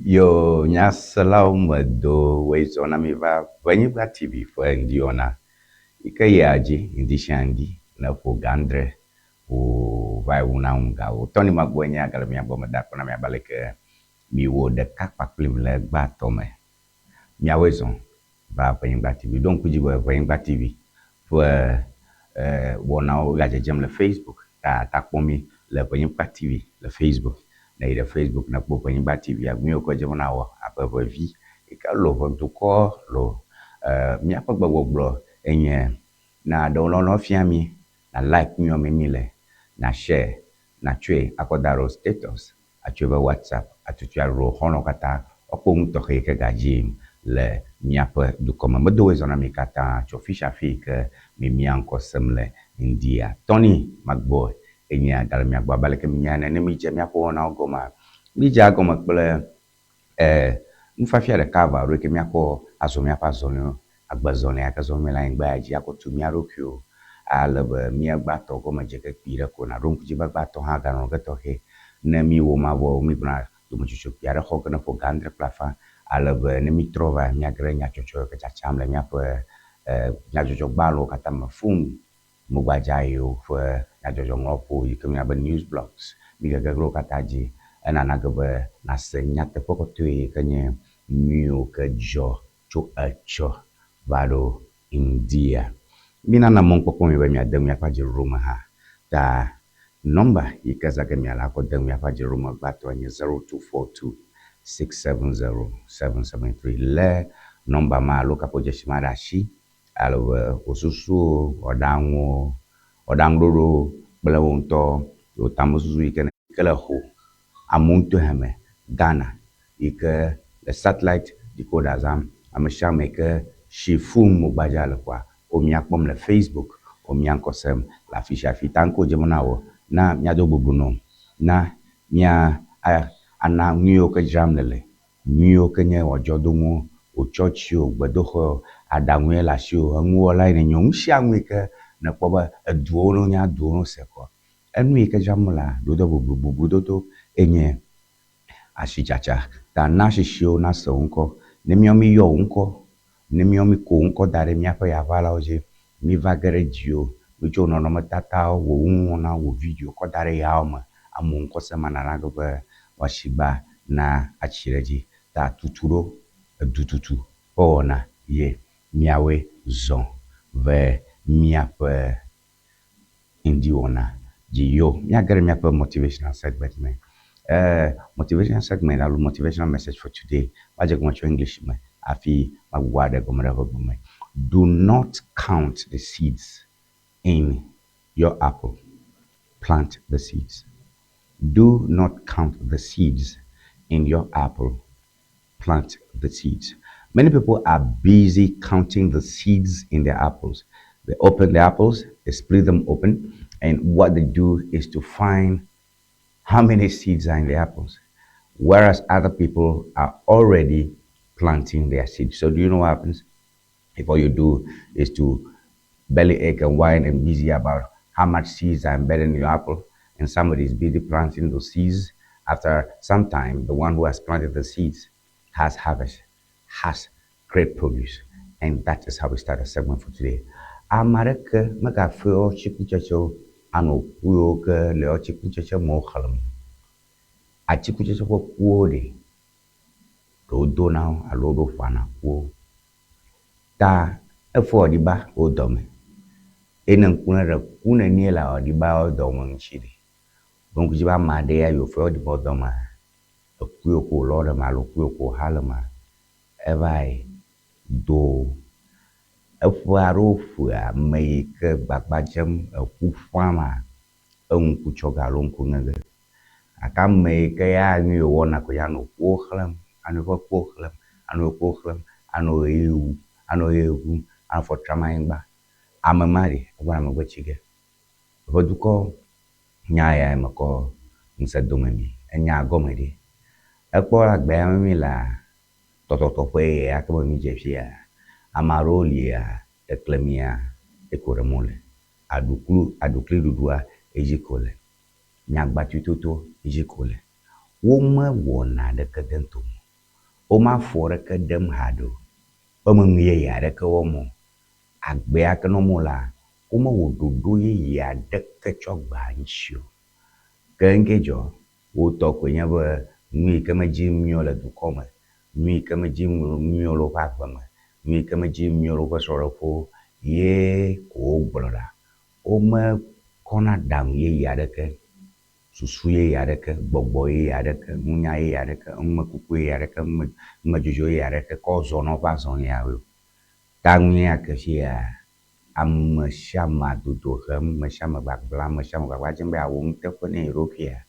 Yo, nyaselawo me do wezɔna mi va Venyigba TV ƒe ŋdiwɔna yi ke yia dzi ŋdi sia ŋdi le ƒo gãndre wòva yi wɔna ŋu gawo. Tɔni magbɔe nye agale mia gbɔ me da akɔ na miaba leke miwɔ ɖeka kpakplim le gbãtɔ me. Miawoe zɔ va Venyigba TV. Ɖo ŋku dzi be Venyigba TV ƒe wɔnawo ga dzedzem le Facebook. Takpɔ mi le Venyigba TV le Facebook. Ne yi ɖe Facebook ne kpɔ Venyigba TV agbe ke dze na wɔ abe ʋevi yi ke lo ʋedukɔ lo míaƒe gbegbɔgblɔ enye na ɖewo lɔlɔ fia mi na like mi wɔme mi le na share na tsɔe akɔ da ɖe status atsɔe be WhatsApp atutu alo xɔlɔ katã ekpɔ nu tɔxɛ yi ke gadzi le míaƒe dukɔ me. Medo zɔna mi katã tso fi sia fi ke mi mia ŋkɔ sem le ŋdia. Tɔni magbɔ enye gale mia gbɔ abe leke mia ne mi dze miaƒe wɔnawo gɔme. Mi dze agɔme kple nufafia ɖeka va ɖo ke miakɔ azɔ miaƒe azɔliwo agbezɔli ake zɔm le anyigba ya dzi akɔ tu mia ɖokuiwo ale be mia gbãtɔ gɔme dze ke kpi ɖe ko na ɖo ŋku dzi be gbãtɔ hã ganɔ ge tɔxɛ ne mi wɔ mavɔ mi gblɔna dometsotso kpi aɖe xɔ ke ne ƒo gãndre kple afã ale be ne mi trɔ va mia ge ɖe nyatsɔtsɔ ke tsatsam le miaƒe nyadzɔdzɔ gbalẽwo katã me fum mogbadza yiwo ƒe nyadzɔdzɔ ŋlɔƒo yi ke mina be news blogs mi ge ge ɖewo katã dzi enana ge be nase nyateƒe kɔtɔe yi ke nye nuyiwo ke dzɔ tso etsɔ va ɖo ŋdia. Mi nana mɔkpɔkpɔ mi be miade miaƒe adzɔɖoɖo me hã ta nɔmba yi ke zake miala akɔ de miaƒe adzɔɖoɖo me gbãtɔ nye 0242 670 773 le nɔmba ma alo kapo dzesi ma ɖe asi ale be wo susuwo ɔɖaŋuwo ɔɖaŋuɖoɖo kple wo ŋutɔ wo tamesusu yi ke le xo amewo ŋutɔ hame Ghana yi ke le satellite decoder zam ame sia ame ke si fum mogbadza le koa wo mia kpɔm le Facebook wo mia ŋkɔ sem le afi sia afi ta ŋko dzem na wo na miado bubu no na mia ana nu yiwo ke dzram le nu yiwo ke nye wɔdzɔdonuwo wo tsɔtsiwo gbedoxɔ aɖaŋu ye le asiwo enuwɔla yi ne nye nu sia nu yi ke nekpɔ be eduwo no nya duwo no se kɔ enu yi ke dzram la ɖoɖo bubludodo enye asitsatsa ta na sisiwo na se wo ŋkɔ ne miawo mi yɔ wo ŋkɔ ne miawo mi ko wo ŋkɔ da ɖe miaƒe yaʋalawo dzi mi va ge ɖe dziwo mi tsɔ nɔnɔmetatawo wo nuwɔna wo vidio kɔ da ɖe yawo me amewo ŋkɔ sem nana ge be woasi gba na atsi ɖe dzi ta tutu ɖo edututu ƒe wɔna ye miawoe zɔ ve miaƒe ŋdiwɔna dzi yo miage ɖe miaƒe motivational segment me. Motivational segment alo motivational message for today madze gɔme tso English me afi magbugbɔ aɖe gɔme ɖe ƒe me. Do not count the seeds in your apple, plant the seeds. Do not count the seeds in your apple, plant the seeds. Many people are busy counting the seeds in their apples. They open the apples, they split them open, and what they do is to find how many seeds are in the apples, whereas other people are already planting their seeds. So do you know what happens? If all you do is to belly ache and whine and busy about how much seeds are embedded in your apple, and somebody is busy planting those seeds, after some time, the one who has planted the seeds has harvest, has great produce. And that is how we start a segment for today. Amareke mega feo chikuchecho ano kuyo ke leo chikuchecho mo khalam. A chikuchecho ko kuo de. Do donao alo do fana kuo. Ta efo di ba o dome. Enen kuna re kuna ni la o di ba o dome nchiri. Donc je ba ma de ya yo fo di ba dome. O kuyo ko lo de ma lo kuyo ko halama. Evai do efo aro fua me ke gbagbadzem eku fama enku choga lo nku ngege. Aka me ke ya ni yo wona ko ya no ko khlam anu ko khlam anu ko khlam anu eu anu eu an fo trama ngba amamari ogba me gbe chige boduko nya ya me ko nse do me mi enya go me di ekpo agbe mi la toto pe ya ke mi je fia amarolia eklemia ekoremole adukli dudua ejikole nyagba tutoto ejikole wo me wona de kedento ma fore ke dem hado o me ye ya de ke wo mo agbe ake no mo la o mo wo dodo ye ya de ke tso gba nchi o ke nke jo wo to ko nya be nui ke me ji mio le du ko me nui ke me ji mio lo pa gba me nui ke me ji mio lo pa so ro po ye ko gbroda o me kona dam ye ya de ke susu ye ya de ke gbogbo ye ya de ke munya ye ya de ke me kuku ye ya de ke me jojo ye ya de ke ko zo no pa zo ya we tangnya ke sia ame siama dodo he me siama gbagba me siama gbagba jembe awu te ko ne europia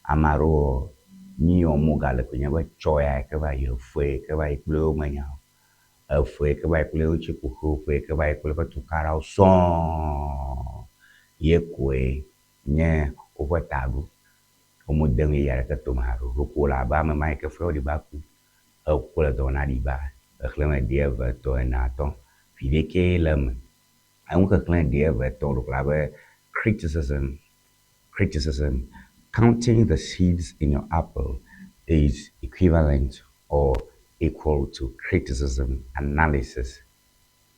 amaro mi o mo gale ko nya ba choya ke ba yo fue ke ba iklo me nya fue ke ba iklo chi ku fue ke ba iklo pa tu kara o son ye kwe nye o fa tabu o mo den ye ya ke to maro ro ko la ba me mai ke fue o di ba ku o ko la do na di ba e kle me die ve to na to fi de ke lem I want to claim the ever told about criticism. Counting the seeds in your apple is equivalent or equal to criticism analysis,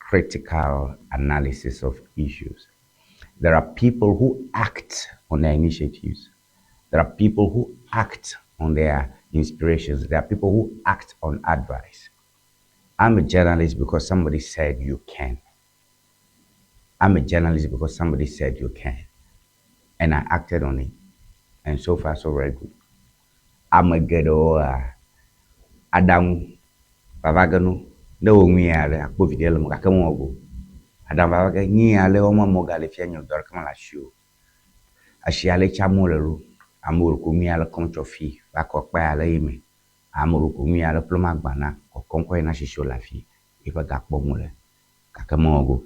critical analysis of issues. There are people who act on their initiatives. There are people who act on their inspirations. There are people who act on advice. I'm a journalist because somebody said you can. I'm a journalist because somebody said you can. And I acted on it. And so far, so very good. I'm a ghetto, Adam Bavagano, no me, I put the element, I come over. Adam Bavaga, near Leoma Mogalifian, Dorkama shoe. A shiale chamolo, Amurkumi ala controfi, Bako Pale, Amurkumi ala Plumagana, or Conquer Nashisho Lafi, if a gakbomole, Kakamogo.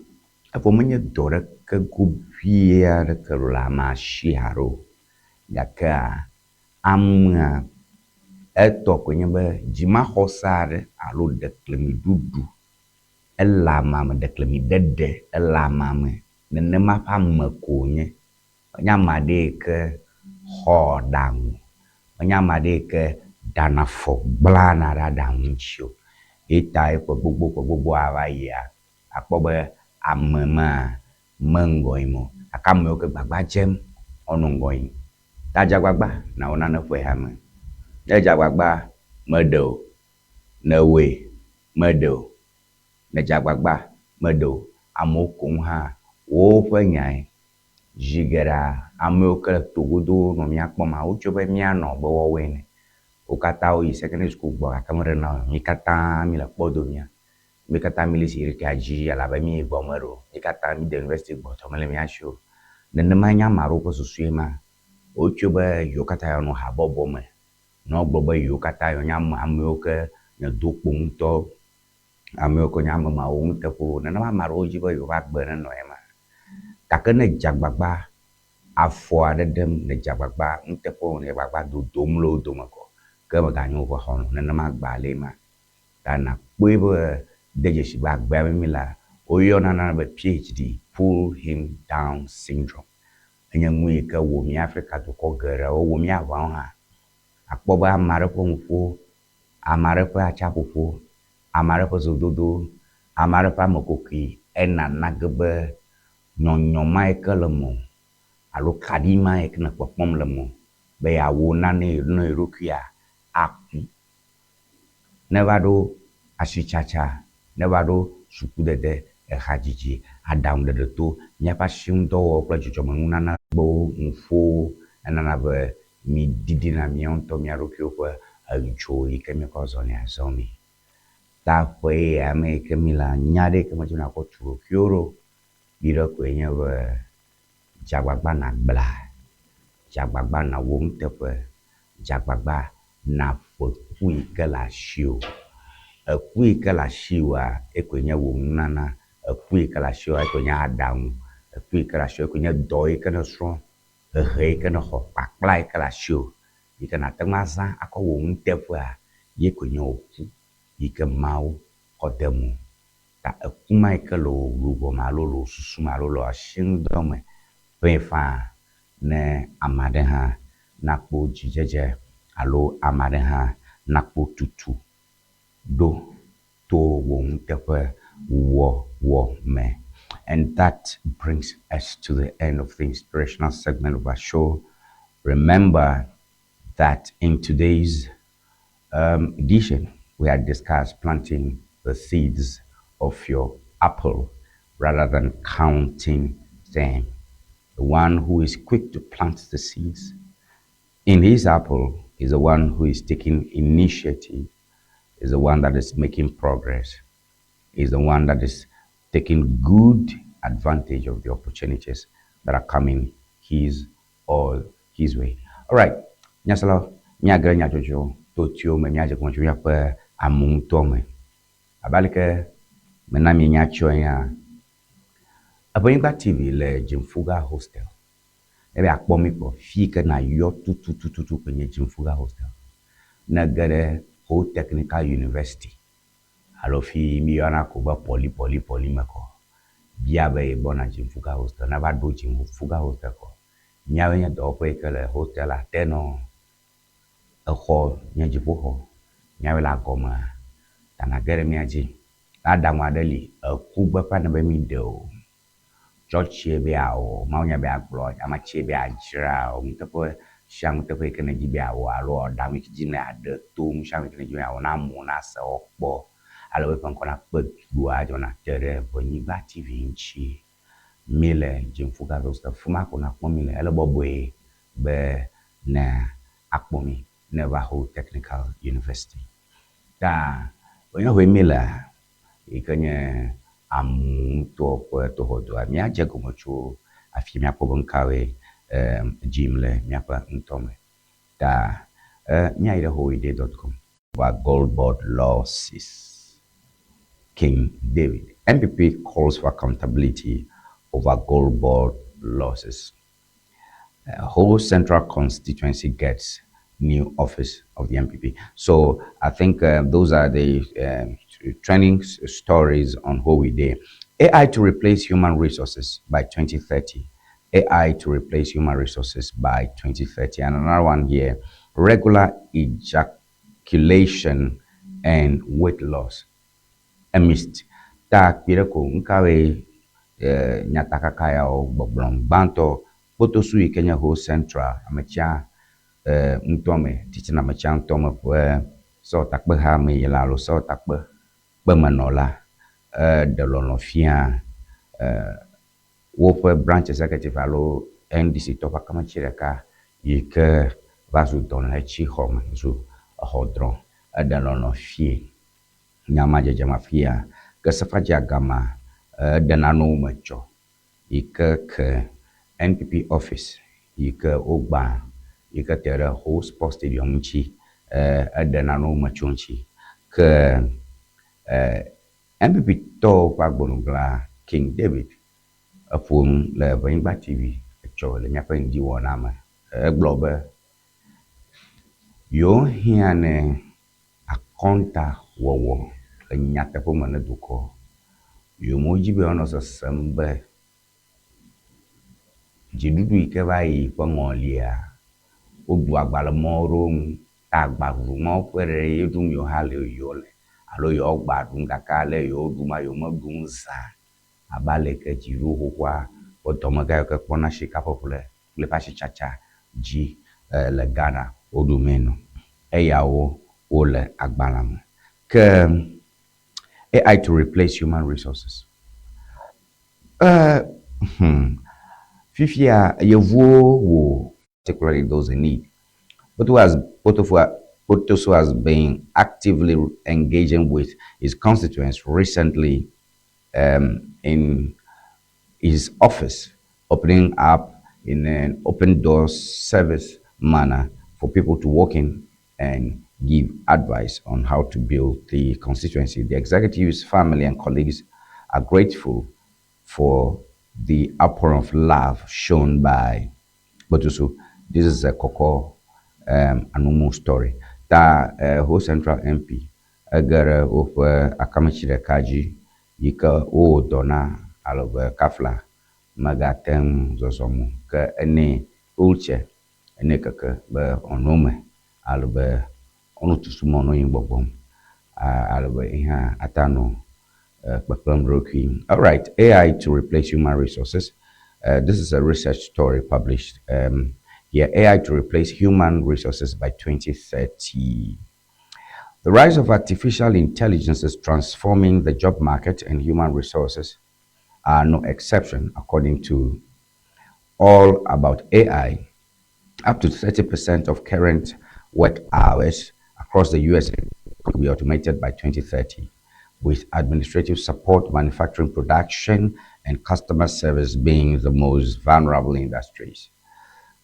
Apo menye dore ke gubia de ke lama shiharo gaka amga eto kwenye be jima hosare alo de klemi dudu elama me de klemi dede elama me nene ma pa makonye nyama de ke hodang nyama de ke danafo blana ra dancho itai ko gbogbo ava ya apobe amema mengoimo akame ke gbagba jem onongoim taja gbagba na ona na fwe hame taja gbagba medo na we medo na jagbagba medo amokun ha wo fwe nyai jigera amoke togodo no mi akpoma o chobe mi ano bo wo we ne o kata o yi secondary school gbo akamere na mi kata mi la podo mi mi kata mi lisi rikaji ala ba mi gbomero mi kata mi de university gbo to mele mi asho nene manya maro ko susuema o chobe yo kata yo no habobo me no gbogbo yo kata yo nyam amoke na dokpo nto amoke nyam ma o nte ko nene ma maro jibo yo ba gbe no ema takene jagbagba afo adedem ne jagbagba nte ko ne gbagba do domlo domako ke ma ganyo ko hono nene ma gba le ma tana kwebe deje shi ba gba mi la oyo na na be PhD pull him down syndrome enya mu ke wo mi Africa to ko gere o wo mi ava ha akpoba amare ko mfu amare ko achapufu amare ko zododo amare pa mokoki ena nagbe nyonyoma ekelemo alo kadima ekna popom lemo be ya wo na ne no erokia aku never do ashichacha never do sukudede hajiji adam de to nyapa shimdo o plajujo muna na bo mfo na be mi didi na mi onto mi arokio ko ajo ikemi ko zo ni azomi ta fue ame ke mi la nyade ke majuna ko churo kioro biro ko nya be jagbagba na bla jagbagba na wo mtepe jagbagba na fo kui ke la shio kui ke la shiwa ekwenya wo nana kui ke la shiwa ekwenya adam kui ke la shiwa ekwenya doi ke na so he ke na ho pakplai ke la shio ike na temaza ako wo ntefu a ye kwenya oku ike mau kodemu ta ekuma ike lo lugo malo lo susu malo lo ashindome pefa ne amade ha nakpo jijeje alo amade ha nakpo tutu do to wong tepe wo me. And that brings us to the end of the inspirational segment of our show. Remember that in today's edition, we had discussed planting the seeds of your apple rather than counting them. The one who is quick to plant the seeds in his apple is the one who is taking initiative, is the one that is making progress, is the one that is taking good advantage of the opportunities that are coming his or his way. All right. Nyasalo, nyagra nyajojo, totio me nyaje konjo ya pe amung tome. Abalike menami nyacho ya. Abonyiba TV le Jimfuga Hostel. Ebe akpomi po fike na yo tutu kwenye Jimfuga Hostel. Na gere Ho Technical University. Alo fi mi yana ko ba poli meko. Bia be bona Jimfuga Hostel na ba do Jimfuga Hostel ko. Nyawe nya do ko ikele hostel a teno ho nya jipo ho. Nyawe la goma. Tana gere mi aji. Na damwa deli ku gba pa na be mi de o. Church be a o ma nya be a glo ama che be a jira o mtepo shang tepo ikene ji be a o alo da mi ji na de to mu shang ikene ji a o na mu na se okpo alo be kon kona pe gua jona tere Bonyiba TV nchi mile Jimfuga Hostel fuma kona pon mile elo boboe be na akpomi Navajo Technical University ta onye ho mile ikenye to hodo mi aje gomocho afi mi apobo nkawe jimle mi apa ntome da mi airehoide.com wa gold board losses King David MPP calls for accountability over gold board losses. Whole central constituency gets new office of the MPP. So I think those are the trending stories on what we did. AI to replace human resources by 2030. AI to replace human resources by 2030. And another one here, regular ejaculation and weight loss. Amidst tak pireko nkawe nyataka kaya o boblong banto potosu Kenya Ho Central amacha ntome tichina macha ntome pwe so takbe ha me yelalo so takbe be manola de lono fia wo pwe branch executive alo NDC topa kama chireka yike vasu don la chi hom zu hodron de lono fie nyama jaja mafia ke safaja gama de nano macho yike ke NPP office yike ogba yike tere Ho Sports Stadium nchi de nano macho nchi ke MPP to pagbonugla King David apun le Bonyiba TV cho le nyapa ndi wona ma globe yo hiane akonta wowo le nyata po mana duko yo mojibe ono so sembe jidudu ike bayi pangolia odu agbala morum agbaru mo pere yedum yo hale yo le alo yo gbadun kakale yo duma yo madun sa abale ke jiru hokwa otomaga ke pona shika popule le pashi chacha ji le Ghana odumeno eyawo ole agbalam ke AI to replace human resources fifia yevo wo particularly those in need but Potofu has been actively engaging with his constituents recently in his office, opening up in an open door service manner for people to walk in and give advice on how to build the constituency. The executive's family and colleagues are grateful for the outpouring of love shown by Botusu. This is a Koko Anumu story. Ta Ho Central MP agara of Akamachire Kaji yika o dona alobe kafla magatem zosomu ke ene ulche ene keke be onome alobe onu tusumo no yingbobom atano all right, AI to replace human resources. This is a research story published. AI to replace human resources by 2030. The rise of artificial intelligence is transforming the job market, and human resources are no exception, according to All About AI. Up to 30% of current work hours across the US will be automated by 2030, with administrative support, manufacturing, production, and customer service being the most vulnerable industries.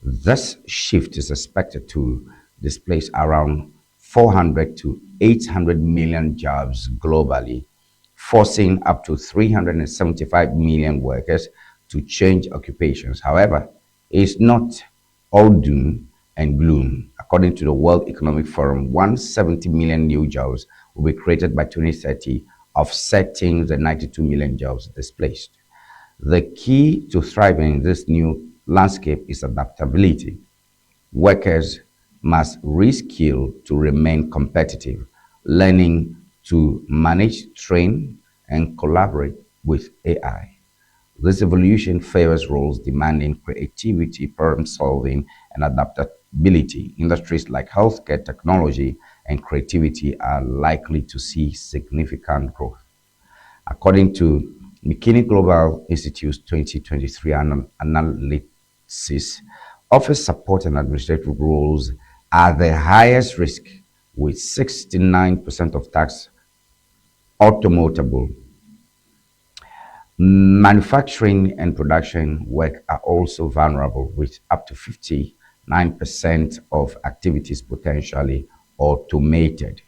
This shift is expected to displace around 400 to 800 million jobs globally, forcing up to 375 million workers to change occupations. However, it's not all doom and gloom. According to the World Economic Forum, 170 million new jobs will be created by 2030, offsetting the 92 million jobs displaced. The key to thriving in this new landscape is adaptability. Workers must reskill to remain competitive, learning to manage, train, and collaborate with AI. This evolution favors roles demanding creativity, problem solving, and adaptability. Industries like healthcare, technology, and creativity are likely to see significant growth. According to McKinney Global Institute's 2023 analysis, office support and administrative roles are the highest risk, with 69% of tasks automatable. Manufacturing and production work are also vulnerable, with up to 59% of activities potentially automated.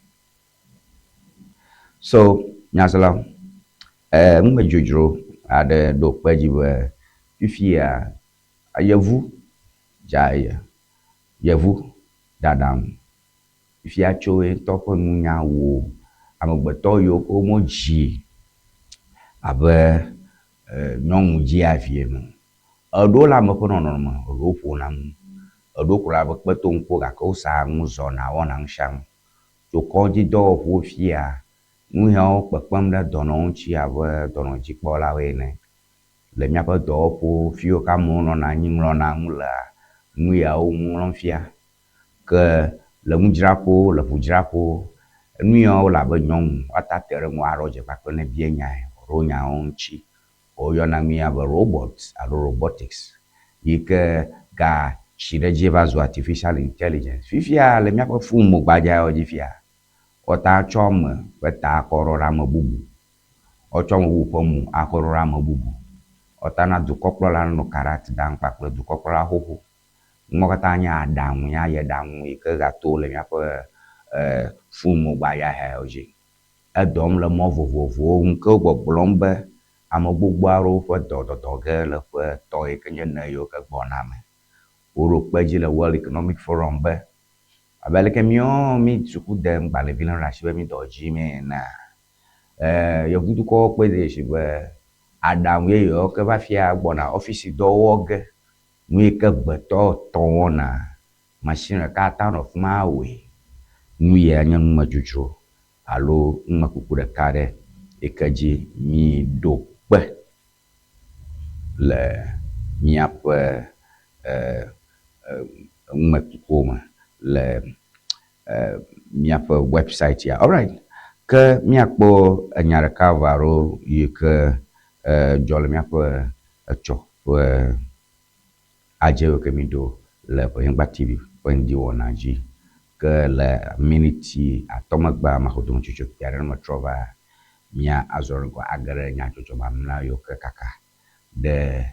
So, Nyasala, mgbedzrodzro aɖe ɖo kpe dzi be fifia yevu dzaye yevu ɖaɖaŋu fifia tso ŋutɔ ƒe nunya wo amegbetɔ yiwo ke womo dzi abe nyɔnu dziavi ene. Eɖewo le ame ƒe nɔnɔme, eɖewo ƒona nu, eɖewo ko le abe kpetomkpo gake wosaa ŋu zɔna wɔna nu sia nu. Tso kɔdzi dɔwɔƒewo fia nu yawo kpekpem ɖe dɔnɔ ŋuti abe dɔnɔdzikpɔlawo ene. Le míaƒe dɔwɔƒewo fi yiwo ke amewo nɔna anyi ŋlɔna nu lea, nu yawo ŋlɔm fia. Ke le nudzraƒewo, le ʋudzraƒewo, nu yawo le abe nyɔnu woata te ɖe ŋu aɖo dze kpakpe ne bia nyae, ɖo nyawo ŋuti. Woyɔna nu ya be robots alo robotics yi ke ga tsi ɖe dzi va zu artificial intelligence. Fifia le míaƒe fonu gbadzawo dzi fia, wota tsɔ ame ƒe ta akɔ ɖo ɖe ame bubu. Wotsɔ ame bubu ƒe mu akɔ ɖo ɖe ame bubu. Wotana dukɔkplɔla nɔ kaɖati dam kpakple dukɔkplɔla xoxo. Nuwo katã nye aɖaŋu, nye ayɛɖaŋu yi ke gato le míaƒe fonu gbadza yawo dzi. Edɔm le mɔ vovovowo ŋu ke gbɔgblɔm be ame gbogbo aɖewo ƒe dɔdɔdɔ ge le ƒe tɔ yi ke nye ne yiwo ke gbɔna me. Woɖo kpe dzi le World Economic Forum be abe leke mi suku dem gbalevi le ɖe asi be mi dɔ dzi mi ene. Yevudukɔwo kpe de si be aɖaŋu yeyewo ke va fia gbɔna ɔfisi dɔ wɔ ge, nu yi ke gbetɔ tɔ wɔna, machine ɖeka ata nɔ fi ma wɔe. Nu ya nye numedzodzro alo numekuku ɖeka ɖe yi ke dzi mi ɖo kpe le míaƒe numekukuwo me le míaƒe website ya. All right. Ke míakpɔ enya ɖeka va ɖo yi ke dzɔ le míaƒe etsɔ ƒe adze yiwo ke mi ɖo le Ƒenyigba TV ƒe ŋdiwɔna dzi. Ke le miniti atɔ megbe amaxɔdome tsotsoƒe aɖe me trɔ va mía azɔ ŋgɔ age ɖe nyadzɔdzɔ mamlɛa yiwo ke kaka ɖe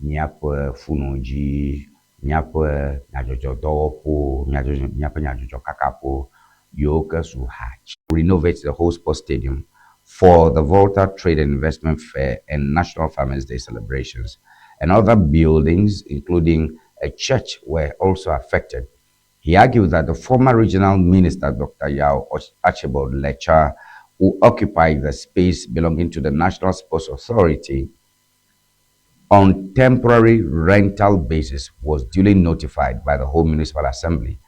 míaƒe fonu dzi, míaƒe nyadzɔdzɔ dɔwɔƒewo, míaƒe nyadzɔdzɔ kakaƒewo yiwo ke su ha. Renovate the whole sports stadium for the Volta Trade and Investment Fair and National Farmers Day celebrations, and other buildings, including a church, were also affected. He argued that the former regional minister, Dr. Yao Archibald Letcher, who occupied the space belonging to the National Sports Authority on temporary rental basis, was duly notified by the whole municipal assembly,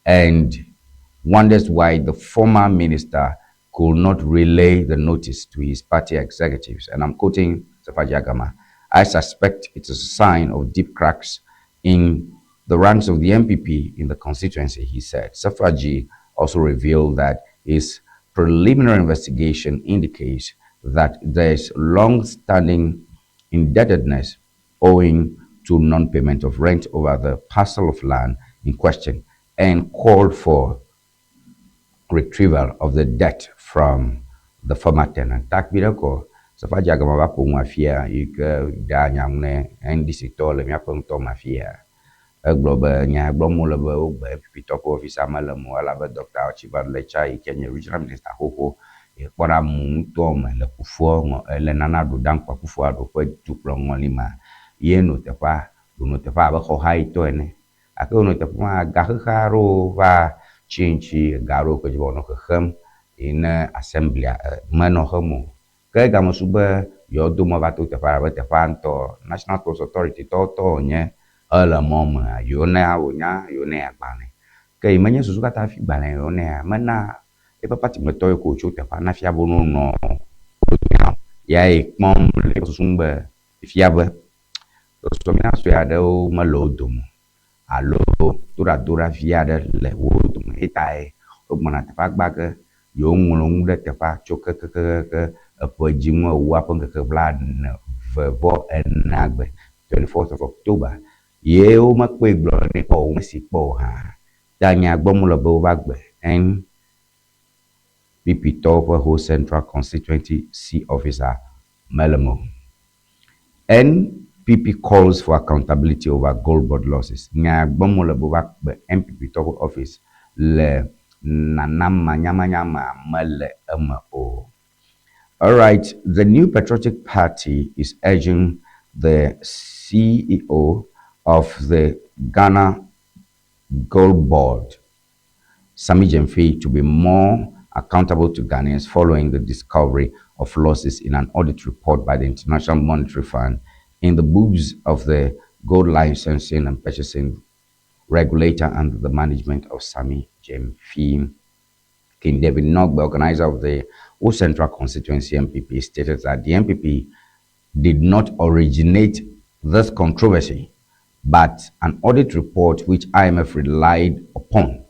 and wonders why the former minister could not relay the notice to his party executives. And I'm quoting Safaji Agama. I suspect it is a sign of deep cracks in the ranks of the MPP in the constituency, he said. Safaji also revealed that his preliminary investigation indicates that there is long-standing indebtedness owing to non-payment of rent over the parcel of land in question and called for retrieval of the debt from the former tenant. Tak birako Safaji Agama ba ko mafia ike da nyamne NDC to le mia pon to mafia. Global nya gbomo le be ogbe pito ko officer malamu ala be Dr. Ochiba Lecha Kenya regional minister hoho e kpora mu to me le kufuo le nana do dan kwa kufuo ado ko tuplo ngolima ye no te pa do no te pa ba ko hai to ene ake no te pa ga kharo va chinchi garo ko jibono ko kham in assembly mano homo ke ga mo sube yo do mo ba to te pa ba te pa to national trust authority to nye ala mom yo na wo nya yo na pa ne ke manye susu ka ta fi ba ne yo na mana e papa ti mo to ko chu te pa na fi abo no ya e mom le susu mbe fi abo so mi na so ya de o ma lo do mo alo dura via de le wo do mo itai o mo na te pa gba ke yo ngulung de te pa chu ke po ji mo wa po ke bla ne vo enagbe 24th of October ye o ma pe gbo ni po o si po ha da nya gbo mo lo bo ba gbe en PP top whole central constituency C officer Melamo NPP calls for accountability over gold board losses nya gbo mo lo bo ba gbe NPP top office le nanama nyama male mo. All right, the New Patriotic Party is urging the CEO of the Ghana Gold Board, Sami Jemfi, to be more accountable to Ghanaians following the discovery of losses in an audit report by the International Monetary Fund in the books of the gold licensing and purchasing regulator under the management of Sami Jemfi. King David Nogbe, organizer of the O Central Constituency MPP, stated that the MPP did not originate this controversy, but an audit report which IMF relied upon.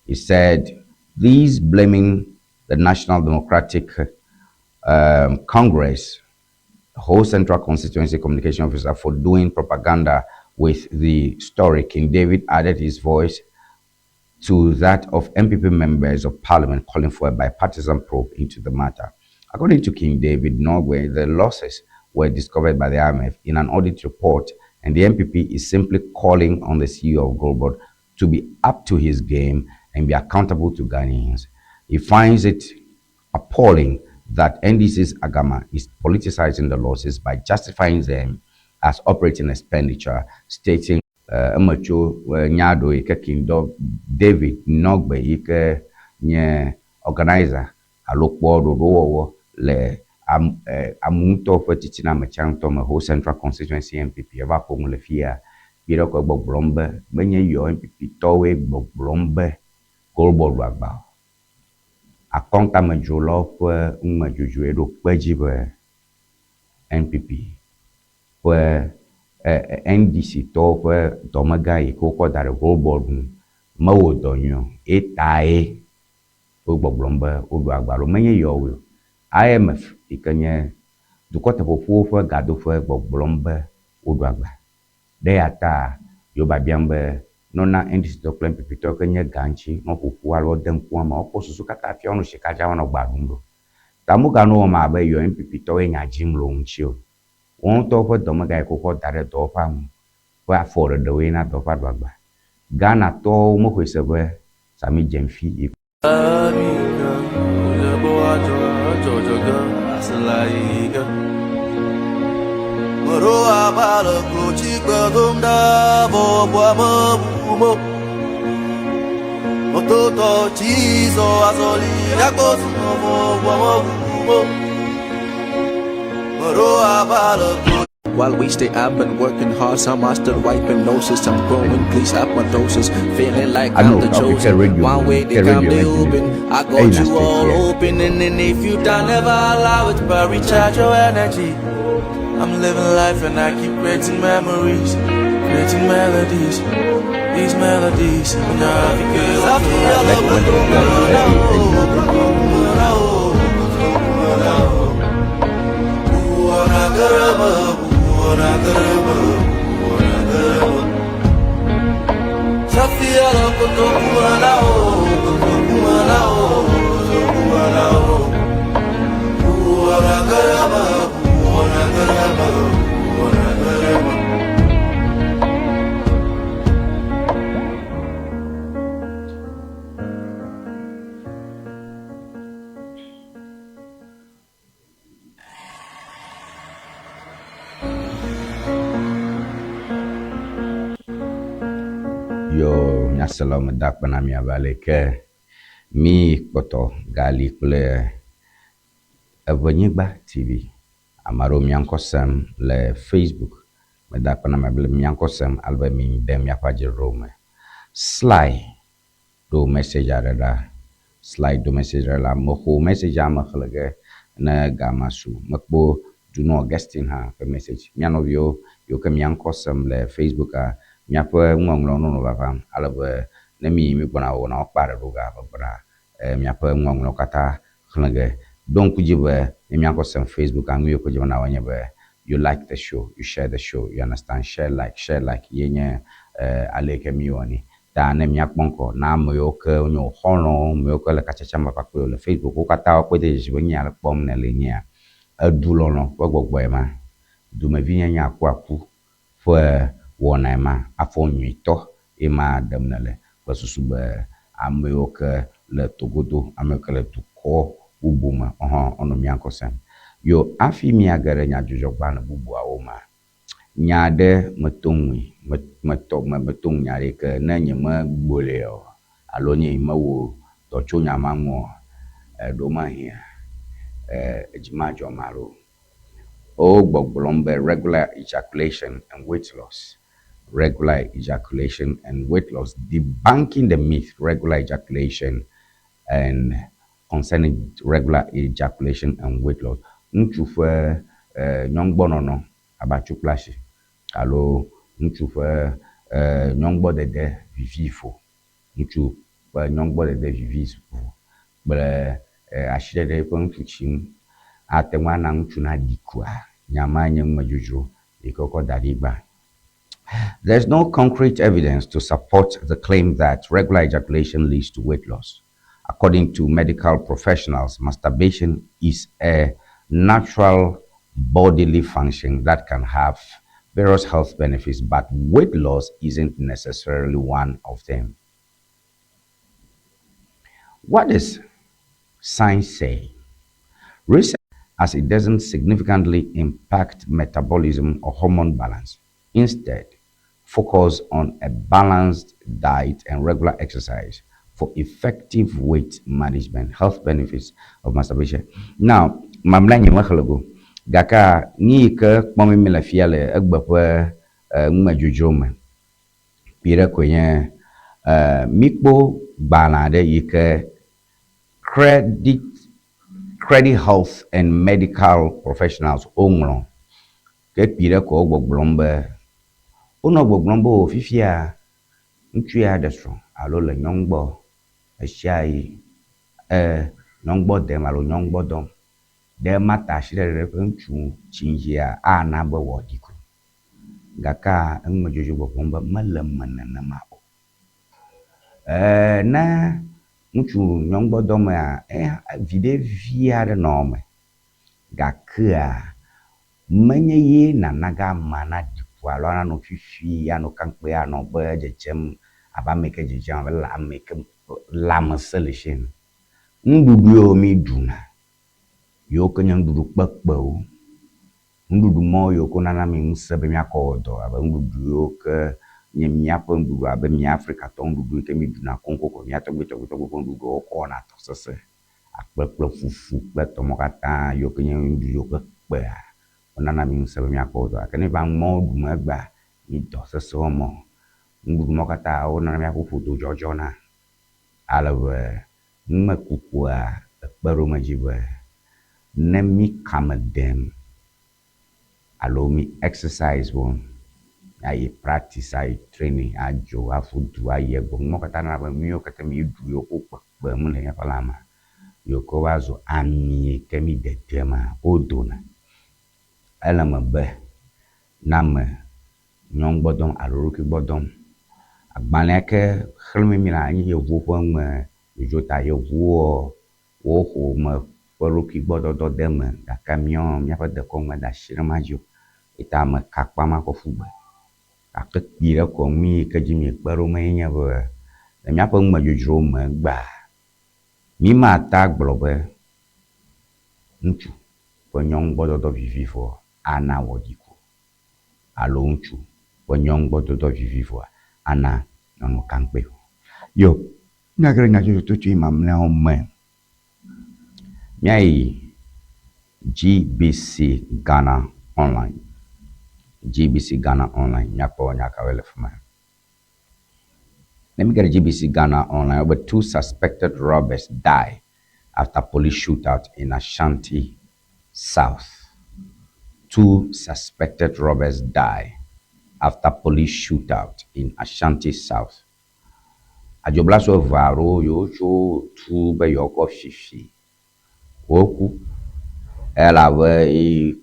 He said, these blaming the National Democratic Congress, whole Central Constituency Communication Officer, for doing propaganda with the story. King David added his voice to that of MPP members of parliament calling for a bipartisan probe into the matter. According to King David Nogwe, the losses were discovered by the IMF in an audit report, and the MPP is simply calling on the CEO of Gold Board to be up to his game and be accountable to Ghanaians. He finds it appalling that NDC's Agama is politicizing the losses by justifying them as operating expenditure, stating amacho nyado ike King David Nogbe ike nye organizer alokpo do le amunto petiti na mechanto me ho Central Constituency MPP eva ko le fia biro ko gbogbombe menye yo MPP towe gbogbombe Gold Board agba akonta majolo pe majuju edo peji be NPP pe NDC to pe domagai ko ko dare Gold Board mawo donyo etae gbogbombe odu agba ro menye yo we IMF ikanye dukote popo fe gado fe gbogbombe odu agba de ata yo ba biambe nona NDC to plan MPP to kenye ganchi no popo alo dem ko ma oposusu kata fi onu shikaja wono gbadundo tamuga no ma ba yo MPP to enya jimlo nchio won to fe domagai ko ko dare to fa mu wa for the way na to fa agba Ghana to mo ko sebe Sami Jemfi While we stay, I've been working hard. Some are still wiping noses. I'm growing, please up my doses. Feeling like I I'm know, the Africa chosen. Radio, One way they Africa come, they Radio, open. I hey, got na you all straight here. open. And if you don't ever allow it, but recharge your energy. I'm living life and I keep creating memories, creating melodies. These melodies, Yo, nyasalam dak panami avale ke mi koto gali kule Evanyigba TV. Amaro miankosem le Facebook. Me dak panami avale miankosem alba mi dem yapaji rome. Sly do message arada. Sly do message arada. Moko message amakhlege na gamasu. Makbo do no guesting ha ke message. Miano yo ke miankosem le Facebook a miape ngonglo no baba alaba na mi bona wona okpare ruga babra miape ngonglo kata khnage donc jibe miankosem Facebook angu yo ko jona wanya be you like the show, you share the show, you understand, share like yenye aleke mioni ta ne miakponko na moyo ke onyo hono moyo ke le kachacha mapaklo le Facebook ko kata ko de jibe nya le pom ne le nya adulono gbogbo ema du me vinya nya kwaku fo wona ema afo nyito ema demnele basusu be ameyo ke le togodo ameyo ke le tuko ubuma ono miankosem yo afi mi agare nya jojo gba na bubu awoma nya de metongwi metong nya re ke na nyema gbole o alo nyi mawo to cho nya manwo do ma hia ejima jo maro o gbogbolombe regular ejaculation and weight loss. Regular ejaculation and weight loss, debunking the myth regular ejaculation and concerning regular ejaculation and weight loss. Nchufe nyongbonono abachu plashi. Alo nchufe nyongbo dede vivifo. Nchufe nyongbo dede vivifo. Bele ashide kwa nchuchim atemwa na nchuna dikwa. Nyama nyema juju ikoko dadiba. There's no concrete evidence to support the claim that regular ejaculation leads to weight loss. According to medical professionals, masturbation is a natural bodily function that can have various health benefits, but weight loss isn't necessarily one of them. What does science say? Research, as it doesn't significantly impact metabolism or hormone balance. Instead, focus on a balanced diet and regular exercise for effective weight management, health benefits of masturbation. Now, mamla nyi wakhlogo gaka ni ke kpomi mi la fiale egbepe ngma jujome pire kwenye mikpo gbana de yike credit health and medical professionals onglo ke pire ko gbogblombe ono gbogblombo fifia ntua desro alo le nyongbo esiai nyongbo dem alo nyongbo dom de mata shire ntu chinjia ana bo wodiku gaka nmojojo gbogblombe malamana na mabo na ntu nyongbo dom a vide via de nome gaka menye ye na naga mana walo ana no fifi ya no kankpe ya no be jechem aba meke jechem la meke la solution ndudu o mi duna yo kenya ndudu kpakpo ndudu mo yo ko nana mi nsebe mi akodo aba ndudu yo ke nyemia po ndudu aba mi Africa to ndudu ke mi duna konko ko mi atogbe ndudu ko na to sese akpekple fufu kple tomokata yo kenya ndudu yo kpe wonana mi ŋusẽ be miakpɔ dɔ gake ne va mɔ ɖu me gbea mi dɔ sesẽwo mɔ ŋuɖuɖu mɔ katã wonana miaƒe ƒodo dzɔdzɔna ale be numekukua ekpe ɖo me dzi be ne mi kame dem alo mi exercise wo ayi practice ayi training adzo aƒu du ayi egbe mɔ katã na be miwo katã mi ɖu yiwo kpekpe mu le miaƒe lãme yiwo ke va zu ami ke mi dedema wo dona ele me be na me nyɔnu gbɔdɔm alo ɖokui gbɔdɔm agbalẽ ke xlẽm mi le anyi yevuwo ƒe ŋume yodzo ta yevuwo wo xɔme ƒe ɖokui gbɔdɔdɔ de me gake míaƒe dekɔnu de asi ɖe ma dzi o eta ame kakpa ma kɔ fu gbe gake kpi ɖe kɔ mi ke dzi mi kpe ɖo mee nye be le míaƒe ŋumedzodzro me gbea mi mata gblɔ be ŋutsu ƒe nyɔnu gbɔdɔdɔ vivivo ana wɔdziko alo ŋutsu ƒe nyɔnu gbɔdɔdɔ vivivo ana nyɔnu kaŋkpe. Yo, miagre nyadzɔdzɔtɔtɔ mamlɛawo me miayi GBC Ghana online. GBC Ghana online miakpɔ nyakawo le fima. Let me get GBC Ghana online. Over 2 suspected robbers die after police shootout in Ashanti South. 2 suspected robbers die after police shootout in Ashanti South. Adzoblaso varo yo tso tu be yoko fifi. Woku elabe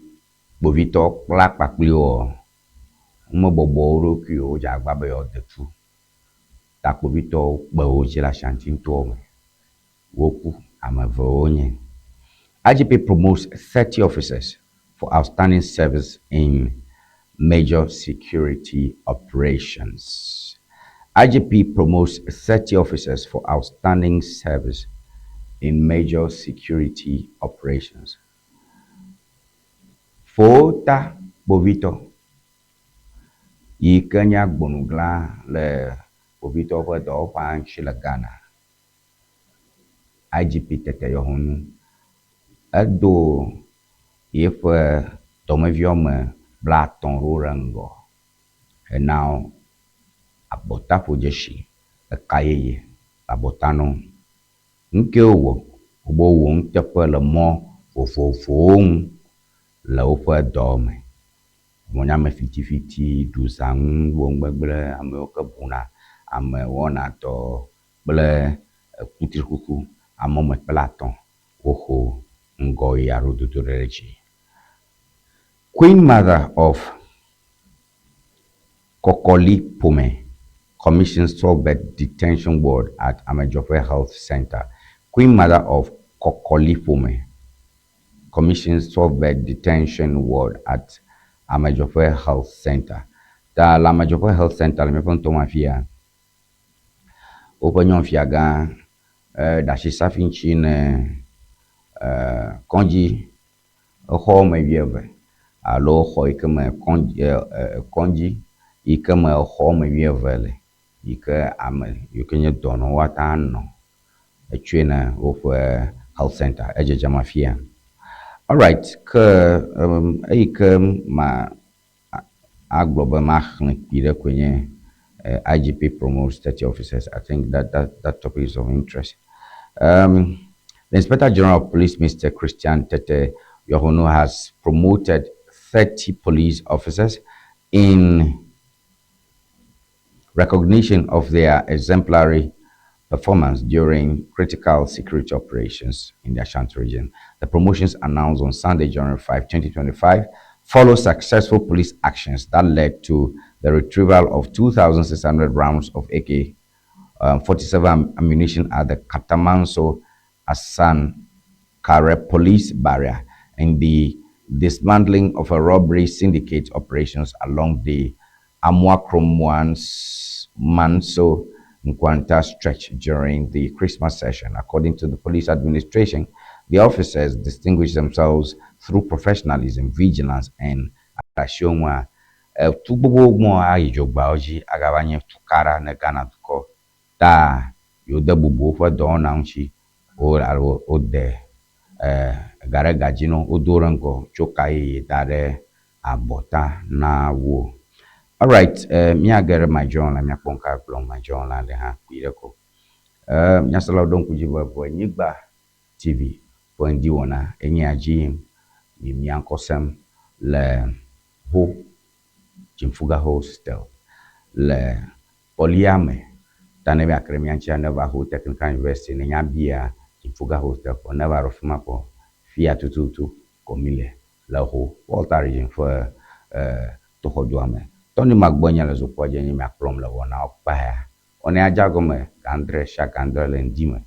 bovito kpla kpakpli o mo bobo ro ki o jagba be o de tu. Ta bovito gbe o je la Ashanti to me. Woku amave onye. IGP promotes 30 officers for outstanding service in major security operations. IGP promotes 30 officers for outstanding service in major security operations. Fota bovito yi kenya gbonugla le bovito ƒe dɔwɔƒe ŋtsi le Ghana. IGP tete yohonu edo yeƒe dɔmeviwo me bla atɔ̃ ɖo ɖe ŋgɔ hena abɔta ƒodzesi eka yeye abɔta no nuke wo wo nuteƒe le mɔ vovovowo ŋu le woƒe dɔ me. Mɔnyame fitifiti ɖuzãnu wo ŋgbegble amewo ke buna ame wɔna dɔ kple kutrikuku ame me kple atɔ̃ woxo ŋgɔ yi alo dodo ɖe dzi. Queen Mother of Kokoli Pome commissions 12-bed detention ward at Amejofe Health Center. Queen Mother of Kokoli Pome commissions 12-bed detention ward at Amejofe Health Center. Ta la Amejofe Health Center le mepon to mafia. Open yon fiaga da shi safinchi ne konji ho me wieve alo ho ikeme konji ikeme ho me wieve le ike ame yukenye dono wata no echwena of health center ejeje mafia. All right, ma agloba machne pide kwenye IGP promotes 30 officers. I think that topic is of interest. The Inspector General of Police, Mr. Christian Tete Yohonu, has promoted 30 police officers in recognition of their exemplary performance during critical security operations in the Ashanti region. The promotions announced on Sunday, January 5, 2025, follow successful police actions that led to the retrieval of 2,600 rounds of AK-47 ammunition at the Katamanso Asankare police barrier and the dismantling of a robbery syndicate operations along the Amwakrom-Manso Nkwanta stretch during the Christmas session. According to the police administration, the officers distinguished themselves through professionalism, vigilance, and ashongwa. Tugbogbo mo ayijogba oji agabanye tukara ne Ghana duko ta yode bubu fa do na nchi o de gare gajino o dorango chokai dare abota na wo. All right, me agere my John la me akponka plong my John la le ha kwireko. Nya sala don kujiba bo nyigba TV bo ndi wona enyi aji mi miankosem le ho Jimfuga Hostel le Poliame tane be akremi anchi Neva Ho Technical University ne nyabia Jimfuga Hostel ko Neva rofuma ko fia tututu komile la ho Walter region for to hojuame Tony Magbonya le zokwa je ni maklom la wona opa ya one ajago me Andre Shaka Andre le ndime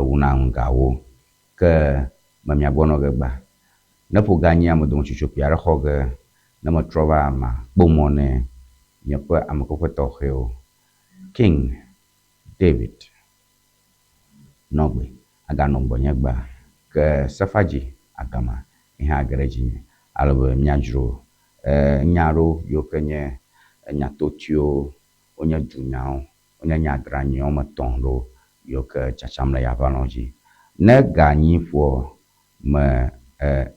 una ngawo ke mamia bono ge ba na po ganya mo don chuchu piara hoge na mo trova ma bomone nyepa amako to heo King David Nogbe aga no mbonya gba ke Safaji agama ihe agareji albo miajro nyaro yokenye nyatotio onya dunyao onya nyadranyi o matonro yoke chachamla ya valonji ne ganyi fo me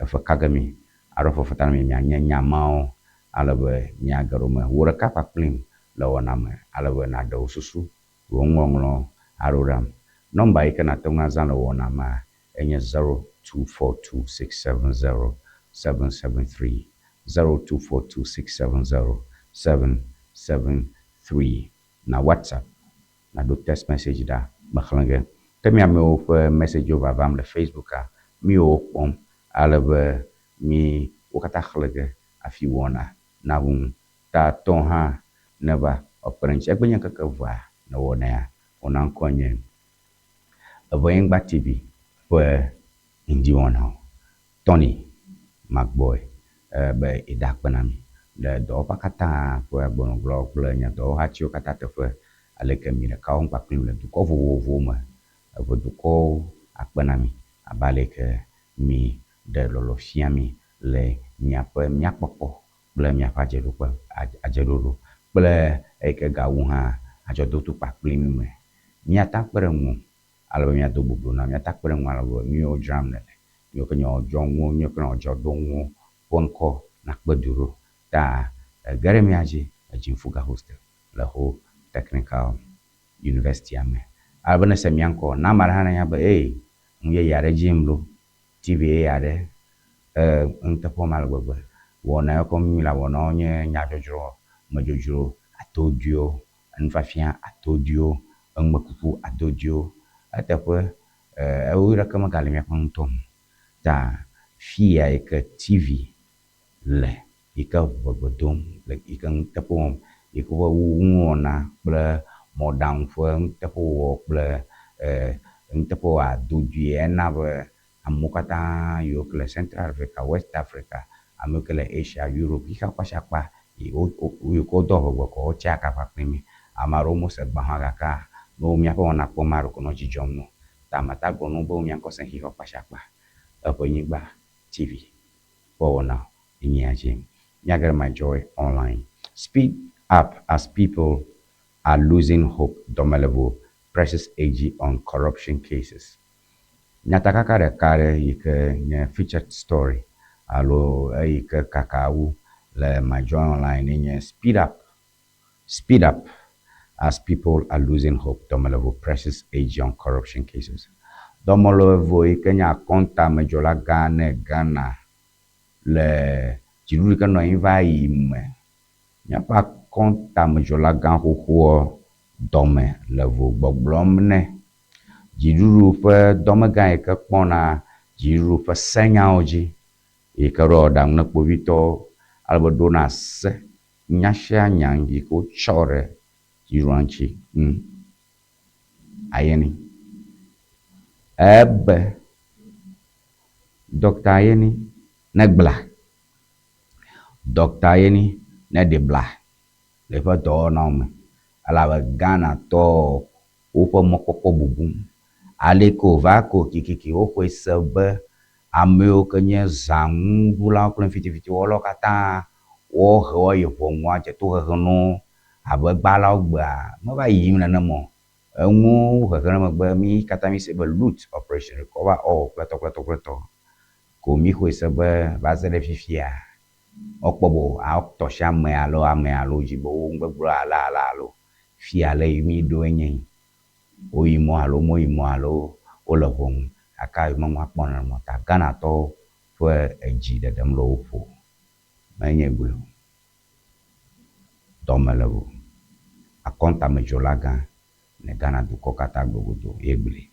fa kagami arofo fatami nya nyamao albo nyagaro me wora kapa plim lawana me albo na do susu wongonglo aroram number ikana tonga zana wona ma enye 0242670773 0242670773 na WhatsApp na do text message da makhlenge temi ame of message over vam le Facebook a mi opom albe mi wakata khlege afi wona na won ta ton ha neba oprenche egbenya kakava na wona ya ona nkonye Avoyengba TV for indi wona Tony Macboy be idakpanami le do pakata for bono blog nya do hachio kata te for aleke mi le kaon pa plim le duko vovo ma avo duko akpanami abaleke mi de lolo fiami le miapo miapopo ble miapa jedo pa ajedo ble eke gawu ha ajodo tu pa plim me miata peremu albo mia do bubu na miata peremu albo mi o drum le yo kenyo jonwo nyo kenyo jodonwo ponko na kbeduro ta gare miaji Jimfuga Hostel la ho Technical University ame albo na semianko na marahana ya ba muye yare jimlo TV yare ntapo malgbegbe wona ko mi la wona onye nyajojro majojro atodio nfafia atodio ngmakuku atodio atapo ewira kama galimia kontom ta fia eke TV le ika bodom le ika ntapo iko wona ble modang fo ntapo ble ntapo adodio na be amukata yo kle Central Africa West Africa amukele Asia Europe ika kwashakpa yo ko do ko chaka pa primi amaro mo se bahaga ka no mi apo na ko maro ko no jijomo tamata go no bo mi anko sen hi kwashakpa apo nyigba TV for now inyaje nyaga my joy online speed up as people are losing hope Domelevo presses AG on corruption cases. Nyataka kare yike nye featured story alo yike kakao le my joy online nye speed up as people are losing hope Domelevo presses AG on corruption cases. Domelevo yike nya konta mejola Ghana le jiruri kano invai me nyapa konta mejola Ghana dome levo gbogbom ne jiruru fe domaga ke kpona jiruru fe senyaoji e ka ro dang na povito albo dona se nyasha nyangi ko chore jiranchi ayeni ebe Dr. Ayeni negbla Dr. Ayeni ne debla le fa do na me ala Ghana to opo mokoko bubum aleko vako kikiki oko sebe ameo kenye zangu bula ko fiti wolo kata wo ho ye pomwa je to ho no abagbala ogba mo ba yim na mo enwu ho kana magba mi kata mi se loot operation recover all plato ko mi ho sebe ba zele fifia okpobo a toshi ame alo jibo ngbegro ala alo fi ale mi do enyin oyimo alo moyimo alo olehon aka mo akpona mo ta Ghana to fue eji dedem lo fo menye gulo domelewo akonta mejolaga ne Ghana du kokata gogodo egbele.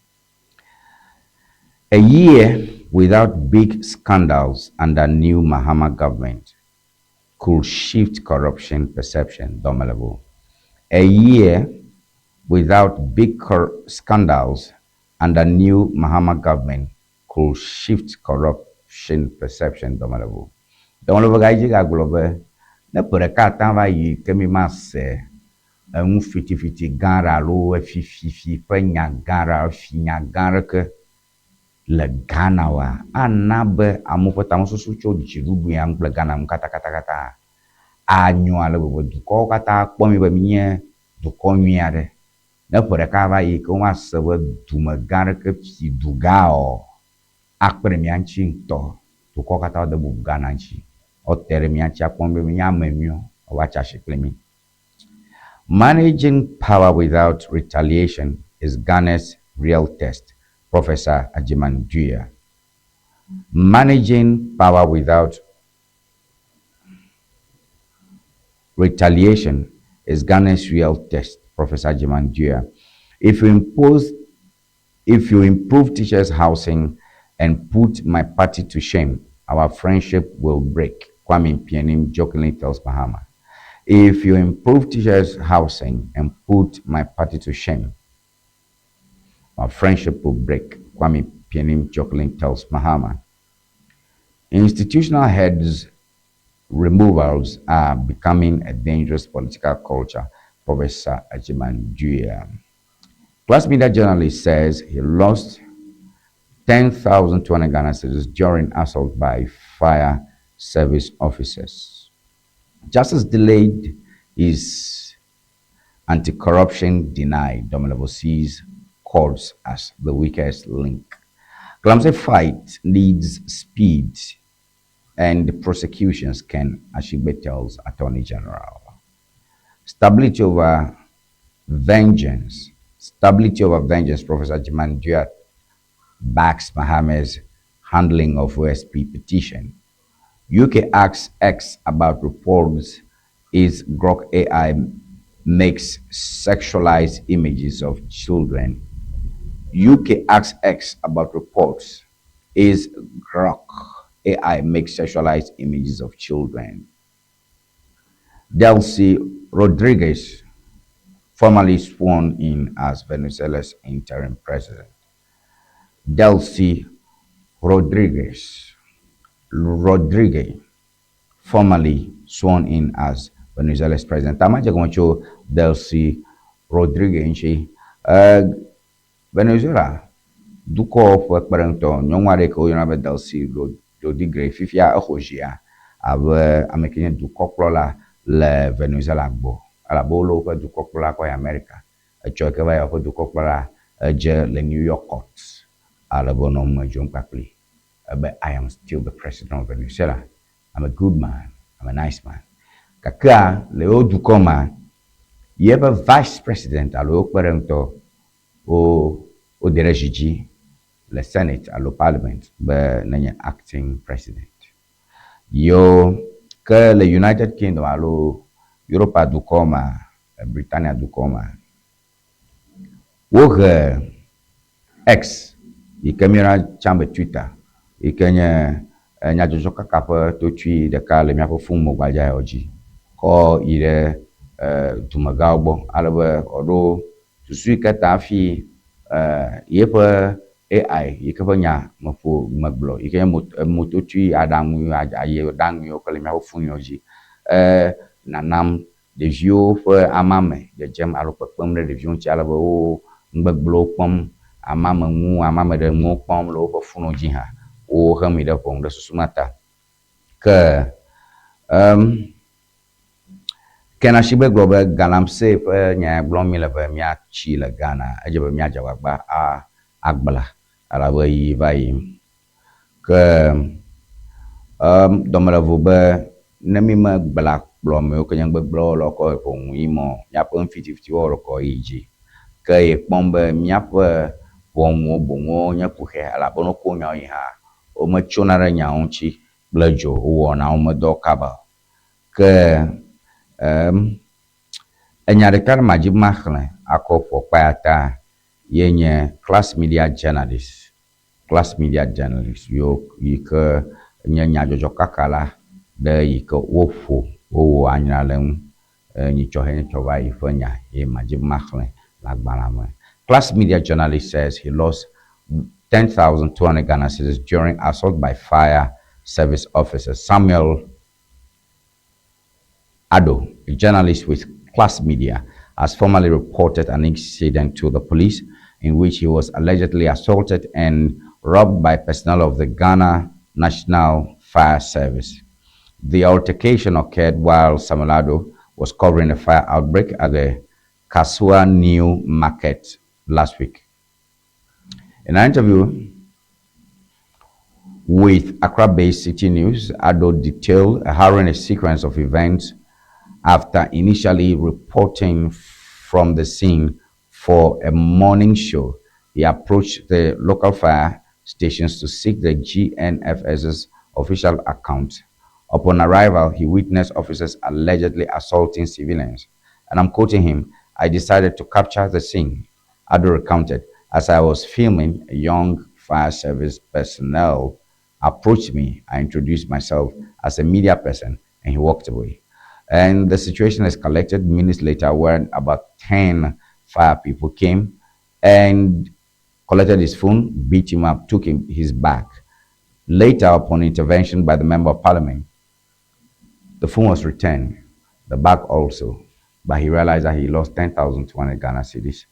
A year without big scandals under new Mahama government could shift corruption perception, domelewo. A year without big scandals under new Mahama government could shift corruption perception, domelewo. Domelewo gaji ga globe ne pereka tanva yi kemi masse un fiti gara lo fifi penya gara fi nya gara ke le Ghana wa anabe amopota mususu cho dichirubu ya mple Ghana mkata anyo ale bo duko kata kpomi be minye duko nwiare na pereka va yi ko masse be dume gara ke fi dugao akpere mi anchi nto duko kata de bu Ghana nchi o tere mi anchi akpombe mi amemio o wacha shiklemi. Managing power without retaliation is Ghana's real test, Professor Agyemang-Duah. Managing power without retaliation is Ghana's real test, Professor Agyemang-Duah. If you improve teachers' housing and put my party to shame, our friendship will break, Kwame Mpianim jokingly tells Mahama. If you improve teachers' housing and put my party to shame, our friendship will break, Kwame Mpianim jokingly tells Mahama. Institutional heads removals are becoming a dangerous political culture, Professor Agyemang-Duah. Plus media journalist says he lost 10,200 Ghana citizens during assault by fire service officers. Justice delayed is anti-corruption denied. Domelewo sees courts as the weakest link. Glamse fight needs speed and prosecutions, Ken Ashigbe tells Attorney General. Stability over vengeance, Professor Agyemang-Duah backs Mahama's handling of OSP petition. UK asks X about reports is Grok AI makes sexualized images of children. UK asks X about reports is Grok AI makes sexualized images of children. Delcy Rodriguez, formally sworn in as Venezuela's interim president. Delcy Rodriguez, formally sworn in as Venezuela's president. Tamaje goncho Delcy Rodriguez Venezuela duko fo parento nyonware ko yona Delcy Rodriguez fifia ahojia ave amekenya duko plola le Venezuela gbo ala bolo ko duko plola ko America choke va ko duko plola je le New York courts ala bono mo jom kakli. But I am still the president of Venezuela. I'm a good man. I'm a nice man. Kaka leo dukoma yeba vice president alo parento o derejiji le Senate alo parliament be nanya acting president. Yo ke le United Kingdom alo Europa dukoma Britannia dukoma. Wo X i camera chamber Twitter ikenya nyajojo kakapo to twi de ka le miafo fun mo gbaja oji ko ire tumagawbo alebe odo tusu kata fi yepe AI ikepo nya mafo maglo ikenya moto twi adamu aye dangu yo ko le miafo fun yoji nanam de vio fo amame de jem alopepem de vion ti alebe o ngbeglo pom amame de mo pom lo fo fun oji ha o kami da pong da susumata ke kena shibe global galamse pe nya blomi la pe mia chi la Ghana aje pe mia jawagba a agbala ala we vai ke domala vobe Nemima black blom, you can blow local upon Wimo, Yapon 50 or Koiji. Kay Pomba, Miapa, Bongo, Bongo, Yapuhe, Alabono Iha, o Machonara Yaunchi, Blajo, who are now Mado Kaba. Enyarikar Majib Machle, Ako for Payata, Yenye, class media journalist. Class media journalist, you ke Nyanya Jojo Kakala. De yiko wofu wo anyalem ni chohe chowa ifanya e Majib Machle lagbalame. Class media journalist says he lost 10,200 Ghana cedis during assault by fire service officer Samuel Ado, a journalist with Class Media, has formally reported an incident to the police in which he was allegedly assaulted and robbed by personnel of the Ghana National Fire Service. The altercation occurred while Samuel Ado was covering a fire outbreak at the Kasua New Market last week. In an interview with Accra-based City News, Ado detailed a harrowing sequence of events after initially reporting from the scene for a morning show. He approached the local fire stations to seek the GNFS's official account. Upon arrival, he witnessed officers allegedly assaulting civilians. And I'm quoting him, "I decided to capture the scene." Ado recounted, "As I was filming, a young fire service personnel approached me. I introduced myself as a media person, and he walked away." And the situation escalated minutes later when about 10 fire people came and collected his phone, beat him up, took his bag. Later, upon intervention by the Member of Parliament, the phone was returned, the bag also, but he realized that he lost 10,200 Ghana cedis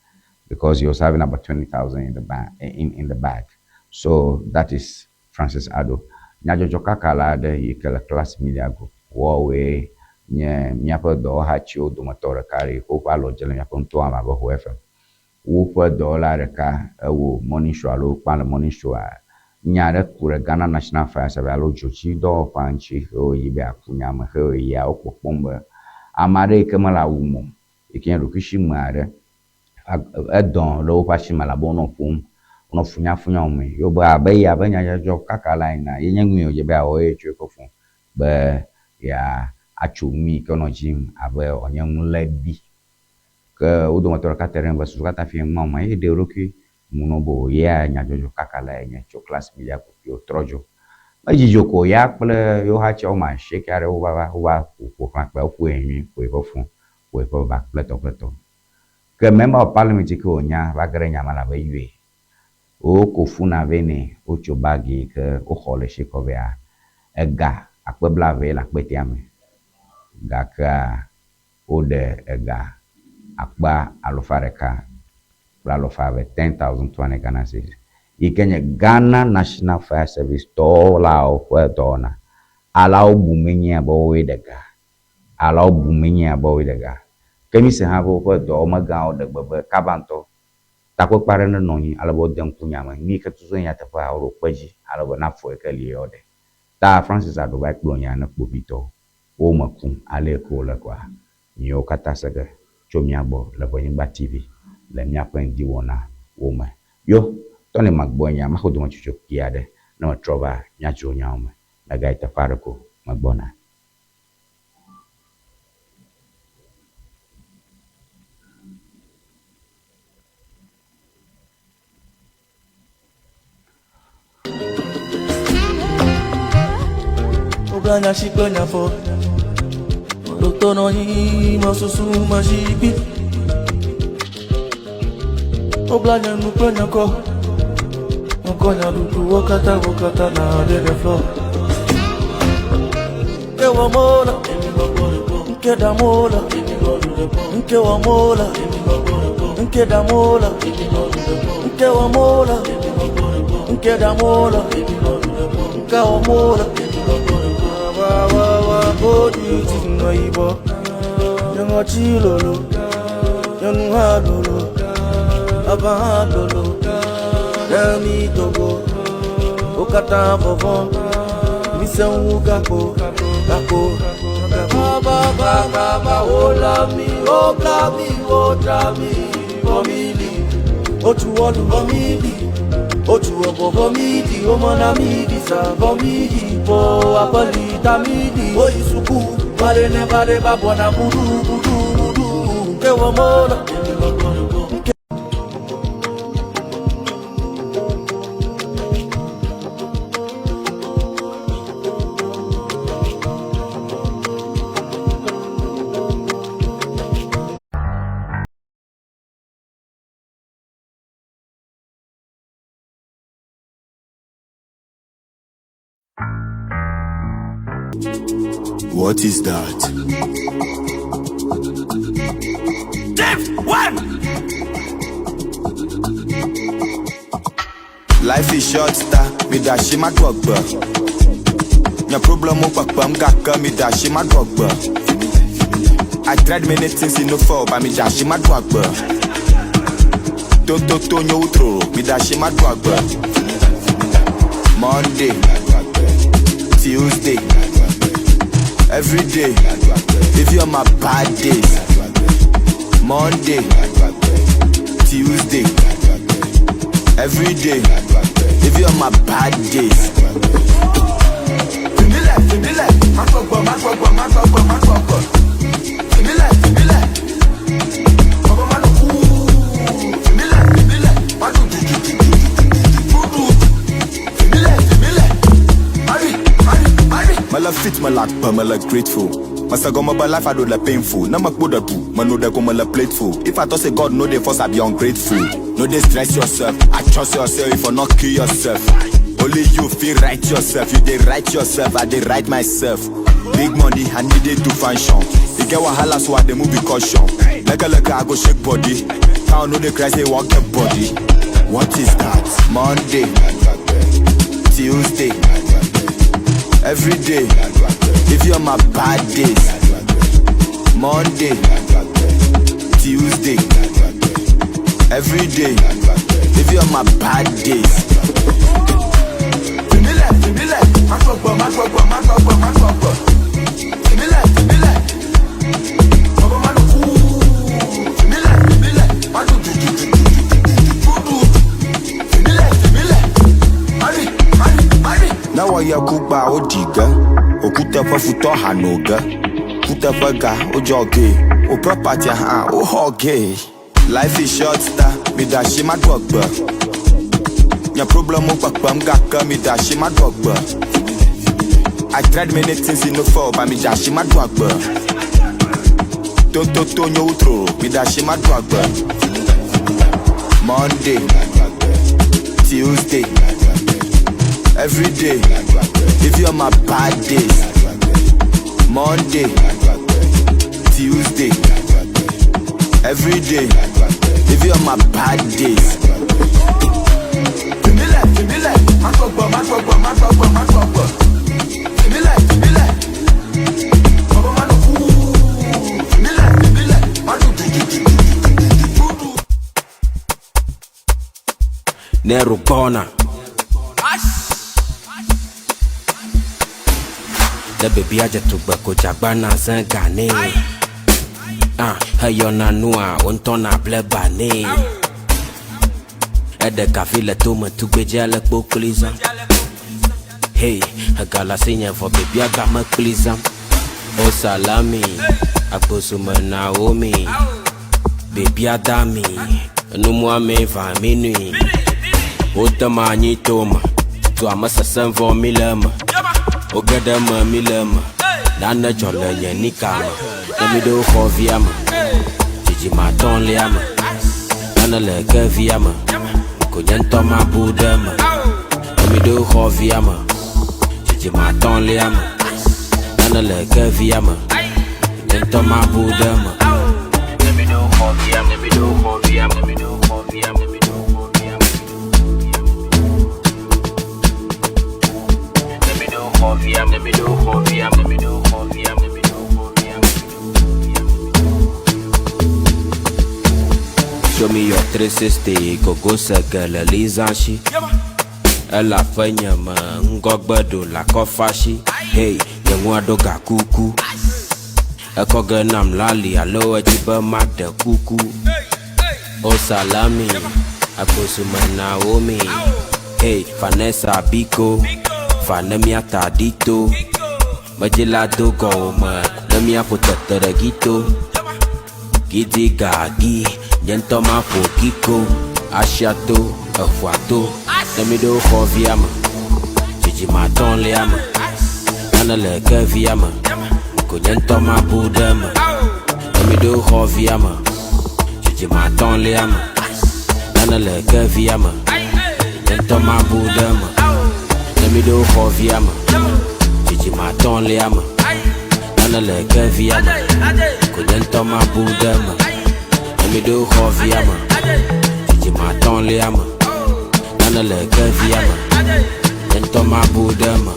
because he was having about 20,000 in the bag. In the bag. So that is Francis Ado. Nyajojo Kakala de yikele Class Media Group. Huawei nye miape do hachi do motor kari ko pa lo jele miape nto ama bo FM. Wo pe do la reka wo morning show alo pa le morning show a nyare kure Ghana National Fire Service alo jochi do panchi o yibe akunya ma he o ya opopombe amare ke mala wumo ikin rukishi mare edon lo pa shi mala bono fun ono funya ome yo ba ya ba nya jo kakala ina yenye nwi o yibe a o e chu ko fun be ya achumi kono jim abe onye nlebi ke udo motor ka terrain ba suka ta fi mama e de roki munobo ya nya jojo kakala nya cho Class Media yo trojo maji joko ya ple yo ha cho ma shake are o baba ko kan pe ko enyin ko fun ko ba pleto ke Member of Parliament ko nya ba gere nya mala ba yue o ko funa vene o cho bagi ke o khole she ko bia ega akpe blave la kpeti ame gaka ode ega akpa alofareka alofa 10,200 Ghana cedis. Ikenye Ghana National Fire Service to lao kwa dona allow bumenye abo wedega allow bumenye abo wedega kemi se habo kwa do maga ode bebe kabanto takwe pare no nyi alabo den kunyama ni ka tuzo ya tafa oro kwaji alabo na fo ekali ode ta Francis Ado ba klonya na kpobito o makum ale ko la kwa nyo kata saga chomiabo la Bonyimba TV la miapen diwona woma yo tone magbonya makodo machucho kiade na matroba nyacho nyama na gaita farako magbona Oblanya shiklonya fo Doktor no yi masusu mashipi Oblanya nuklonya ko Nkonya dudu wakata na the floor Nke wa mola Nke da mola Nke wa mola Nke da mola Nke wa mola Nke da mola Nke wa mola Body tinga ibo Yang chilolo Yang halolo Abahadolo Dami togo Okata vovon Misen ugako Gako oh love me, oh love me, oh love me, family. Oh to all family, oh to all family, oh mon ami, sa family, po apolita midi, oh isuku, pare ne pare ba bona budu, ke wa mola. What is that? Dave, what? Life is short, star. Me da she my drug bar. Your problem up, I'm gaka. Me da she my drug bar. I tried many things in no fall, but me da she my drug bar. Don't no outro. Me da she my drug bar. Monday, Tuesday, every day. If you're my bad days, Monday, Tuesday, every day. If you're my bad days. Fimile, my papa. Fimile. My love fit my lack, but my love grateful. Must I go my life, I do the painful. Now my good do, man know they go my plateful. If I thought say God know they force, I be ungrateful. No they stress yourself, I trust yourself if I not kill yourself. Only you feel right yourself, you they right yourself, I they right myself. Big money, I need it to function. You get wahala, so I they move with caution. Like I go shake body. Town know the Christ they walk get body. What is that? Monday, Tuesday, every day. If you're my bad days, Monday, Tuesday, every day. If you're my bad days. Fimile, my papa. Now I cook by Odiga, Okuta for Futo Hanoga, Kuta Faga, Ojoge, O property, O Hoge. Life is short, star, me da she my drug bar. Your problem, Papa, Gaka, me da she my drug bar. I tried many things in the fall, but me da she my drug bar. Don't no outro, me da she my drug bar. Monday, Tuesday, every day. If you're my bad days, Monday, Tuesday, every day. If you're my bad days. Fimile, my papa. Fimile. Nero Bona. The baby I just took back Jabana Zangane. Hayona Nua, Untona Blebane. At the Cavilla Toma to be jelly booklism. Hey, a gala singer for baby I got my clism. Oh Salami, Abosuma Naomi. Baby Adami, no more me va minuit. Otamani Toma, to a massa sun for Milama. Ogadama Milama, Nana Jola Yanikama, Namido Hoviama, Gigi Maton Liama, Nana Lega Viama, Konyantoma Budama, Namido Hoviama, Gigi Maton Liama, Nana Lega Viama, Konyantoma Budama, Namido Hoviama, Namido Hoviama, Namido Hoviama. Show me your 360, Gogo Sagala Lizanshi. Ella Fanyama, Ngogbado, La Kofashi. Hey, Yangwado Gakuku. Ekogenam lali alo ejibe made kuku. O salami, Abosuma Naomi. Hey, Vanessa Biko, Vanemiata Dito. Majila dogo ma, Lemia potete gito. Gidi gagi, Yentoma Pokiko. Ashato, Afuato. Lemido Hoviama. Gigi Maton Liama. Nana le Keviama. Yentoma Budama. Lemido Hoviama. Gigi Maton Liama. Nana le Keviama. Yentoma Budama. Lemido Hoviama. Gigi Maton Liama. Nana le Keviama. Yentoma Budama. Lemido Hoviama. Gigi Maton Liama. Nana le Keviama. Yentoma Budama.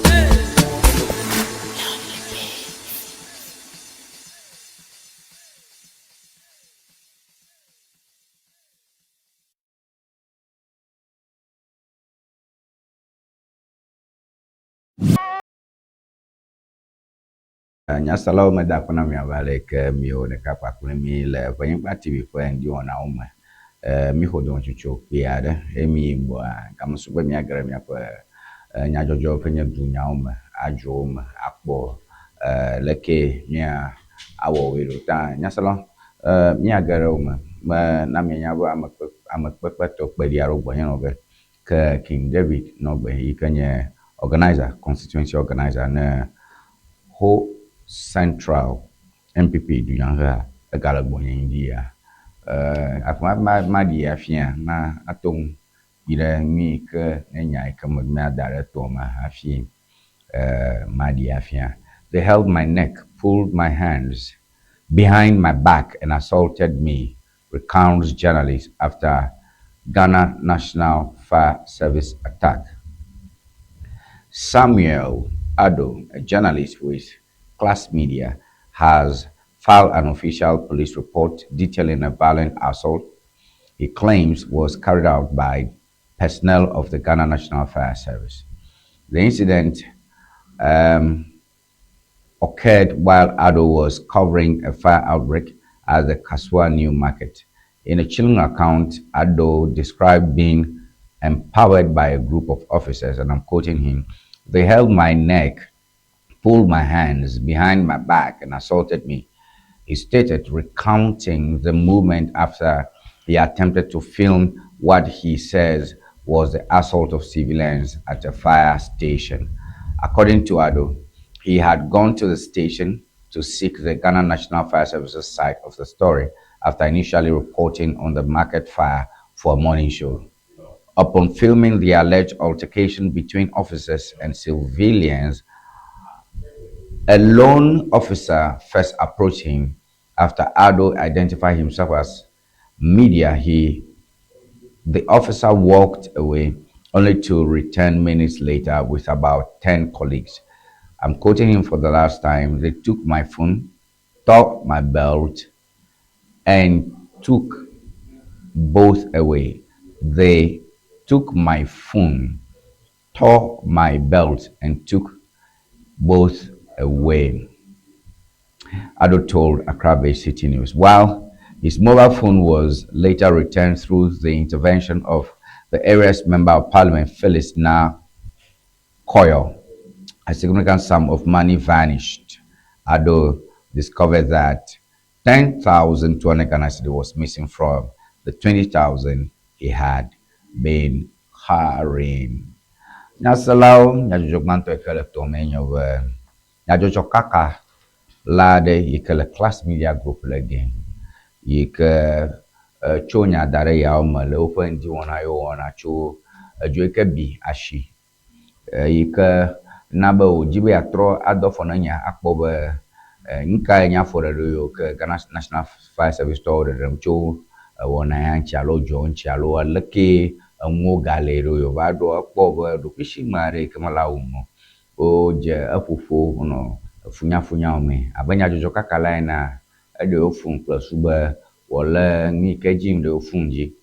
Nyasalaw meda kuna mi avale ke mi o ne kapa kuna mi le Vanyigba TV kwa ndi ona uma mi hodon chucho piade emi bo kam so mi agara mi akwa nyajojo penye du nyauma ajo uma akpo leke mia awo wero ta nyasalaw mi agara uma na mi nya bo amakpekpe to pedi arogbo yen obe ke King David no gbe ikenye organizer constituency organizer na ho Central MPP du yanga galagbo India afma ma di afia na atong ire mi ke nya ke ma dare to ma afi ma di afia. They held my neck, pulled my hands behind my back and assaulted me, recounts journalist after Ghana National Fire Service attack. Samuel Ado, a journalist with Class Media, has filed an official police report detailing a violent assault he claims was carried out by personnel of the Ghana National Fire Service. The incident occurred while Ado was covering a fire outbreak at the Kaswa New Market. In a chilling account, Ado described being empowered by a group of officers, and I'm quoting him, "They held my neck, pulled my hands behind my back and assaulted me." He stated, recounting the movement after he attempted to film what he says was the assault of civilians at a fire station. According to Ado, he had gone to the station to seek the Ghana National Fire Service's side of the story after initially reporting on the market fire for a morning show. Upon filming the alleged altercation between officers and civilians, a lone officer first approached him. After Ado identified himself as media, the officer walked away, only to return minutes later with about 10 colleagues. I'm quoting him for the last time. "They took my phone, took my belt, and took both away. They took my phone, tore my belt, and took both away," Ado told Accra-based City News. While his mobile phone was later returned through the intervention of the area's Member of Parliament, Phyllis Na Koyo, a significant sum of money vanished. Ado discovered that 10,200 Ghana cedi was missing from the 20,000 he had been carrying. Nyasalau, nyajojo manto ekele tomenyo nyajojo kaka lade yikele Class Media Group again. Yike chonya dare ya omale open di wona yo wona cho ajoike bi ashi. Yike nabe ojibe atro adofo nanya akpobe nka nya for yo ke Ghana National Fire Service to dem cho wona ya nchalo jo nchalo aleke nwo galero yo ba do akpobe do kishimare kemala umo oje afufo no funya ome abanya jojo kakala na ede ofun plus ube wole ni kejim de ofunji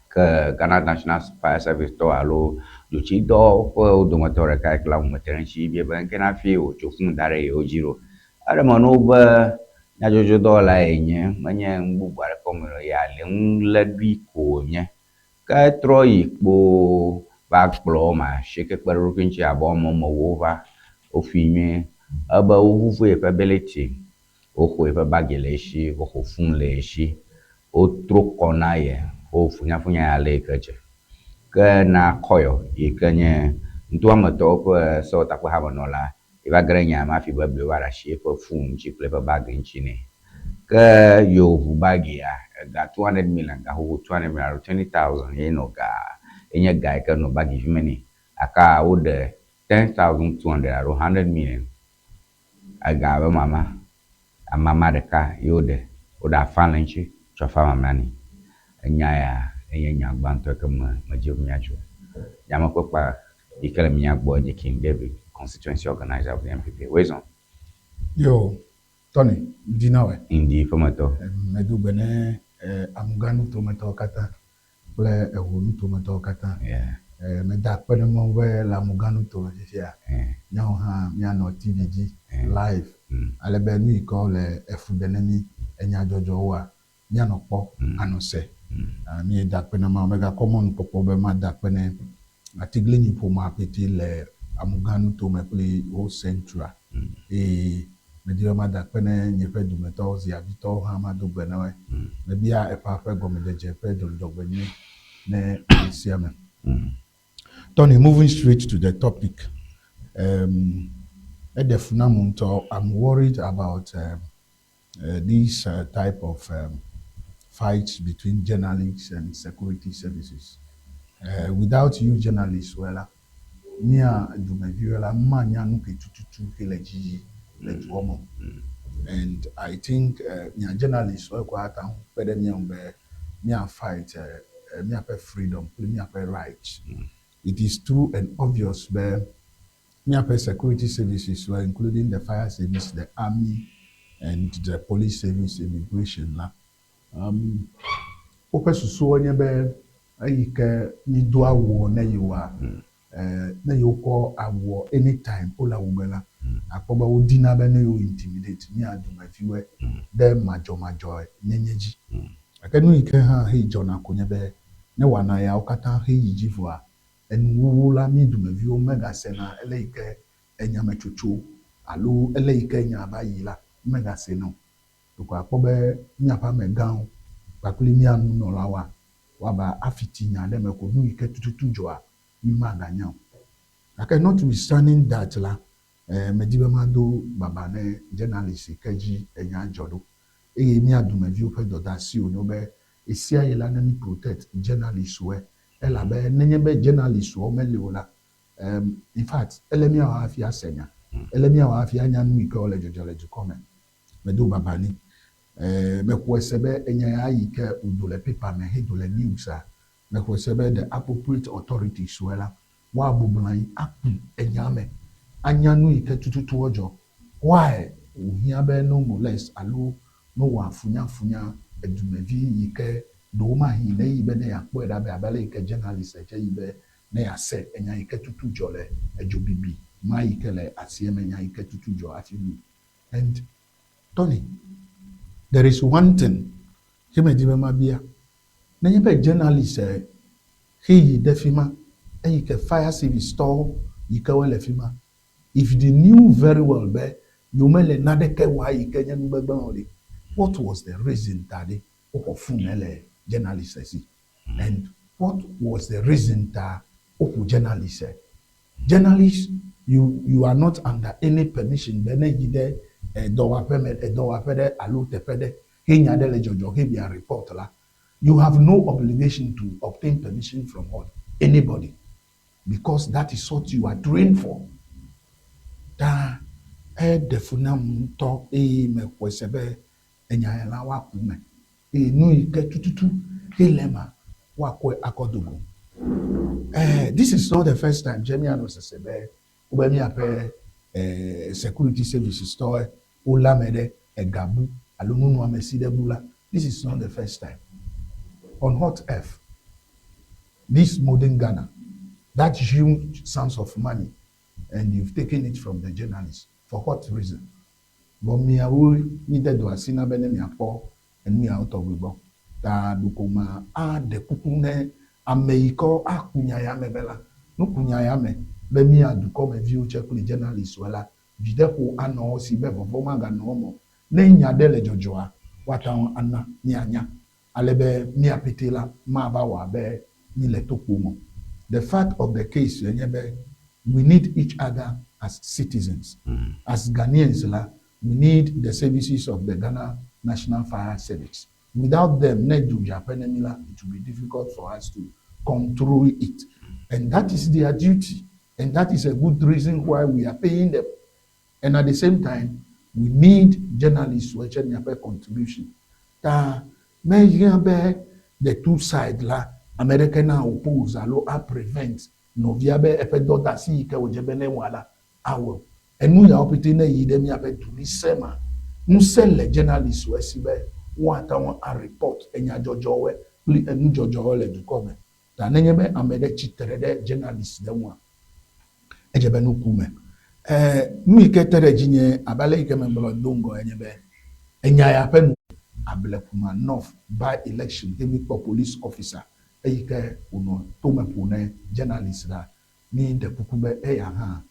ke Ghana National Fire Service to alo jochi do ko do motore ka kla mo terenchi bi ben kana fi o chofun dare o jiro are mo no ba Nyadzɔdzɔdɔwɔla ye nye, menye nu bubu aɖeke me ya le ŋu lé ɖui ko wònye. Ke trɔ yi kpo va kplɔ ma si ke kpe ɖe eɖokui ŋuti abe wɔme wova, wofui nyuie, ebe woʋuʋu yeƒe beleti, woxɔ yeƒe bagi le esi, woxɔ fonu le esi, wotro kɔ na ye, wo funyafunya ya le yi ke dze. Ke na kɔyɔ yi ke nye ŋutoametɔwo ƒe sewɔtakpehamenɔla, eva ge ɖe nya ma hafi beble va ɖe asi eƒe fonu ŋuti kple eƒe bagi ŋuti nɛ. Ke yewo ʋu bagia, ga 200 million, ga xoxo 200 million alo 20,000 ye nɔ ga, enye ga yi ke nɔ bagi vi me nɛ. Aka woɖe 10,200 alo 100 million. Ega be amama ɖeka ye woɖe afã le ŋuti tsɔ afã mamlea nɛ. Enya ya enye nya gbãtɔ ke medzi be miadzro. Nyamekpekpa yi ke le mia gbɔ nye King David, constituency organizer of the NPP. Wezɔn. Yo, Tony, dinawe. Indi femetɔ. Medugbe ne amuganu tometɔ katã kple ehonu tometɔ katã. Meda akpe ɖe Mawu be le amuganu tome fifia. Nyawo hã mianɔ TV dzi live. Ale be nu yi ke le efu ɖe ne mi enyadzɔdzɔwoa mianɔ kpɔ anɔ se. Mi da akpe ɖe Mawu megakɔ mɔ nukpɔkpɔ be mada akpe ne atiglinyi ƒomea ƒete le amuganu tome kple wo central. Medi be mada akpe ne nye ƒe dumetɔwo ziavitɔwo hã mado gbe na woe. Mebia eƒe ƒe gɔmedzedze ƒe dzɔdzɔgbenyui ne sia me. Tony, moving straight to the topic. I'm worried about this type of fights between journalists and security services. Without you journalists, well, and I think journalists fight freedom, rights. It is true and obvious where security services were including the fire service, the army, and the police service, immigration. Anytime ola wubela akpoba udina bene yo intimidate ni aduma fiwe de majo nyenyeji akenu ike ha he jona konyebe ne wana ya okata he yijivwa enwula mi duma vi o mega sena ele ike enyame chocho alo ele ike nya bayila mega seno to akpobe nya pa megan pakuli mi anu no lawa waba afiti nya de meko nu ike tututu joa mi maganya. Okay, notwithstanding that la medibe mado baba ne journalist keji enya jodo mi aduma vi o pe doda si o no be esia yela na mi protect journalist we ela be nenye be journalist o mele ola in fact elemi awa afia senya elemi awa afia nya nu ike ole jojo le comment medo baba ni me kwesebe enya ya ike udole paper me he dole news a me kwesebe the appropriate authorities wela wa bublan akpu enyame anyanu ike tututu ojo why ohia be no molest alo no wa funya edumevi ike do ma hi ne ibe ne yakpo eda be abale ike journalist eche ibe ne ya se enya ike tutu jole ejo bibi ma ike le asieme enya ike tutu jo afimi. And Tony, there is one thing keme dibe mabia ne be journalist he defima ike fire service store ike wele fima if they knew very well be you mele nadeke wa ike nyanu gbegbe ori. What was the reason that they ofunele journalists and what was the reason that journalists journalists you are not under any permission bene gide dowa permit dowa pede alu tepede henya dele jojo he a report la. You have no obligation to obtain permission from anybody because that is what you are trained for. Da defunam to me kwesebe enyala wa kume nu ike tututu helema wa kwe akodogo. This is not the first time Jemiano sesebe ubemi ape security services store olamede egabu alununu ameside bula. This is not the first time. On Hot F, this modern Ghana, that huge sums of money, and you've taken it from the journalists. For what reason? Bo mi awo ni de do asina be ne mi apo enu ya to gbo ta du ko ma a de kuku ne ameiko akunya ya mebela no kunya ya me be mi adu ko me view check le journalist wala vide ko ano si be vovo manga no mo ne nya de le jojoa wata ana ni anya alebe mi apetela ma ba wa be ni le topo mo. The fact of the case we need each other as citizens. As Ghanaians we need the services of the Ghana National Fire Service. Without them, it will be difficult for us to control it. And that is their duty. And that is a good reason why we are paying them. And at the same time, we need journalists to pay contribution. The two sides, American oppose, prevent, no viabe epedoda si ke ojebene wala awo. Enu ya opete na yidemi ape tulisema. Musele journalists wesibe. Wata wọn a report enya jojowe pli enu jojowe le du kome ta nenyebe amede chitere de journalist de wa ejebe no kume nu iketere jinye abale ikeme mbolo dongo enyebe enya ya penu abele kuma north by election kemi police officer eyike uno to mepune journalist da ni de kukube eya ha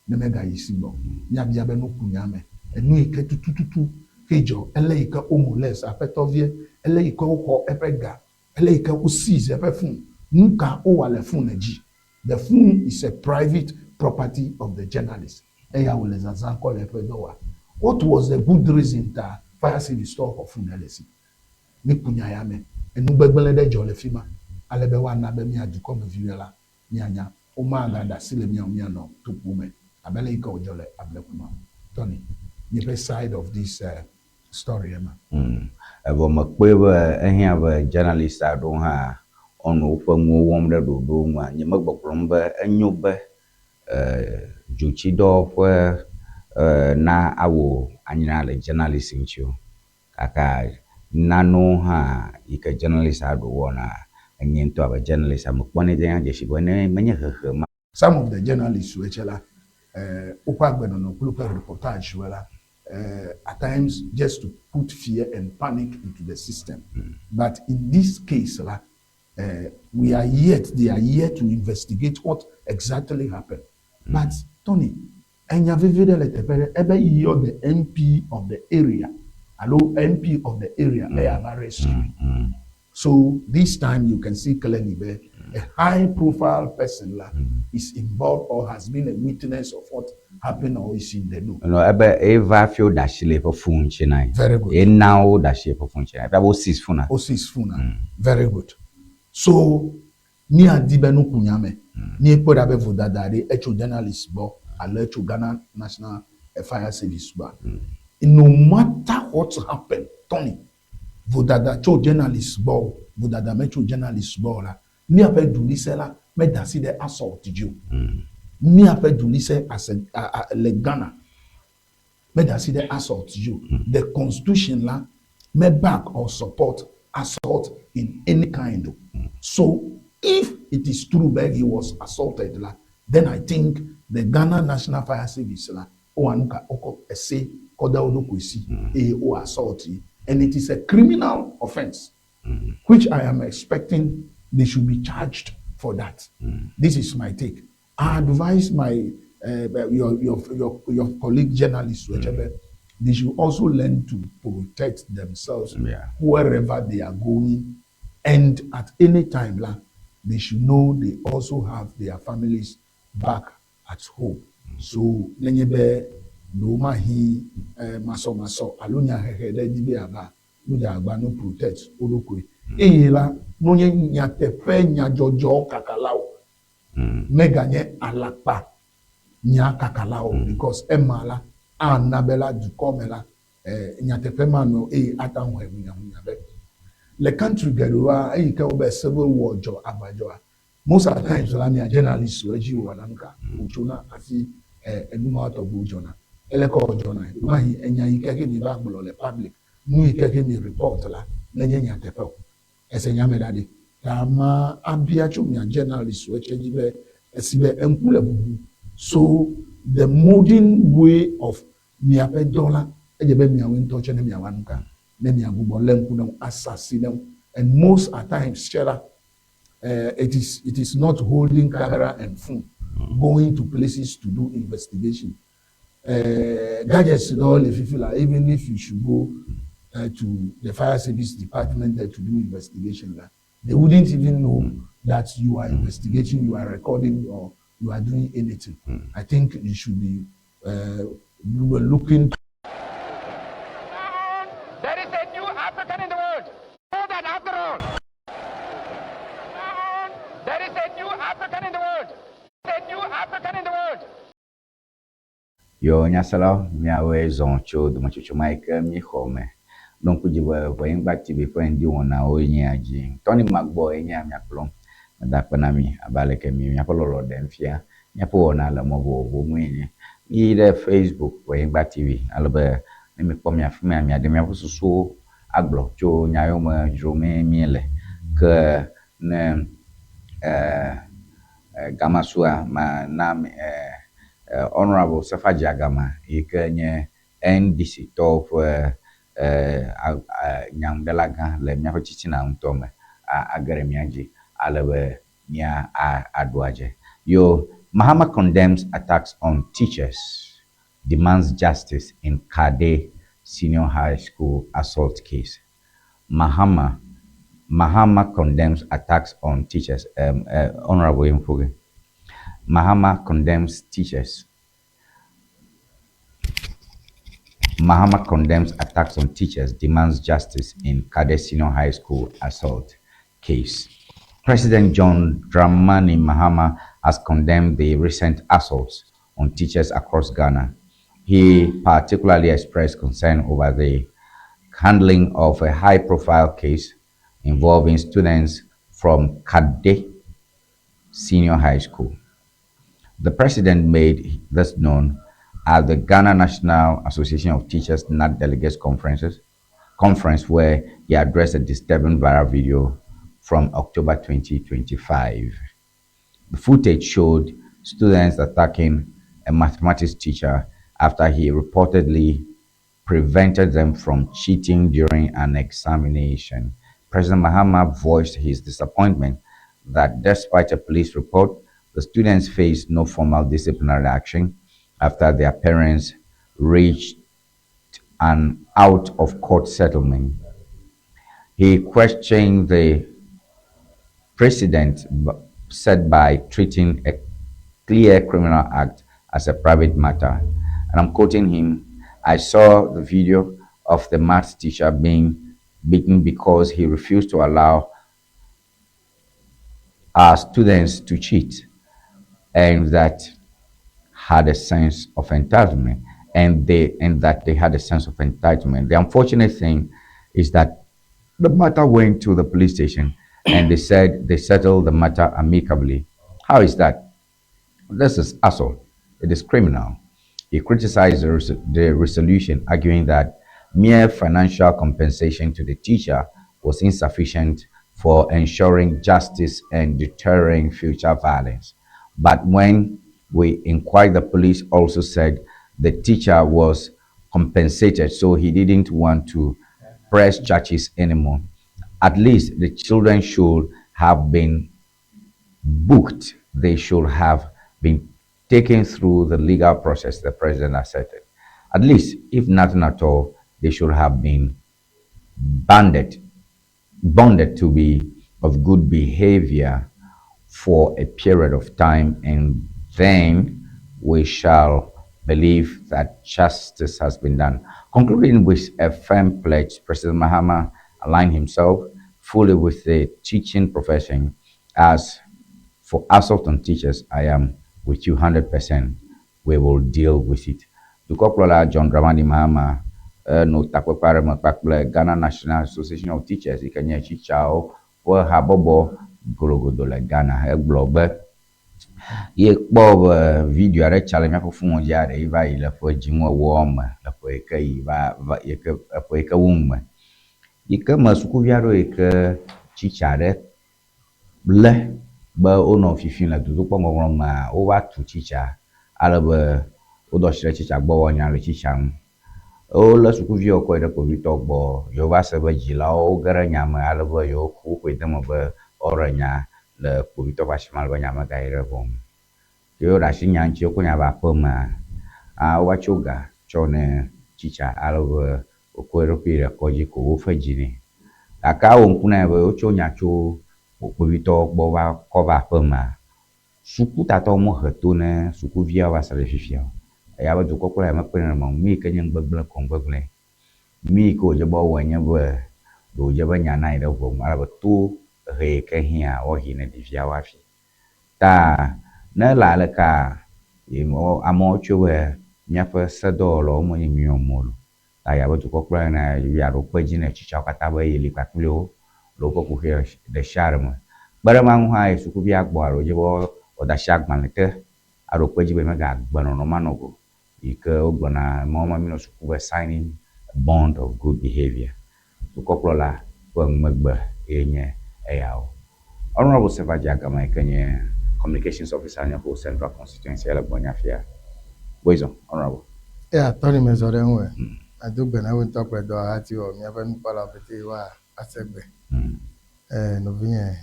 ne mega yisibo nya bia be no kunyame enu iketututu kejo eleika omules apetovie eleika oko epega eleika usize epefun nka o wale fun eji. The phone is a private property of the journalist. Eya uleza zanko lepedowa. What was the good reason that fire service store of phone elesi? Ni kunya yame enu gbegbele de jole fima alebe wa na be mi aduko me viela nyanya o ma gada sile mi no to pume abeleika ojole ablekuma Tony the side of this story ma abo makwe ba ehia ba journalist ado ha ono fa mu wom da do nwa nye magbokrom ba enyo ba juchi do fa na awo anyina le journalist ncho kaka nano ha ika journalist ado wona enye nto aba journalist amkpone de anje shibone menye ma. Some of the journalists wechela upagbe no kuluka reportage wala at times just to put fear and panic into the system. But in this case, they are yet to investigate what exactly happened. But Tony, the MP of the area, MP of the area, they are rescued. So this time you can see clearly there, a high-profile person is involved or has been a witness of what happened or is in the know. No, eva feel that she for phone china. Very good. And now that she for phone china. About six phone. Very good. So ni adibenu kunyame ni epoda be vodadare echo journalist bo alecho Ghana National Fire Service ba. No matter what happened, Tony, vodada cho journalist bo, vodada mecho journalist bo la. Ni ape dulisela me dasi de assault you. Ni ape dulise as a le Ghana me dasi de assault you. The constitution la me back or support assault in any kind. So if it is true that he was assaulted la, then I think the Ghana National Fire Service la o anuka oko ese koda odokwesi o assault, and it is a criminal offense which I am expecting they should be charged for that. This is my take. I advise my your colleague journalists, whichever, they should also learn to protect themselves wherever they are going, and at any time, they should know they also have their families back at home. So, lenyebe doma hi maso alunya hehede dibe aba muda agba no protect olokwe. Eyela no nya tefe nya jojo kakalao. Mega nye alapa nya kakalao because emala anabela du komela nya tefe mano atanwe nya be. Le country galuwa ka obe civil war jo abajoa. Most of the times la nya journalists weji wananka uchuna asi enuma to bujona. Eleko jona mahi enya ikeke ni bagbo le public nu ikeke ni report la nya tefe esenya medade kama abia chumia journalists wecheji be esibe enkule bubu. So the modern way of niape dollar eje be mi awon to che ne mi awan ka ne mi agubo lenku na assassin and most at times shera it is not holding camera and phone going to places to do investigation gadgets and all if you feel like even if you should go to the fire service department there to do investigation they wouldn't even know that you are investigating, you are recording, or you are doing anything. I think you should be looking. There is a new African in the world. Know that after all. There is a new African in the world. A new African in the world. Yo nyasala miawe zoncho do machuchu Mike mi home. Donc jiwa voying TV friend di wona o nyaji. Tony Magbo enya mi aplom. Da panami abaleke mi apololo dem fia. Nyapo na la mobo bo mwenye. Ide Facebook voying TV alobe mi pom ya fuma mi ade mi apususu aglo cho nyayo ma jome miele ke ne gamasua ma na Honorable Safaji Agama ikenye NDC to nyam delaga le mia chichina untome agare miaji alewe mia adwaje. Yo, Mahama condemns attacks on teachers, demands justice in Kade Senior High School assault case. Mahama condemns attacks on teachers. Honorable Imfuge. Mahama condemns teachers. Mahama condemns attacks on teachers, demands justice in Kade Senior High School assault case. President John Dramani Mahama has condemned the recent assaults on teachers across Ghana. He particularly expressed concern over the handling of a high-profile case involving students from Kade Senior High School. The president made this known at the Ghana National Association of Teachers NAT Delegates conference where he addressed a disturbing viral video from October 2025. The footage showed students attacking a mathematics teacher after he reportedly prevented them from cheating during an examination. President Mahama voiced his disappointment that despite a police report, the students faced no formal disciplinary action after their parents reached an out-of-court settlement. He questioned the precedent set by treating a clear criminal act as a private matter. And I'm quoting him, "I saw the video of the maths teacher being beaten because he refused to allow our students to cheat, and that had a sense of entitlement, and that they had a sense of entitlement. The unfortunate thing is that the matter went to the police station and they said they settled the matter amicably. How is that? This is assault. It is criminal." He criticized the resolution, arguing that mere financial compensation to the teacher was insufficient for ensuring justice and deterring future violence. But when we inquired, the police also said the teacher was compensated, so he didn't want to press charges anymore. At least the children should have been booked. They should have been taken through the legal process, the president asserted. At least, if nothing at all, they should have been bonded to be of good behavior for a period of time, and then we shall believe that justice has been done. Concluding with a firm pledge, President Mahama aligned himself fully with the teaching profession. As for assault on teachers, I am with you 100%. We will deal with it. Dukoplola John Dramani Mahama no takwepare mapakple Ghana National Association of Teachers ikanye chichao wa habobo gologodo le Ghana eglobe ye kpo video are challenge ko fun oja re iba ile fo jinwo wo ma le fo ke iba ye ke fo ke wum ike masuku viaro ike chichare ble ba ono fifin la dudu po mo ma o wa tu chicha alebe o do shire chicha gbo wonya le chicha o le sukuviwo kɔ ɖe kpovitɔ gbɔ yewo va se be dzilawo ge ɖe nya me ale be yewo ƒoƒoe de me be woɖe nya le kpovitɔ ƒe asi me ale be nya megayi ɖe ʋɔ me. Yewo ɖe asi nya ŋuti wokɔ nya va aƒemea wova tso ga tsɔ ne tsitsa ale be wokɔe ɖoƒe ɖe kɔdzi ko wofe dzi nɛ. Gake awɔ ŋku nɛ be wotso nya tso kpovitɔwo gbɔ va kɔ va aƒemea sukutatɔwo me he to ne sukuviawo va se ɖe fifia o. Eya be dukɔkplɔ ya mekpe nenema o, nu yi ke nye ŋugbegblẽ ko ŋugbegblẽ. Nu yi ke wodze be wɔwɔe nye be ɖe wodze be nya nayi ɖe ʋɔ me ale be to he yi ke hĩa woahi ne ɖeviawo afi. Ta ne le aleka amewo tso be míaƒe sedɔwɔlawo menye nyuiwo mo lo. Ta ya be dukɔkplɔ na ya ɖo kpe dzi ne tsitsawo katã be yeli kpakpliwo le woƒe ƒoƒe ɖe sia ɖe me. Kpe ɖe ŋu hã sukuvia gbɔ alo dze be woda asi agbalẽ te aɖo kpe dzi be megagbe nɔnɔma nɔ go. Yi ke wogblɔna mɔwo mi nɔ suku be signing a bond of good behavior. Dukɔkplɔla ƒe numegbe ye nye eyawo. Honorable Seva Jagama yi ke nye communications officer nye ƒo Central Constituency ele gbɔnya fia. Boyzɔn, honorable. Ya tɔni me zɔ ɖe ŋu ado gbe na wo ŋutɔ kple dɔ hati wɔ míaƒe nukpɔlawo pete wa asegbe. Nɔvinye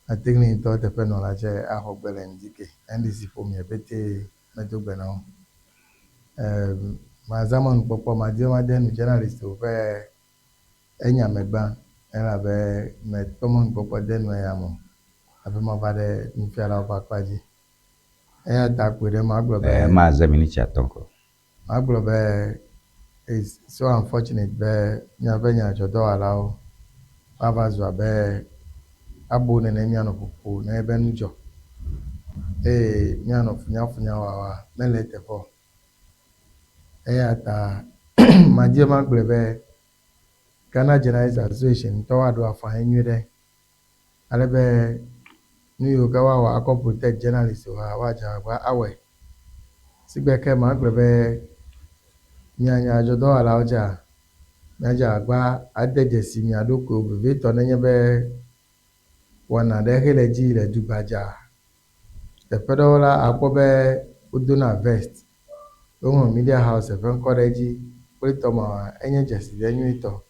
ategli ŋutɔ teƒe nɔla tse axɔ gbe le ŋdike NDC ƒomie pete medo gbe na wo. Mazama nukpɔkpɔ made nu journalist ƒe enyamegba elabe metɔmɔ nukpɔkpɔ de nu ya mo abe mava ɖe nufialawo ƒe akpa dzi. Eya ta kpe ɖe magblɔ be maze minitsi atɔ̃ ko. Magblɔ be it's so unfortunate be míaƒe nyadzɔdɔwɔlawo ava zu abe abo nene míanɔ ƒoƒo ne ebe nu dzɔ eye míanɔ funyafunya wɔwɔ mele teƒe o. Eya ta madie magblɔ be Ghana Journalists Association ŋutɔ woaɖo afɔ nyuie ɖe alebe nu yiwo ke woawɔ akɔ protect journalists woadze agbagba awɔe. Sigbe ke magblɔ be nyadzɔdɔwɔlawo dza míadze agbagba ade dzesi mia ɖokuiwo vevitɔ nenye be wɔna ɖe xe le dzi le dugbadza. Teƒe ɖewo la akpɔ be wodona vest woŋlɔ media house ƒe ŋkɔ ɖe edzi kple tɔma enye dzesi ɖe nyuitɔ.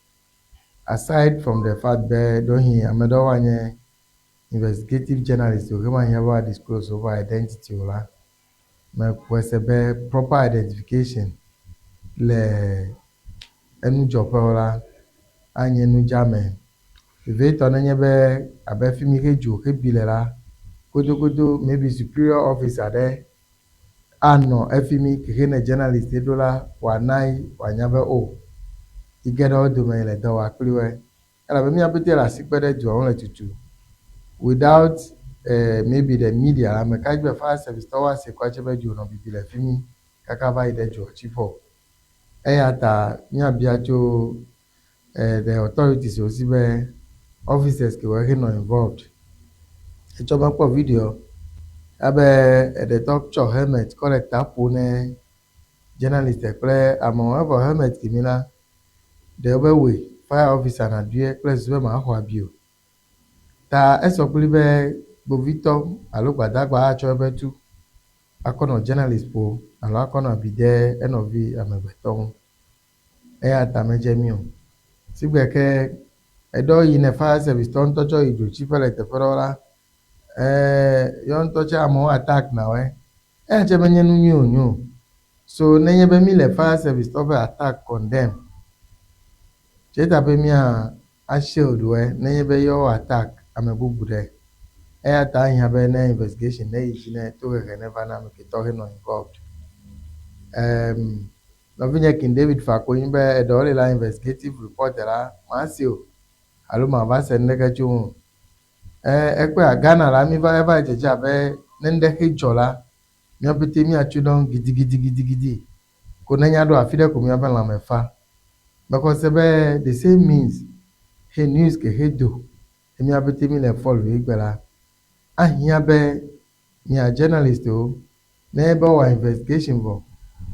Aside from the fact be ɖohi ame ɖewo woanye investigative journalists wo ma hiã be disclose woƒe identity o la mekpɔe se be proper identification le enudzɔƒewo la anye nu dzame. Vevitɔ nenye be abe fi mi ke dzo ke bi le la godogodo maybe superior officer ɖe anɔ efi mi ke ne journalist ɖo la wòanae wòanya be o yi ge ɖe wo dome yi le dɔ wɔ kpli woe. Elabe mía pete le asi kpe ɖe dua le tutu. Without maybe the media ame ka gbe fire service tɔwo ase kɔ tse be dzo nɔ bibi le fi mi kaka va yi ɖe dzo tsi ƒo. Eya ta míabia tso the authorities wo si be officers ke wo he nɔ involved. Etsɔ be kpɔ video abe eɖetɔ tsɔ helmet kɔ le ta ƒo ne journalist kple amewo evɔ helmet ke mi la ɖewo be woe fire officer na due kple zu be maxɔ abi o. Ta esɔ kpli be kpovitɔ alo gbadagba atsɔ ebe tu akɔnɔ journalist ƒo alo akɔnɔ abi de enɔvi amegbetɔ ŋu. Eya ta medze mi o. Sigbe ke eɖewo yi ne fire service tɔ ŋutɔ tsɔ yi dzotsiƒe le teƒe ɖewo la yɔ ŋutɔ tse amewo attack na woe. Eya tse menye nu nyui o nyo. So nenye be mi le fire service tɔ ƒe attack condemn tse ta be mia ashield woe nenye be yewo attack ame bubu ɖe. Eya ta hiã be ne investigation ne yi dzi ne to hehe ne va na ame ke tɔ he nɔ involved. Nɔvinye King David Fakonyi be eɖewo le la investigative report la masi o alo mava se neke tso ŋu. Ekpe Ghana la mi va eva dzedze abe ne ŋɖe xe dzɔ la mía pete míatso ɖɔ gidigidi ko ne nya ɖo afi ɖe ko míaƒe lãme fa. Mekɔ se be the same means he news ke he do mía pete mi le follow yi gbe la ahiã be mia journalist wo ne be wɔ investigation vɔ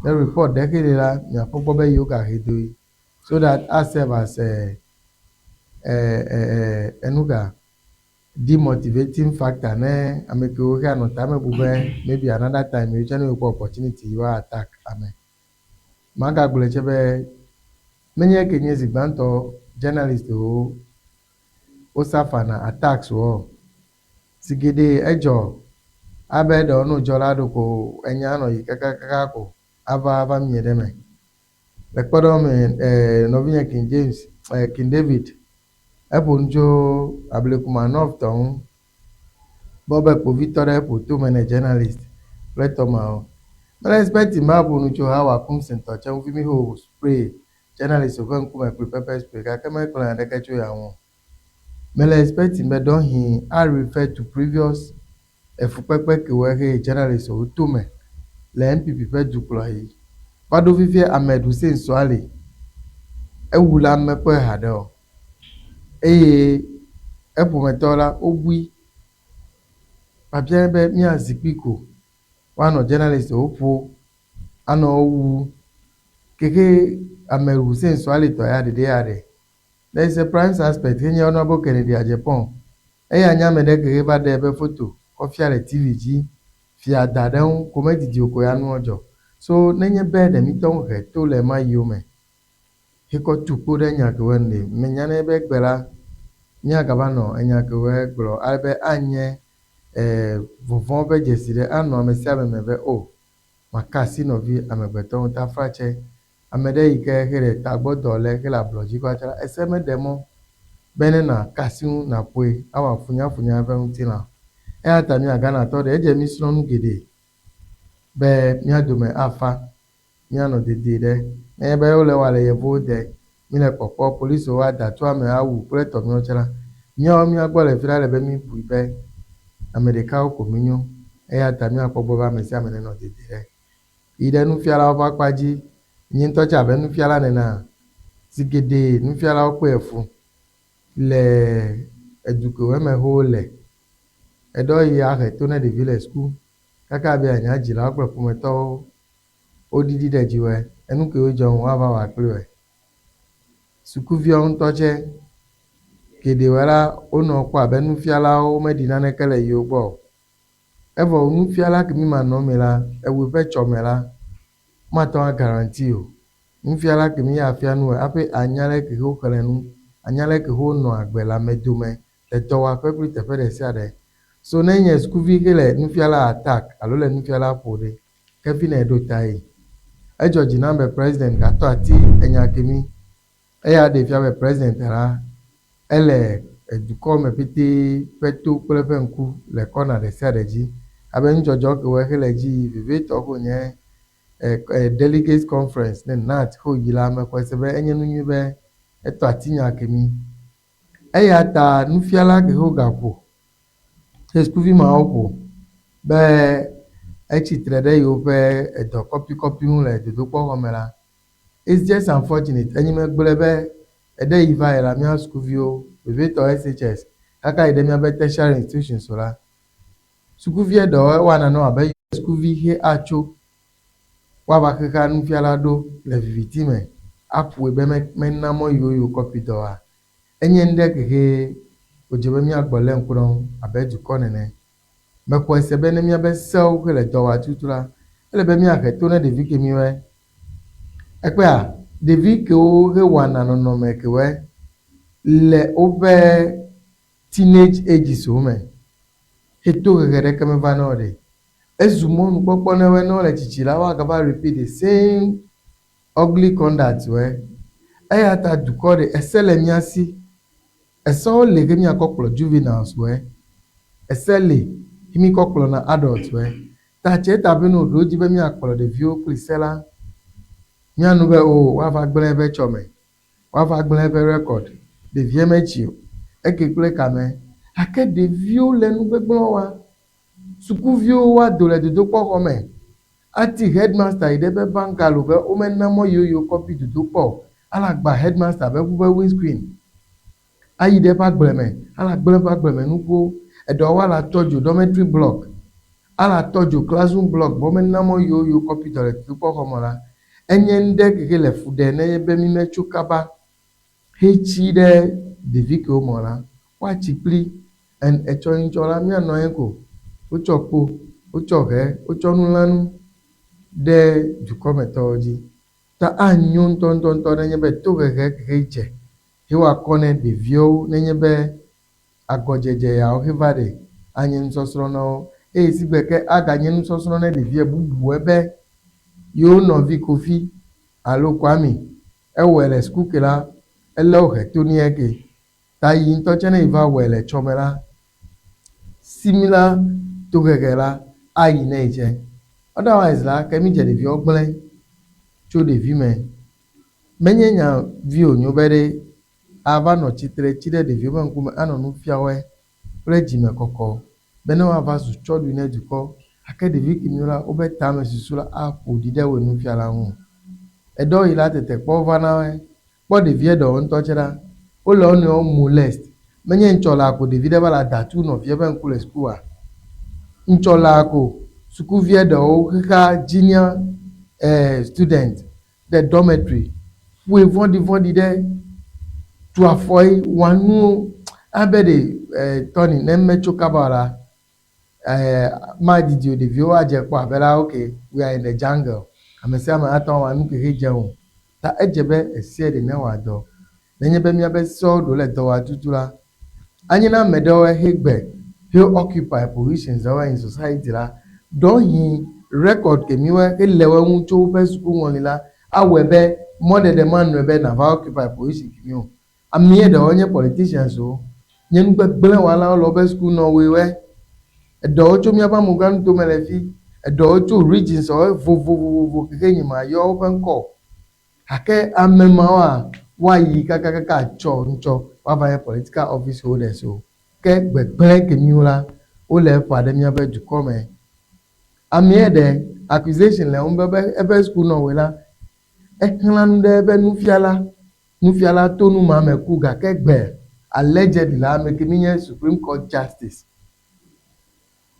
ne report ɖe ke le la miakpɔ gbɔ be yewo gahe do yi so that I serve as enuga demotivating factor ne ame kewo ke anɔ tame bu be maybe another time you tse ne kpɔ opportunity you attack ame. Magagblɔ tse be menye kenye zigbanto journalist o safa na attacks wo sigede ejo abe do no jola do ko enya no yikaka ko ava miedeme lekpodo me novinya King James King David epunjo ablekuma north ton bobe ko Victor epo to mene journalist letoma mala expect ma bunu cho hawa kum sento chan fi mi ho spray journalist of nkume pre pepper spray ka kama ko na deka cho ya won mala expect me don he I refer to previous efupepe ke we journalist o to me le MPP pe duplo yi pado fifie Ahmed Hussein Swale ewula mepe hado epometola obui papia be mi azipiko wano journalist opo ano wu keke Ahmed Hussein Swale to ya de ade there is a prime suspect kenye honorable Kennedy Ajepon anya me de keke ba de be photo official TV ji fi adadan comedy di okoya nu ojo so nenye be de mi ton he to le ma yome hiko tupo de nya ke wende menya na ebe gbera nya gaba no enya ke we gbro albe anye vovon be jesire ano amesi amemebe o makasi no vi amegbeton ta frache amede ike here ta gbodo le ke la bloji ko atara eseme demo bene na kasiu na pwe awa funya be untina ata mi aga na to de eje mi sunu gede be mi adome afa mi ano de ebe ole wale ye vode mi le popo police wa da to ame awu preto mi ochara nyo mi agbole fira le be mi bu be america ko minyo ata mi akogbo ba me si amene no de ide nu fiala wa paji yin to cha be nu fiala ne na sigede nu fiala o efu le eduko we me ho le edo ya he to na de village school kaka be anya jira gbe fun me to odidi de jiwe enu ke o jon wa ba wa pe sukuvio ntoche kede wala ono kwa benu fiala o medina ne kele yo gbo evo unu fiala ke mi ma no mela ewe pe chomela ma to guarantee o nu fiala ke mi ya fianu ape anyale ke ho kele nu anyale ke ho no agbela medume le to wa pe pri te pe de sia de so nenye skuvi ke le nu fiala attack alo le nu fiala pode ke fi na do tai George Nambe president gato ati enyakemi eya de fiabe president ra ele eduko me pete peto plepe nku le kona de siadeji abe njojo ke we heleji vive to ko nye delegates conference ne nat ho yila me ko sebe enyenu nyube eto ati nyakemi eya ta nufiala ke ho gapo eskuvi ma opo be echitre de yo pe edo copy hu le de dopo homela it's just unfortunate enyime gblebe ede iva era mia skuvio bebeto SHS kaka ede mia be tertiary institution sola skuvie do wana no abe skuvi he acho wa ba kaka nu fiala do le victime apu ebe menna mo yo copy do a enye nde keke ojebe mia gbole nkuro abe du konene mekwa sebe ne mia be sel ke le do wa tutura ele be mia ke to ne de vike miwe ekpe a devi ke o he wana no me ke we le obe teenage ages o me heto gere ke me va no de ezumo nu popo ne we no le chichila wa gaba repeat the same ugly conduct we ayata duko de esele miasi eso le ke mi akoklo juveniles we esele imi koklo na adults we ta che ta be no doji be mi akolo de vio prisela mianu be o wa fa gbele be chome wa fa gbele be record de vie mechi eke kule kame ake de vio le nu gbegbo wa suku vio wa do le do po kome ati headmaster ide be bankalo be o menna mo yo copy do po alagba headmaster be bu windscreen ayi de pa gbele me alagbele me nu ko edo wa la tojo dormitory block ala tojo classroom block bo menna mo yo copy do po kome la enye nde keke le fude ne ebe mi mechu kaba hechi de devike omola wa chipli en echo njola mi ano enko uchopo uchohe uchonulanu de duko metodi ta anyo ntɔntɔntɔ nenye be to hehe dze he woakɔ ne ɖeviwo nenye be agɔdzedze yawo he va ɖe anye nusɔsrɔ̃ na wo eye si gbe ke aganye nusɔsrɔ̃ na ɖevia bubu ebe yewo nɔvi Kofi alo Kwame ewɔe le suku ke la ele wo he to nɛ ke ta yi ŋutɔ tsɛ ne yi va wɔe le tsɔ me la similar tohehe la ayi ne yi tsɛ otherwise la ke mi dze ɖeviwo gblẽ tso ɖevi me menye nya vi wònyo be ɖe ava nɔ tsitre tsi ɖe ɖeviwo ƒe ŋkume anɔ nu fia woe kple dzimekɔkɔ be ne woava zu tsɔɖui ne dukɔ gake ɖevi kemiwo la wobe tame susu la aƒo ɖi ɖe wo nufiala ŋu eɖewo yi la tete kpɔ va na woe kpɔ ɖevia ɖewo ŋutɔ tsɛ ɖa wole wo nɔewo molest menye ŋtsɔla ko ɖevi ɖe va le adatu nɔvia ƒe ŋku le sukua ŋtsɔla ko sukuvia ɖewo xexa junior student ɖe dormitory ƒoe vɔ̃ɖivɔ̃ɖi ɖe tu afɔe wɔa nuwo abe ɖe tɔni ne metso kaba o la madidi o ɖeviwo adze kpɔ abe la ok we are in the jungle ame sia ame ate ŋu awɔ nu ke he dze o ta edze be esia ɖe ne wòadɔ nenye be míabe sewo ɖewo le dɔ wɔa tutu la anyi na ame ɖewo he gbe he occupy positions ɖewo in society la ɖɔhi record kemiwoe he le wo ŋu tso woƒe sukuŋɔli la awɔe be mɔɖeɖe manɔe be nava occupy position kemiwo amie ɖewo nye politicians o nye nugbegblẽ wɔlawo le woƒe suku nɔwoe eɖewo tso míaƒe amegãnu tome le fi eɖewo tso regions vovovovo ke nye mayɔ woƒe ŋkɔ gake ame mawoa woayi kakakaka atsɔ ŋutsɔ woava nye political office holders o ke gbegblẽ kemiwo la wole eƒa ɖe míaƒe dukɔ me amie ɖe accusation le ŋu be eƒe suku nɔwoe la exlã nu ɖe eƒe nufiala to nu ma me ku gake gbe allegedly la ame kemi nye Supreme Court Justice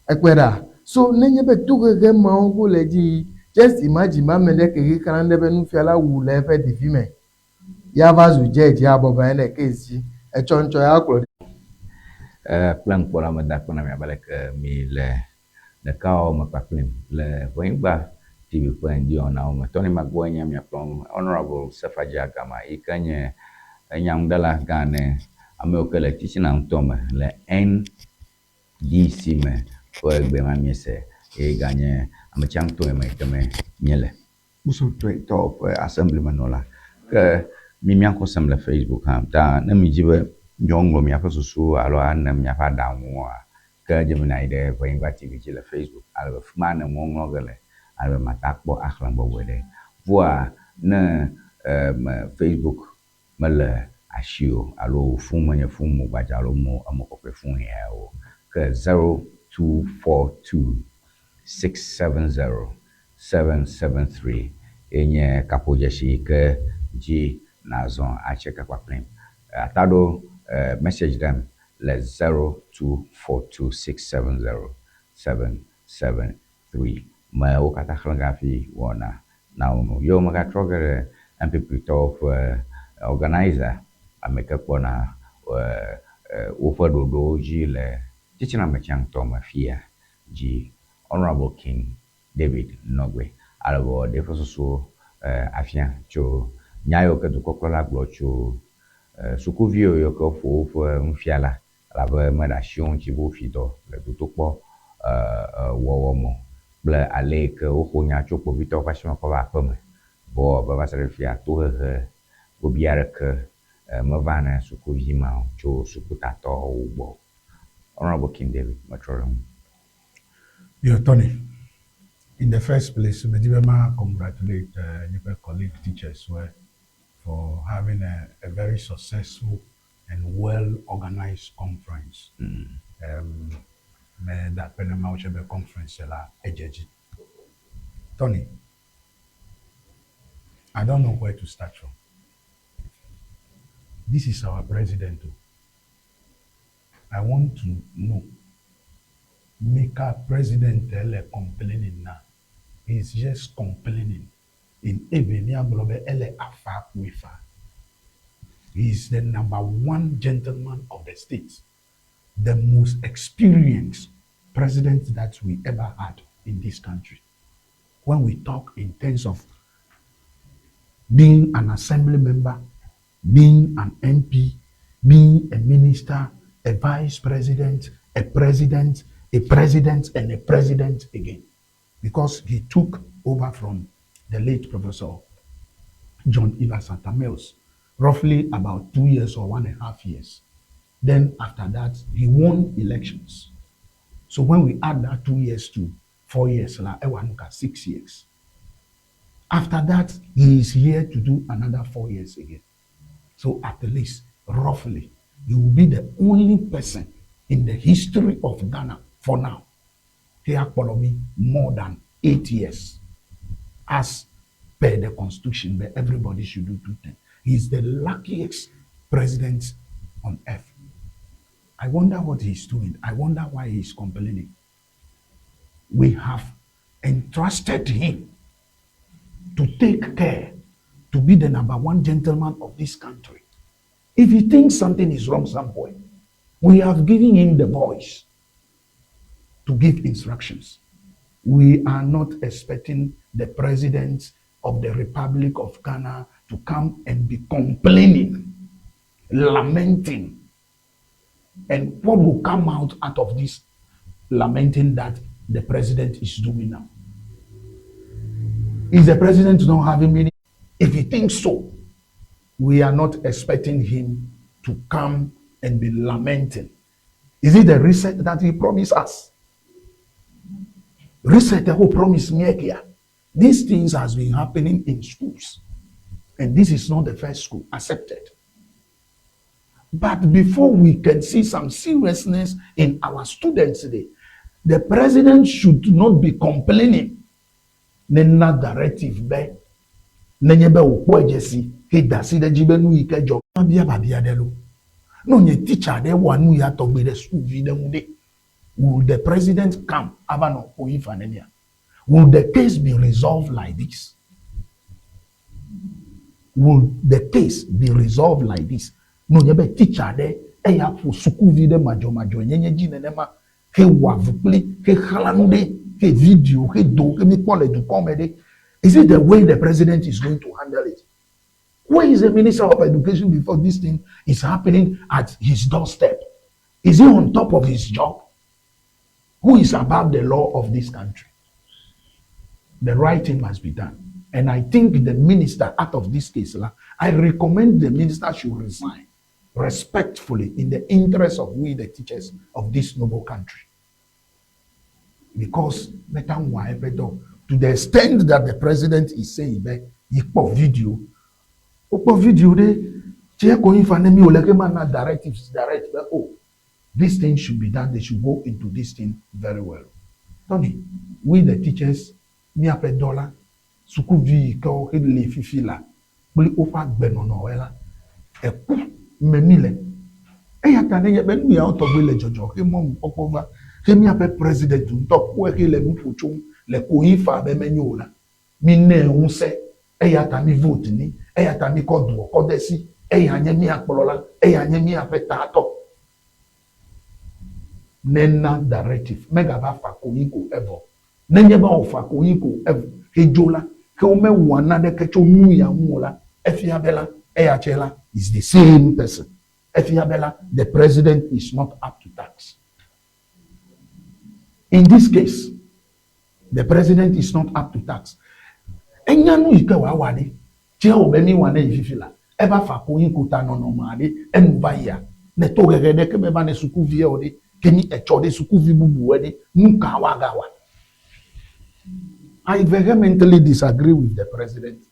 ekpe ɖa so nenye be tohehe mawo wole dzi just imagine be ame ɖe ke he xlã ɖe be nufiala wu le eƒe ɖevi me ya va zu judge ya bɔbɔ anyi ɖe case dzi etsɔ ŋtsɔ ya kplɔ kple ŋkpɔla me da kpɔna miabe leke mi le ɖekawo me kpakplim le Ʋenyigba TV ƒe ŋdiwɔnawo me tɔni magbɔ nye miakplɔ Honorable Sefaji Agama yi ke nye enyaŋuɖela gã ne amewo ke le titina ŋutɔ me le NDC me ƒe gbe ma miese eye ganye ametsiaŋutɔ me ke me miele kposɔtɔwo ƒe assembly menɔla ke mi miaxɔsem le Facebook hã ta ne mi dzi be miaŋlɔ miaƒe susu alo ane miaƒe aɖaŋuwoa ke dze me nayi ɖe Ʋenyigba TV dzi le Facebook ale be fi ma ne mɔŋlɔ ge le ale be mata kpɔ axlẽ bɔbɔe ɖe vɔa ne Facebook mele asi o alo fun menye fun mo gbadza alo mo kɔkɔe fun ya o ke 0242 670 773 enye kaƒodzesi ke dzi nazɔ atseke kpakplim ataɖo message ɖem le 0242 670 773 me wo katã xlẽ gafi wɔna na wo no yo megatrɔ ge ɖe NPP tɔwo ƒe organizer ame ke kpɔna woƒe ɖoɖowo dzi le titina metsiaŋutɔ me fia dzi Honorable King David Nɔgbe ale be ɖe ƒe susu afia tso nya yiwo ke dukɔkplɔla gblɔ tso sukuviwo yiwo ke ƒo woƒe nufiala alabe meɖe asi wo ŋuti be wofi dɔ le dotokpɔ wɔwɔ me kple ale yi ke woxɔ nya tso kpovitɔwo ƒe asime kɔ va aƒeme vɔ be va se ɖe fia tohehe gobi aɖeke meva ne sukuvi ma tso sukutatɔwo gbɔ. Honorable King David metrɔ ɖe ŋu. Yo, Tony, in the first place, I congratulate your colleague teachers for having a very successful and well-organized conference. That Panama conference la ejeji. Tony, I don't know where to start from. This is our president. I want to know. Make our president complaining now. He's just complaining. In Ebenia Blobe ele afa wifa. He's the #1 gentleman of the state, the most experienced president that we ever had in this country. When we talk in terms of being an assembly member, being an MP, being a minister, a vice president, a president, a president, and a president again. Because he took over from the late Professor John Eva Santa Mills, roughly about 2 years or 1.5 years. Then after that, he won elections. So when we add that 2 years to 4 years, like 6 years. After that, he is here to do another 4 years again. So at least, roughly, he will be the only person in the history of Ghana for now. He has followed more than 8 years. As per the constitution, where everybody should do 2 things. He is the luckiest president on earth. I wonder what he's doing. I wonder why he's complaining. We have entrusted him to take care, to be the #1 gentleman of this country. If he thinks something is wrong somewhere, we have given him the voice to give instructions. We are not expecting the president of the Republic of Ghana to come and be complaining, lamenting. And what will come out of this lamenting that the president is doing now? Is the president not having meaning? If he thinks so, we are not expecting him to come and be lamenting. Is it the reset that he promised us? Reset the whole promise make here. These things has been happening in schools. And this is not the first school accepted. But before we can see some seriousness in our students today, the president should not be complaining. Nena directive be nenye be ukwo ejesi he dasi de jibe nu ike job bia babia de lo no nye teacher de wanu ya togbe de school vi de mu de. Will the president come abano oyifa nenia? Will the case be resolved like this? Will the case be resolved like this? No nye be teacher de eya for school vi de majo nyenye ji nenema he wavukli he khalande he video, he do, he do comedy. Is it the way the president is going to handle it? Where is the Minister of Education before this thing is happening at his doorstep? Is he on top of his job? Who is above the law of this country? The right thing must be done. And I think the minister out of this case, I recommend the minister should resign respectfully in the interest of we, the teachers of this noble country. Because to the extent that the president is saying that video directives direct that this thing should be done, they should go into this thing very well. Tony, we the teachers ni apẹ dollar suku vi ko le fifi la pli ofa gbenono wela eku memile eya tane ye benu ya otogbe le jojo ke mom okova ke mi apẹ president ntop we ke le nufuchun le ko ifa be menyo la mi ne un se eya ta mi vote ni eya ta mi ko du ko desi eya nye mi apolola eya nye mi apẹ tato nena directive mega ba fa ko yiko ever nenye ba ofa ko yiko ever hejola ke o me wana de ke cho mu ya muola efiabela eyachela is the same person. Efiabela, the president is not up to tax. In this case, the president is not up to tax. Enyanu ike wa wade che obemi wana ififila eba fa ko yiko ta no no made enuba ya ne to gegede ke be ba ne suku vie ode kemi echode suku vi bubu ode nuka wagawa. I vehemently disagree with the president,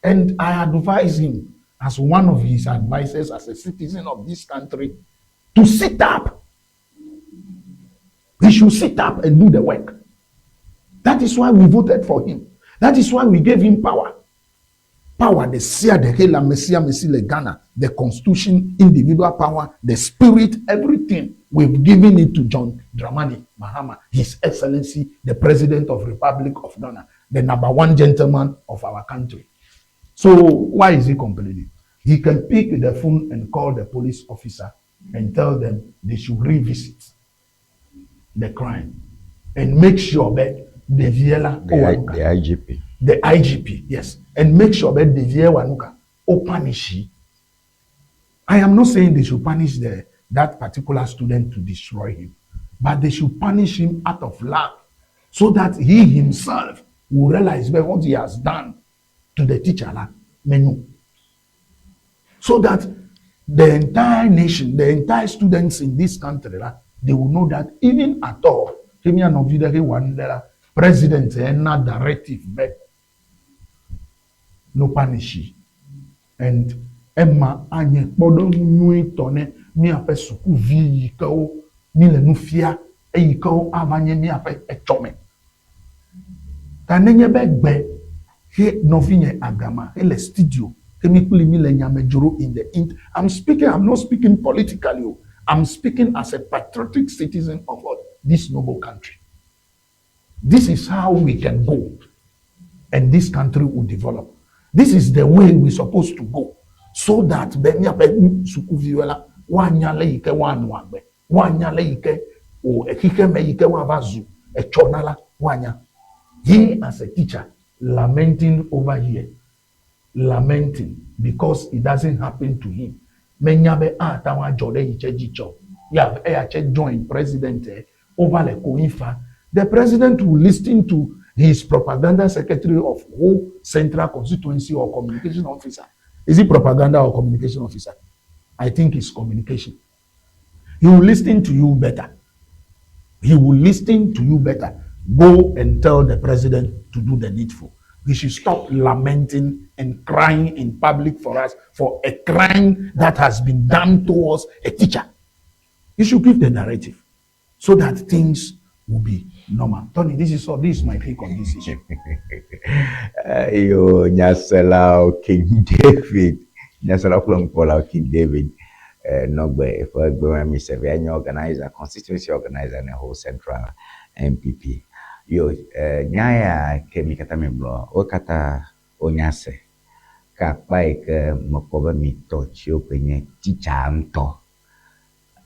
and I advise him as one of his advisors, as a citizen of this country, to sit up. He should sit up and do the work. That is why we voted for him. That is why we gave him power. Power, the Sia, the Hela, Messia, Messi, Ghana, the constitution, individual power, the spirit, everything. We've given it to John Dramani Mahama, His Excellency, the President of the Republic of Ghana, the #1 gentleman of our country. So why is he complaining? He can pick the phone and call the police officer and tell them they should revisit the crime and make sure that the IGP. the IGP, yes, and make sure that the Vie Wanuka or punish him. I am not saying they should punish that particular student to destroy him, but they should punish him out of love so that he himself will realize what he has done to the teacher, menu. So that the entire nation, the entire students in this country, they will know that even at all, president and not directive, but no punish. And Emma anye kpɔɖo nyui tɔ ne míaƒe sukuvi yi ke wo mi le nu fia eyi ke wo ava nye míaƒe etsɔme. Ta nenye be gbe he nɔvinye agama he le studio he mi kpli mi le nyamedzro in the int. I'm not speaking politically. I'm speaking as a patriotic citizen of this noble country. This is how we can go, and this country will develop. This is the way we're supposed to go. So that benya be sukuviwela wanyale ike wanwagbe wanyale ike o ekike me ike wabazu echonala wanya. He as a teacher lamenting over here, lamenting because it doesn't happen to him. Menyabe atawa jode iche jicho ya eyache join president over le koinfa. The president will listen to his propaganda secretary of whole central constituency or communication officer. Is he propaganda or communication officer? I think it's communication. He will listen to you better. He will listen to you better. Go and tell the president to do the needful. We should stop lamenting and crying in public for us for a crime that has been done towards a teacher. You should give the narrative so that things will be normal. Tony, this is my take on this issue. Yo, Nyasela King David. Nyasela Paula King David. Nogbe, for Mr. Any organizer, constituency organizer, and the whole central MPP. Yo, Nyaya Kemi Katamiblo, Okata Onyase. Kapaik Mokoba Mito, Chiopenye, Tichanto.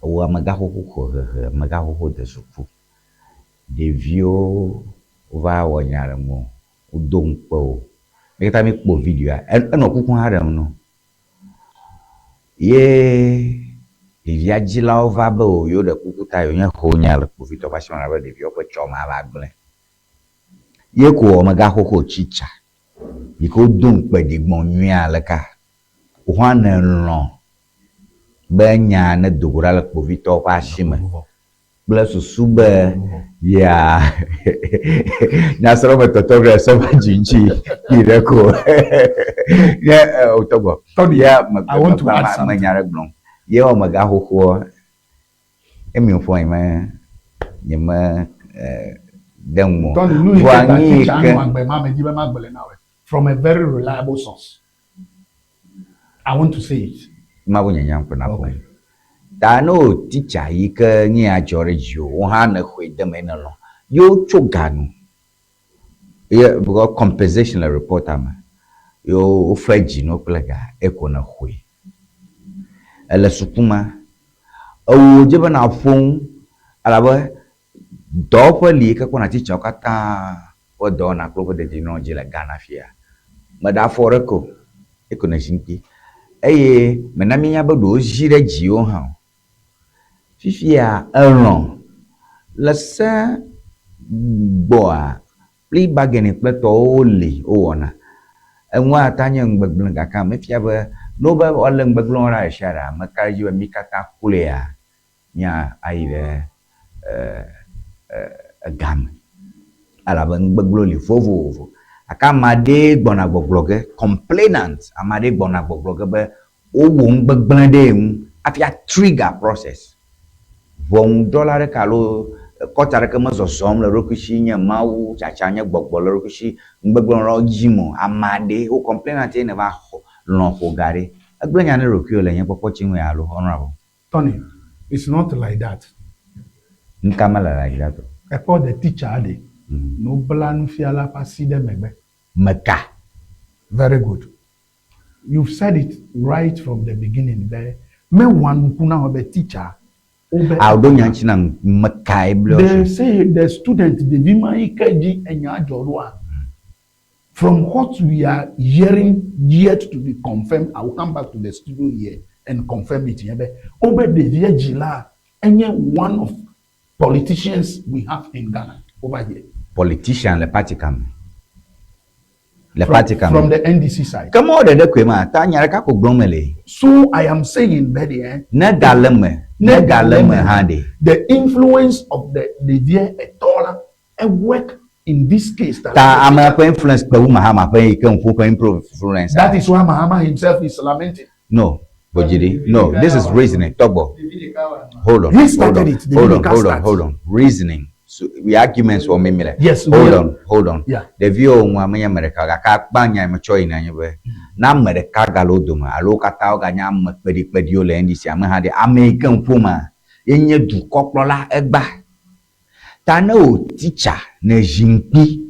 Ou Magaho de Supu. Devio va wanyara mo udompo me ta mi po video no kukun haram no ye devia jila ova ba o yo de kukuta yo nya ho nyala po video ba shona ba devio po choma ba gble ye ko o maga hoko chicha yi ko dompo de gbon nwa alaka o hwana no ba nya na dogura la po video pa shima bless sube yeah nasoro metotobre so majinchi ireko yeah otogo yeah I want to add something. Yeah o maga hoko emi fo ima nyema demo from a very reliable source. I want to say it. Okay. Dano teacher yika ni a George you hana hwe dem enelo yo choganu yeah because compensation report ama yo faji no plega eko na hwe ele supuma o jeba na fon alaba do pali ka kona teacher kata o do na klopo de no jela Ghana fia mada foreko eko na shinki eye menami ya bodo jire jio ha Fifia error. Lasa boa. Pli bageni pleto oli ona. Enwa tanya ngbegblen kaka me fiaba no ba ole ngbegblen ra shara makarji wa mikata kulea nya aire gam. Ala ba ngbegblo li fovo. Aka made gbona gbogloge complainant amade gbona gbogloge be o wo ngbegblen de afia trigger process. Von dollar kalo kotare ke mazo som le rokushi nya mau chachanya gbogbolo rokushi ngbegbon ro jimo amade o complainant ne ba lon ho gare agbenya ne rokio le yen popo chinwe alo honorable Tony, it's not like that. Nkamala like that. About the teacher de no plan fiala pasi de megbe. Meka. Very good. You've said it right from the beginning there. Me one kuna obe teacher. They say the student the vima ikeji enya jorua From what we are hearing yet to be confirmed, I will come back to the studio here and confirm it. Obe de Viegila, any one of politicians we have in Ghana over here. Politician, le parti kam. Le parti kam. From the NDC side. Come on, the kwema, tanya ka ko glomele. So I am saying, Betty, Ne galeme hande. the influence of the Vieux Etola and work in this case. Ta ama influence pe Mahama pe kan fu influence. That is why Mahama himself is lamenting. No, Bojidi. No, this is reasoning. Tobo. Hold on. He started it. Hold on. Reasoning. So we arguments for me. Yes. Hold on. Yeah. The view on America ka banya me choy na nyebe. Na America galoduma alo kata o ganya pedi ole ndisi am ha de American puma. Enye du koklola egba. Ta na o teacher na jinpi.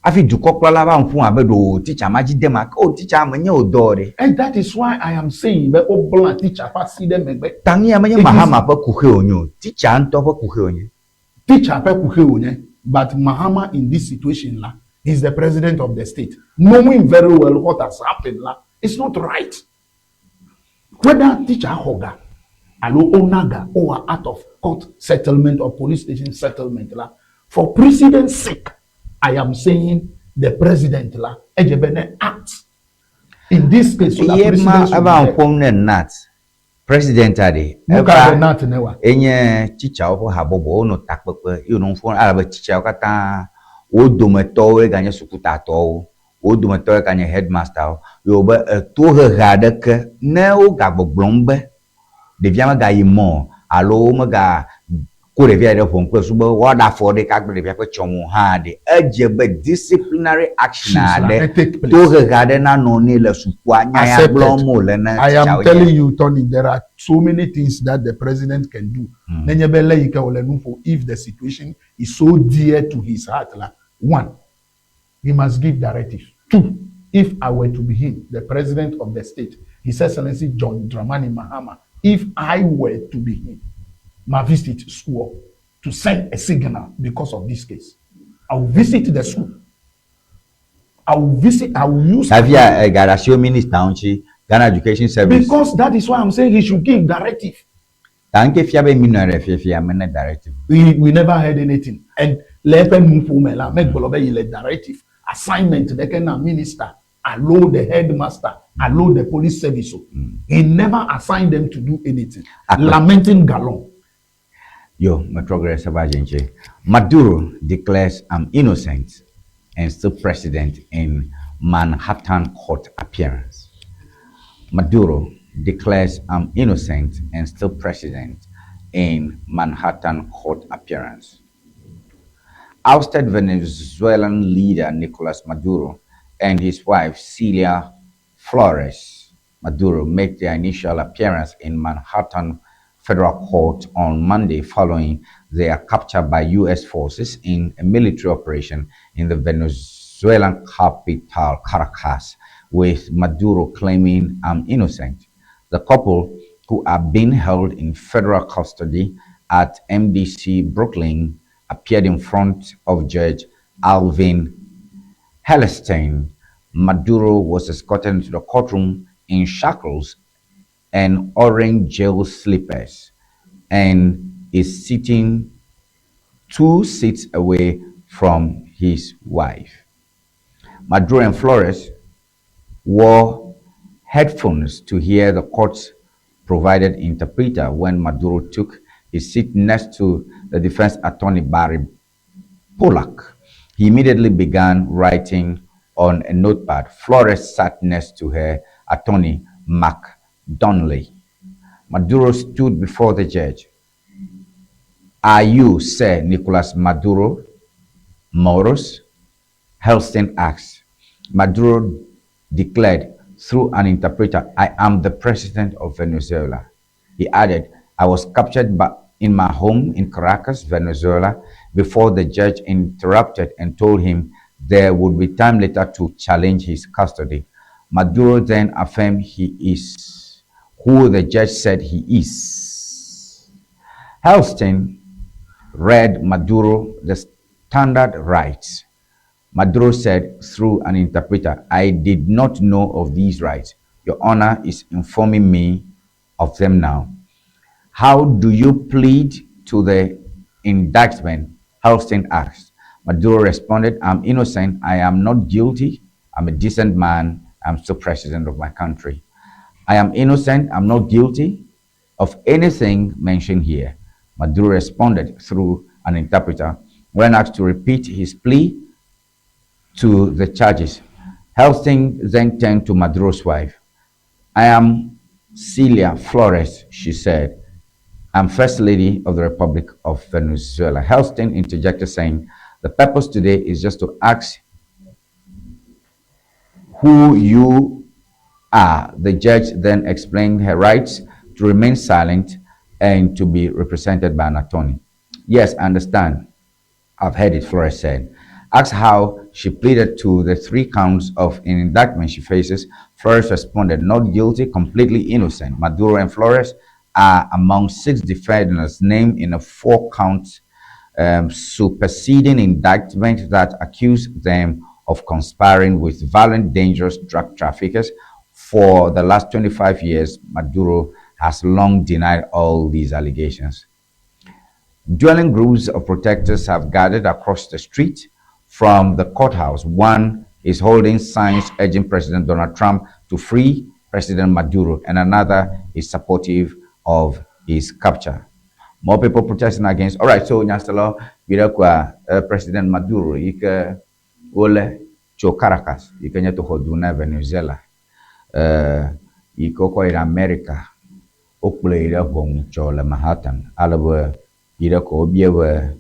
Afi du koklola ba nfu abedo teacher majidema o teacher amanye odore. And that is why I am saying that Obla teacher pa see them egbe. Tangi amanye Mahama pa kuhe onyo. Teacher anto pa kuhe onyo. Teacher pe kuhe onye. But Mahama in this situation la, is the president of the state. Knowing very well what has happened la, it's not right. Whether teacher hoga, alo onaga, or out of court settlement or police station settlement la, for precedent's sake, I am saying the president la, ejebene act. In this case, so that president ade enye teacher of habobo no takpepe you know for arabe teacher kata o dometo we ganye sukuta to o dometo we ganye headmaster yo be to hade ke ne o gagbogbombe de viama ga yimo alo mo ga ko de via de fonko subo wada for de kagbe de via ko chomu ha de ejebe disciplinary action ade to hade na no ni le supu anya ya blomo le na I am telling you, Tony, there are so many things that the president can do. If the situation is so dear to his heart, like, one, he must give directive. Two, if I were to be him, the president of the state, His Excellency John Dramani Mahama, if I were to be him, my visit school to send a signal because of this case. I will visit the school. I will use. Have you got a minister, Ghana Education Service? Because that is why I'm saying he should give directive. Directive. We never heard anything. And let directive assignment they can minister, allow the headmaster, allow the police service. He never assigned them to do anything. Lamenting Galon. Yo, my progress about Maduro declares I'm innocent and still president in Manhattan court appearance. Maduro declares I'm innocent and still president in Manhattan court appearance. Ousted Venezuelan leader Nicolas Maduro and his wife Celia Flores Maduro made their initial appearance in Manhattan Federal Court on Monday following their capture by U.S. forces in a military operation in the Venezuelan capital, Caracas, with Maduro claiming I'm innocent. The couple, who are being held in federal custody at MDC Brooklyn, appeared in front of Judge Alvin Hellerstein. Maduro was escorted into the courtroom in shackles and orange jail slippers and is sitting 2 seats away from his wife. Maduro and Flores wore headphones to hear the court's provided interpreter when Maduro took his seat next to the defense attorney Barry Pollack. He immediately began writing on a notepad. Flores sat next to her attorney Mark Donnelly. Maduro stood before the judge. Are you, Sir Nicolas Maduro Moros? Hellerstein asked. Maduro declared through an interpreter, I am the president of Venezuela. He added, I was captured in my home in Caracas, Venezuela, before the judge interrupted and told him there would be time later to challenge his custody. Maduro then affirmed he is who the judge said he is. Hellerstein read Maduro the standard rights, Maduro said through an interpreter, I did not know of these rights. Your Honor is informing me of them now. How do you plead to the indictment? Halstein asked. Maduro responded, I'm innocent. I am not guilty. I'm a decent man. I'm still president of my country. I am innocent. I'm not guilty of anything mentioned here. Maduro responded through an interpreter. When asked to repeat his plea to the charges, Halstein then turned to Maduro's wife. I am Celia Flores, she said. I'm First Lady of the Republic of Venezuela. Halstein interjected, saying, the purpose today is just to ask who you are. The judge then explained her rights to remain silent and to be represented by an attorney. Yes, I understand. I've heard it, Flores said. Asked how she pleaded to the 3 counts of an indictment she faces, Flores responded, not guilty, completely innocent. Maduro and Flores are among 6 defendants named in a 4-count superseding indictment that accuse them of conspiring with violent, dangerous drug traffickers. For the last 25 years, Maduro has long denied all these allegations. Dwelling groups of protesters have gathered across the street from the courthouse. One is holding signs urging President Donald Trump to free President Maduro, and another is supportive of his capture. More people protesting against. All right, so Nyastelo, Birakwa, President Maduro, Ike Ole Cho Caracas, Ike Nyato Hoduna, Venezuela, Ike Oko America, Okule Ira Hong Chola Manhattan, Alawa, Irako Biewa,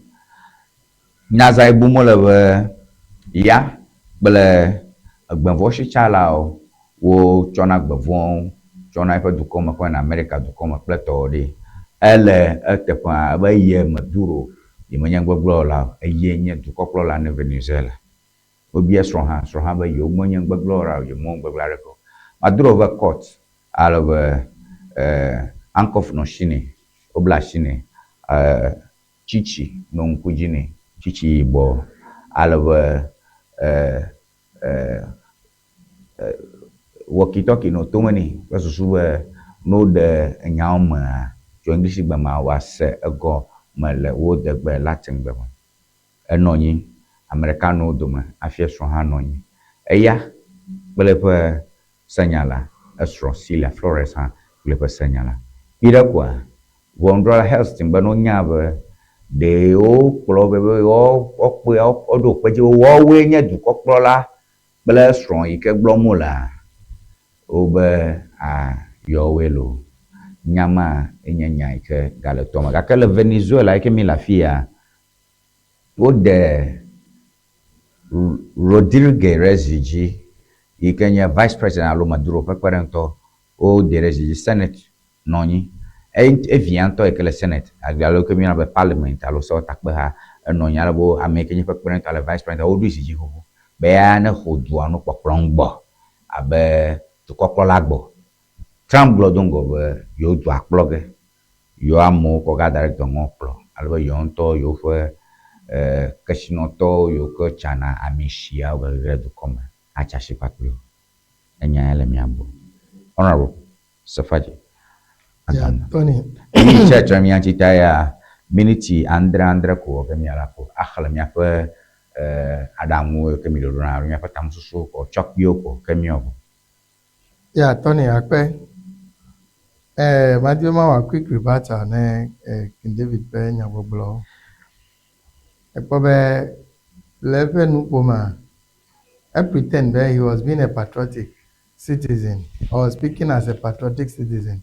Nazai Bumola, Ya, Bele, Agbanvoshi Chalao, Wo Chonak Bavon, Chona Ipa Dukoma Kwan America Dukoma Plato, Ele Etepa, Abaye Maduro, Imanyangwa Glola, a Yenya to Coppola in Venezuela. Obia Strohan by you, Monyangwa Glora, your Mong Baglarico. Maduro over court, all over Ankof no Shine, Oblashine, Chichi, non Kujine, Chichi Bo, all over walkie-talkie no too many, because no the Nyama, to English Bama was a go, my wood the Latin Bama. Annoying Americano Duma, I fear from Hanoi. Eya, Belepa Sanyala, Astro Celia Flores, Belepa Sanyala. Irakwa, Wondra Helston, but no Nyava, they all probably all do, but you all win yet to Coprola, Bela strong, you can blomola. Over your welo. Nyama enyanya ike galetoma. Kakele Venezuela ike mi la fia. O de Rodríguez Rezigi ike nye Vice President alo Maduro pekperento o de Rezigi Senate noni. Evianto ekele Senate agalo ke mi na be Parliament alo so takbe ha noni alabo ameke nye pekperento ale Vice President o du Rezigi ho. Be ana hodua no poplongbo. Abe to Cocolagbo. Trump Glodongo, you to a plug, you are more Coga director Moplo, Alba Yonto, you for Kashinoto, you go China, Amishia, will read to come. Achashipatu, and Yalamiambo. Honorable Safaji. Tony. Church, Miachitaya, Miniti, Andra Ko, Kamialapo, Achalamiapa, Adamu, Camilo, Miapatam Susu, or Chok Yoko, Camio. Yeah, Tony Akpe. Madioma wa quick rebuttal ne King David pe nyaboblo. Ekpobe leve nupoma. I pretend that he was being a patriotic citizen or speaking as a patriotic citizen.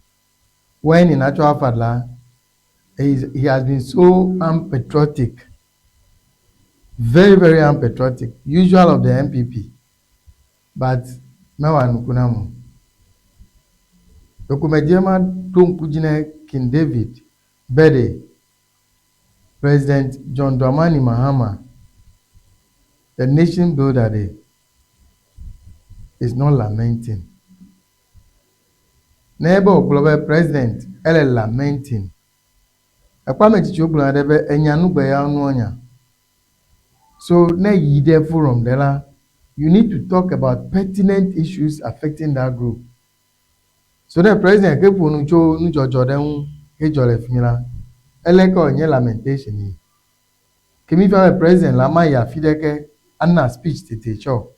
When in actual fact, he has been so unpatriotic, very, very unpatriotic, usual of the MPP. But Mewan Kunamu. Dokumejema Tunkujine King David, Bede, President John Dramani Mahama, the nation builder day, is not lamenting. Neighbor global president, ele lamenting. Akwame chichobula debe enyanu be ya onu onya. So na yi there forum there la, you need to talk about pertinent issues affecting that group. So the president ke ponu cho nu jojo den ke jole fimila. Eleko nye lamentation ni. Kemi fa president la ma ya fideke anna speech tete cho.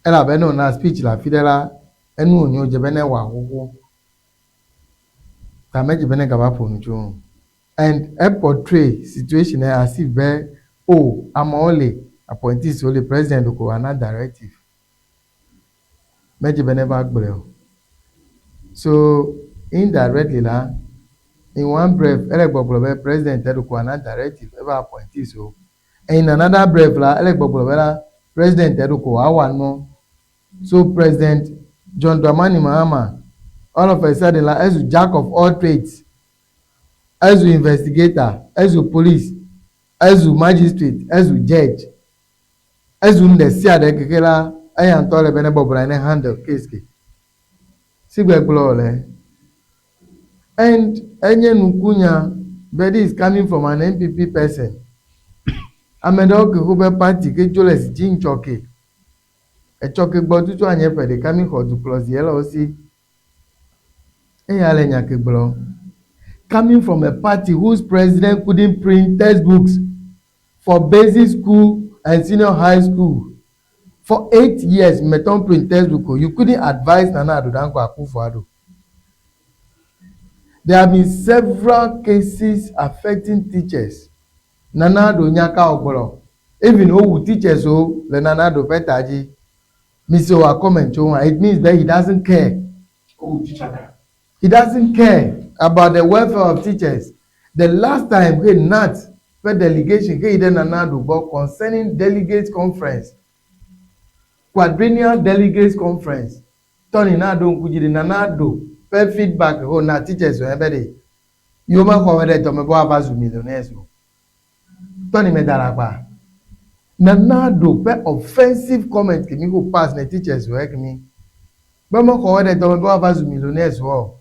Ela be no na speech la fidela enu onyo je bene wa gogo. Ta meje bene gaba ponu cho. And a portray situation as if be oh I'm only appointees only president ko ana directive. Meje bene ba gbere. So indirectly la in one breath elegbogbo president ko ana directive ever appointees so. And in another breath la elegbogbo la president ko awa no. So President John Dramani Mahama all of a sudden la as jack of all trades, as investigator, as police, as magistrate, as judge, as the sia de kekela ayan tole bene bobra ne handle case ke. Sigbe glole. And enye nukunya bedi is coming from an NPP person. Amedo ke hube party ke joles jin choke. E choke gbotutu anye pede coming for to plus yellow see. Eya le nyake gbo. Coming from a party whose president couldn't print textbooks for basic school and senior high school for 8 years. Meton print textbook. You couldn't advise Nana Addo Dankwa Akufo-Addo. There have been several cases affecting teachers. Nana Addo Nyaka Ogboro. Even Owu teachers le Nana Addo Petaji. Mr. Owa comment it means that he doesn't care. He doesn't care about the welfare of teachers. The last time he NAT for delegation he then Nana Addo go concerning delegates conference. Quadrennial delegates conference. Tony Nado Nkujide Nana Addo per feedback na teachers so everybody. You ma ko wede to me bo abazu millionaires o. Tony me darapa. Nana Addo per offensive comment ke mi go pass na teachers so ek mi. Ba ma ko wede to me bo abazu millionaires o.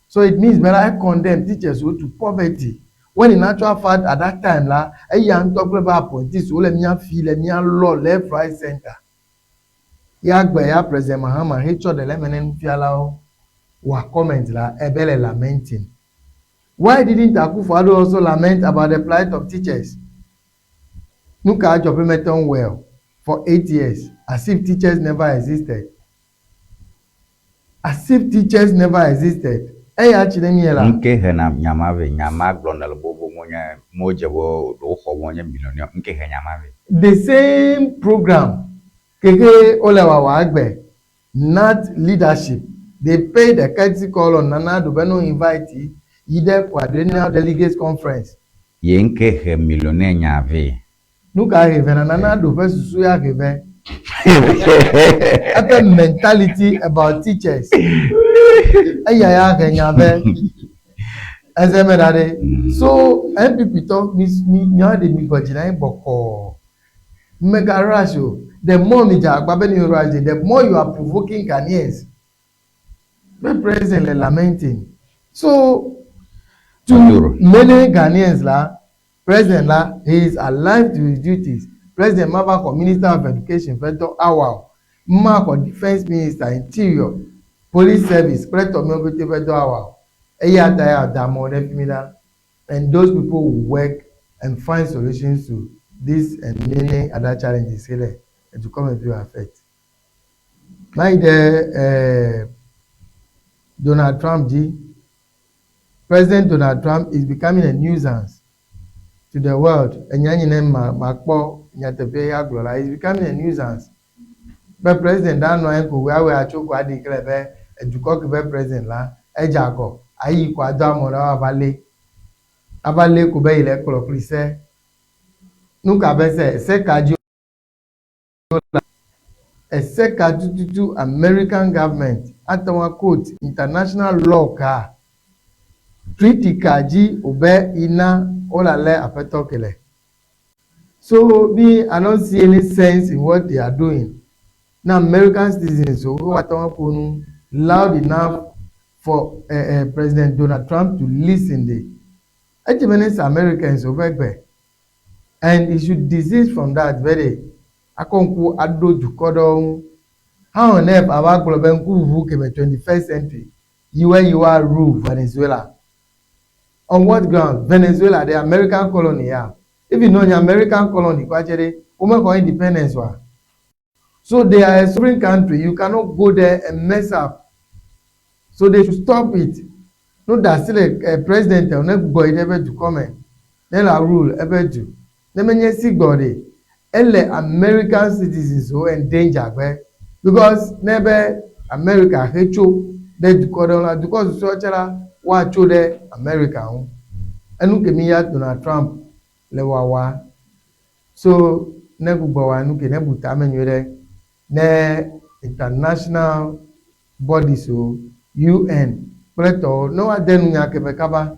So it means that I condemn teachers to poverty. When in actual fact at that time la e yan talk about appointees so let me feel let me law left right center. Ya gbe ya President Mahama he cho de lemenen fiala wa comment la ebele lamenting. Why didn't Akufo-Addo also lament about the plight of teachers? Nuka Ajope meton well for 8 years as if teachers never existed. As if teachers never existed. Eya chidemiela. Nke hena nyamave nyama glonal bobo monya moje wo ho monya millionaire nke he nyamave. The same program keke olewa wa agbe not leadership. They paid a courtesy call on Nana Addo Beno invite either quadrennial delegates conference. Ye nke he millionaire nyave. Nuka heve na Nana Addo versus suya heve. After mentality about teachers. Eya kenyave. Ezemedade. So MPP talk me nyade mi gojina boko. Mega ratio. The more me jagbabeni rush, the more you are provoking Ghanaians. The president lamenting. So to many Ghanaians la, president la, he is alive to his duties. President Mavako, Minister of Education, Feto Awao, Mako, Defense Minister, Interior, Police Service, Preto Myogote Feto Awao, Eyataya Damo Defimida, and those people will work and find solutions to this and many other challenges here and to come into effect. My dear Donald Trump G, President Donald Trump is becoming a nuisance to the world. And Makpo Nyatepe Aglola is becoming a nuisance. But President Dan Noenko, where we are choking declare and to cock President La, Ejako, Ayi Quadamora Valley, Avale Kube Electro Clisse, Nuka Bese, Sekajo, a Sekajutu American government, at our quote, international law car. Treaty kaji obe ina olale apetokele. So I don't see any sense in what they are doing. Now American citizens so loud enough for President Donald Trump to listen. The Americans over there. and he should desist from that very akonku ado dukodo how on earth aba golobenku vu keme 21st century you are rule Venezuela on what ground Venezuela the American colony yeah if you know the American colony kwachere umeko independence wa so they are a sovereign country you cannot go there and mess up so they should stop it no that still a president or never boy ever to comment then la rule ever do then many see body ele American citizens who endanger because never America hecho de dukodola because so chala wa cho de America ho enu kemi ya Donald Trump le wa so ne gbogbo wa nu ke ne buta menwere ne international bodies o UN preto no adenu nya ke be kaba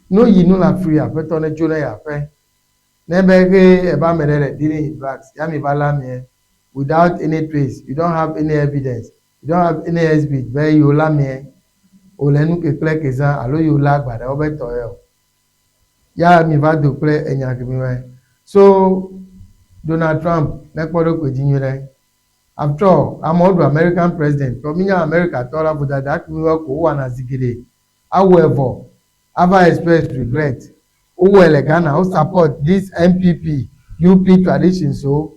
no yi no la free apeto ne jo na ya fe ne be ke e ba mere dini blacks ya mi bala mi without any trace you don't have any evidence you don't have any exhibit where you la mi o le nu ke kle ke za alo you la gbada o be to e ya mi va do kle enya ke mi we so Donald Trump nekpodo ko jinyere after all amodu American president tominya America tola buda that mi wo ko wa na zigide however ava express regret o wele Ghana o support this MPP UP tradition so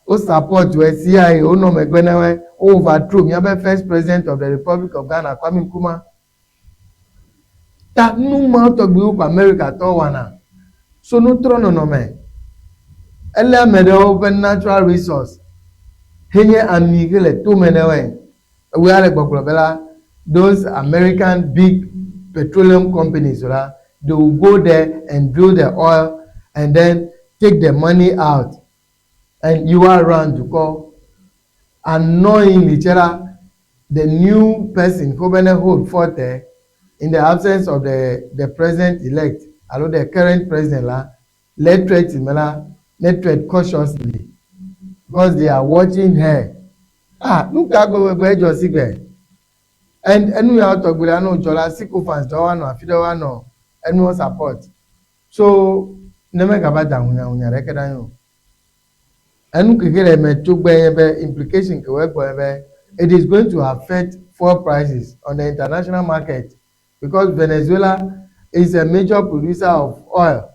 o support we CIA o no megbenewe o overthrow mi abe first president of the Republic of Ghana Kwame Nkrumah ta nu ma to gbe o America to wa na so no trono no me ele mede open natural resource henye amigele to menewe we are gbogbo bela those American big petroleum companies they will go there and drill the oil and then take the money out and you are around to call unknowingly the new person who been hold forth in the absence of the president elect alo the current president let treat let tread cautiously because they are watching her look at go just sigbe and enu ya to gbere anu jola sycophants do wa no afido wa no enu support so neme ga bada hunya rekeda yo enu kekere me to gbe yen be implication ke we gbo be it is going to affect fuel prices on the international market because Venezuela is a major producer of oil.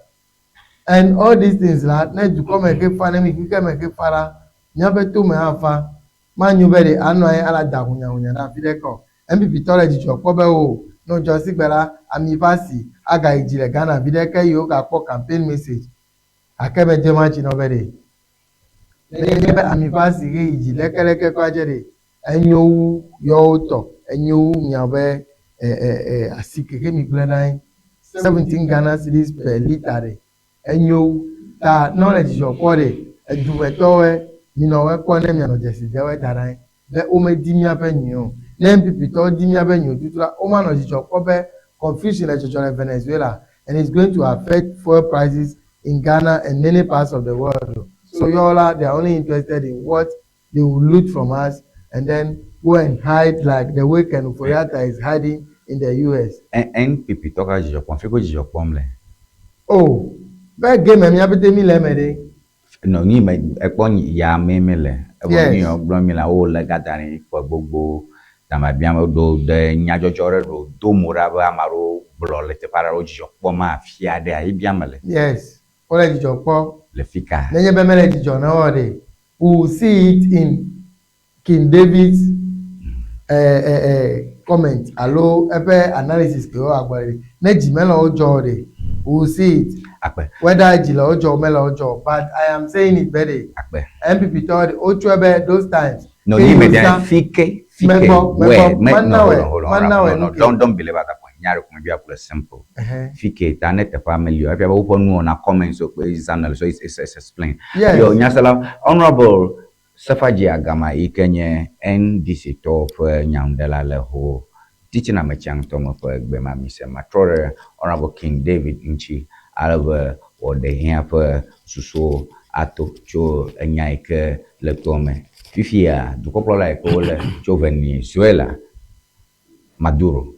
And all these things like na to come make fanemi kike make fara nyabe to me afa man you be anu ai ala da hunya na fideko MPP tore ji jopo be o no just gbera amivasi aga ijile Ghana fideke yo ga po campaign message akebe je ma chi no be de be amivasi ge ijile keleke ko ajere enyo yo to enyo nyabe asike ke mi glenai 17 Ghana cedis per liter enyo ta knowledge your kwore eduwetowe ninowe kwone mi no jesi dewe tarai be o me di mi abenyo na MPP to di mi abenyo tutura o ma no jijo kobe confusion na jojo na Venezuela and it's going to affect fuel prices in Ghana and many parts of the world so yola they are only interested in what they will loot from us and then go and hide like the way Ken Ofori-Atta is hiding in the US NPP toka jijo pon feko jijo pomle oh be game mi abete mi le mede no ni me epon ya memele ebo ni ogbon mi la o le gadani po gbogbo tama biam do de nyajojore do mura ba maro blole te para o jijo po ma fiade ai biamele yes ole jijo po le fika nenye be mele jijo na ode we see it in King David's comment alo epe analysis ke o agbare na jimelo ojo de we see it whether jila ojo melo ojo but I am saying it very MPP told ochobe those times no ni me dey fike where no don't believe at that point nyare ko be a simple fike ta net family if you open no na comment so is analysis so it's explain yo nyasala honorable Safaji Agama ikenye NDC to for nyandela le ho teaching na mechang to mo for egbe ma mi se matrore honorable King David Nchi alwe o de here for suso ato cho enyaike le tome fifia du koplo la ko le cho Venezuela Maduro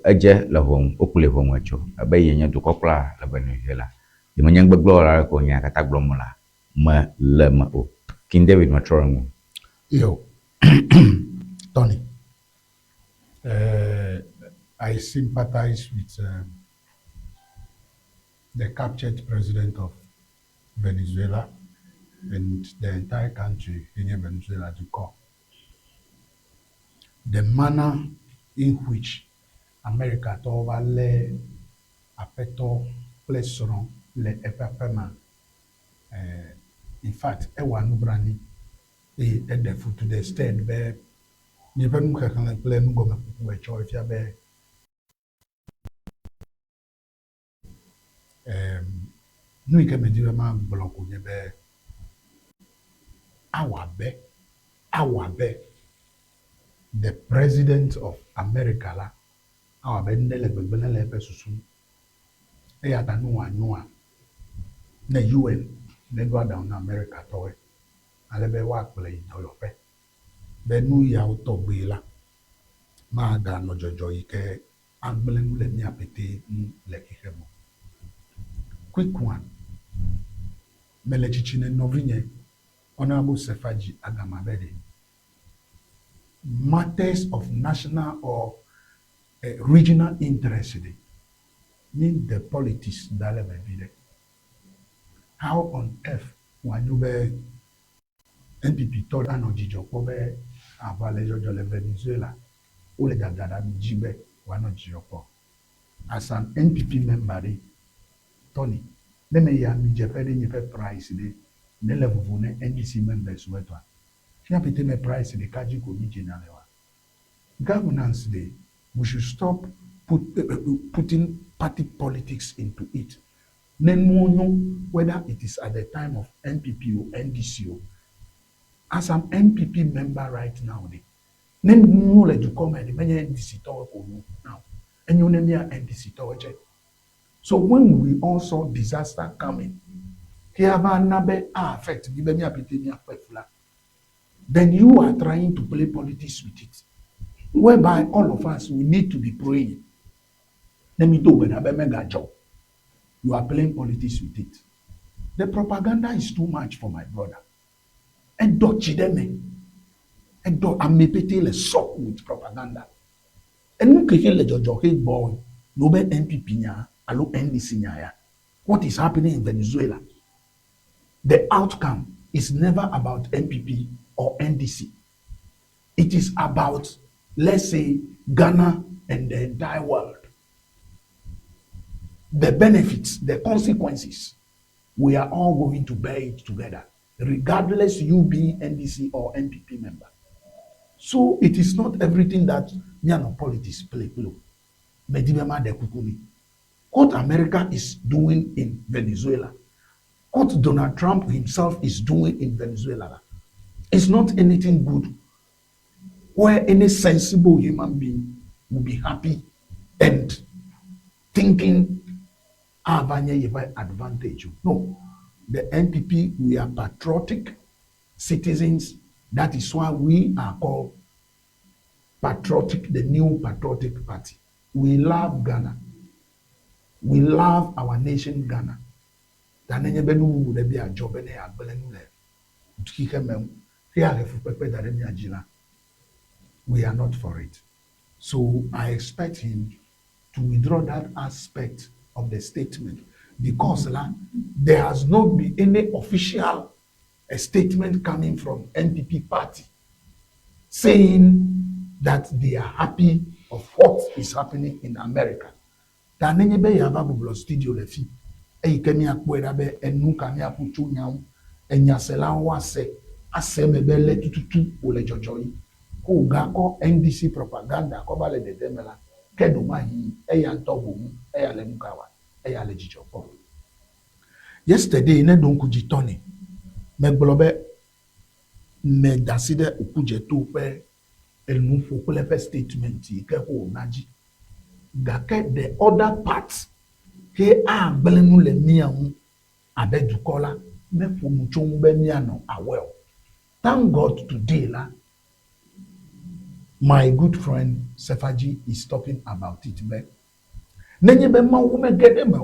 eje le hom okule hom acho abaye nya du kopla la Venezuela di menyang beglora ko nya kata glomula me le me o King David matromo Yo, Tony, I sympathize with the captured president of Venezuela and the entire country in Venezuela to call. The manner in which America tova le apeto plesoron le epapema in fact ewa nubrani e edefu to the extent be nipa nu kakana play nu goma we choice ya be nu ike mediwe ma block nye be awabe the president of America la awabe ndele gbegbe le pe susu e ya tanu anua na UN ne go down America towe ale be wa play doyope be nu ya uto gbe la ma ga no jojo ike angbele nu le mi apete le kihemo quick one mele chichine novinye Honorable Sefaji Agamabede, matters of national or regional interest mean the politics that le how on earth when you be NPP toda no jijo ko be avale jojo le Venezuela o le dada mi jibe wa no jijo ko as an NPP member Tony ne me ya mi je pede ni fe price de ne level vous ne NDC members wetwa fia pete me price de kaji ko mi general wa governance day we should stop putting party politics into it then no whether it is at the time of NPP or NDC o as an NPP member right now then no let you come and many NDC talk now and you name your NDC talk so when we all saw disaster coming affect then you are trying to play politics with it, whereby all of us we need to be praying. Let me do mega job. You are playing politics with it. The propaganda is too much for my brother. And chideme. And I'm le sock with propaganda. And no le jojo hey boy. No be NPP nya, alo NDC nya. What is happening in Venezuela? The outcome is never about NPP or NDC. It is about, let's say, Ghana and the entire world. The benefits, the consequences, we are all going to bear it together, regardless you being NDC or NPP member. So it is not everything that politics play. What America is doing in Venezuela, what Donald Trump himself is doing in Venezuela is not anything good where any sensible human being will be happy and thinking advantage. No, the NPP, we are patriotic citizens. That is why we are called patriotic, the new patriotic party. We love Ghana. We love our nation, Ghana. We are not for it. So I expect him to withdraw that aspect of the statement because there has not been any official statement coming from NPP party saying that they are happy of what is happening in America. Studio lefi kemi akpera be enu kami apuchu nyam enyasela wase asemebele tututu ole jojoyi ko ga ko NDC propaganda ko bale de demela kedo mahi eya ntobo mu eya le mukawa eya le jijopo. Yesterday ne don kujitoni me gbolobe me daside okuje to pe enu fokole pe statement ke ko naji gake the other parts ke a gbelenu le miahu abedukola me fomuchon be miano awel. Thank God today my good friend Sefaji is talking about it be nenye be ma wo me gede me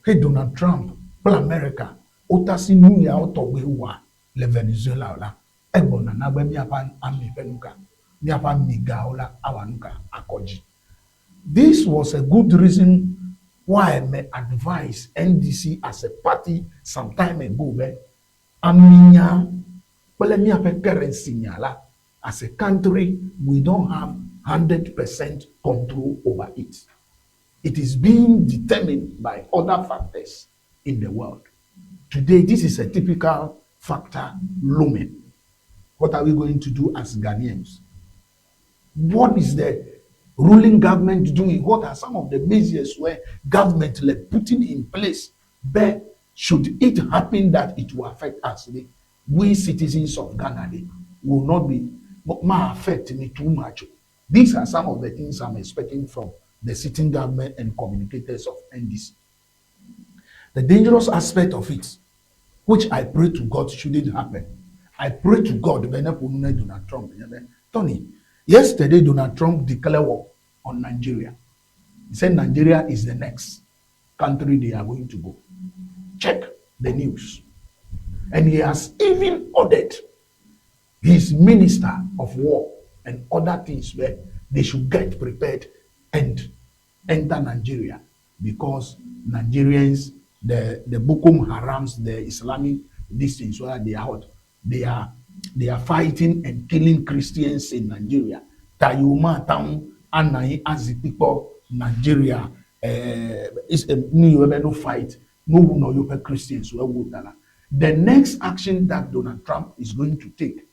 Hey, Donald Trump, pour America, otasi nous ya otogbe wa le Venezuela la. Ebona na gbe mi apa ami penuka. Mi apa miga ola awanuka akoji. This was a good reason why I may advise NDC as a party some time ago. Aminya, well, me have a currency nyala. As a country, we don't have 100% control over it. It is being determined by other factors in the world. Today, this is a typical factor looming. What are we going to do as Ghanaians? What is the ruling government doing? What are some of the measures where government like putting in place? But should it happen that it will affect us, we citizens of Ghana will not be affect me too much. These are some of the things I'm expecting from the sitting government and communicators of NDC. The dangerous aspect of it, which I pray to God shouldn't happen. I pray to God when Donald Trump. Tony, yesterday Donald Trump declared war on Nigeria. He said Nigeria is the next country they are going to go. Check the news. And he has even ordered his minister of war and other things where they should get prepared and enter Nigeria, because Nigerians, the Boko Harams, the Islamic things where they are hot, they are fighting and killing Christians in Nigeria. Tayuma town anai as the people Nigeria is a new fight. No Christians where would. The next action that Donald Trump is going to take,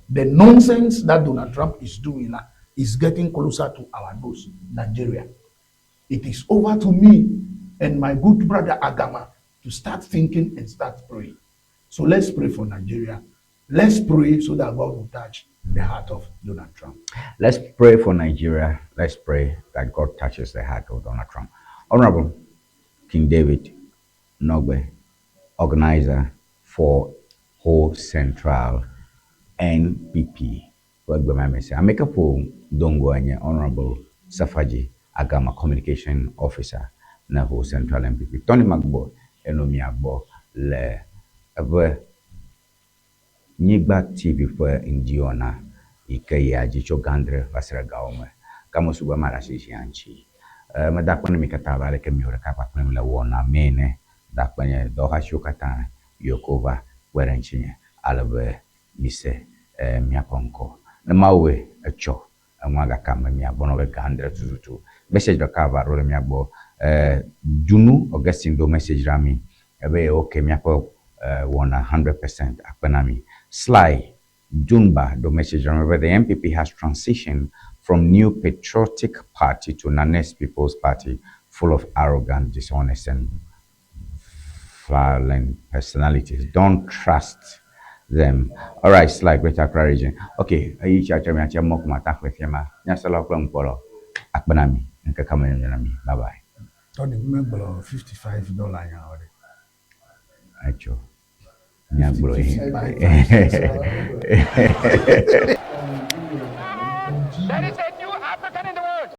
the nonsense that Donald Trump is doing is getting closer to our nose, Nigeria. It is over to me and my good brother Agama to start thinking and start praying. So let's pray for Nigeria. Let's pray so that God will touch the heart of Donald Trump. Let's pray for Nigeria. Let's pray that God touches the heart of Donald Trump. Honorable King David Nogbe, organizer for Ho Central NPP. I make a phone, don't go any Honorable Safaji Agama, communication officer na Ho Central NPP. Tony Magbo, Enomi Agbo, le Nigba TV for Indiona, Ikea Jicho Gandre, Vasera Gaume, Kamosuba Marasisi Anchi. Madakwana mikataba leke miura kapa kwemla wona mene dakpanye doha shukata yokova werenchinye alabe mise miaponko na mawe echo amwaga kama miabono be gandre tuzutu message do kava role miabo junu Augustine do message rami ebe okay miapo wona 100% akpanami Sly Junba do message rami where the MPP has transitioned from New Patriotic Party to Nanes People's Party, full of arrogant, dishonest, and violent personalities. Don't trust them. All right, Sly, Greater Accra region. Okay, ayi chacha mi acha mok mata kwefema. Nyasala kwa mpolo. Akbanami, nka kama nami. Bye bye. Tony, remember $55 ya ore. Acho. Nyagbo.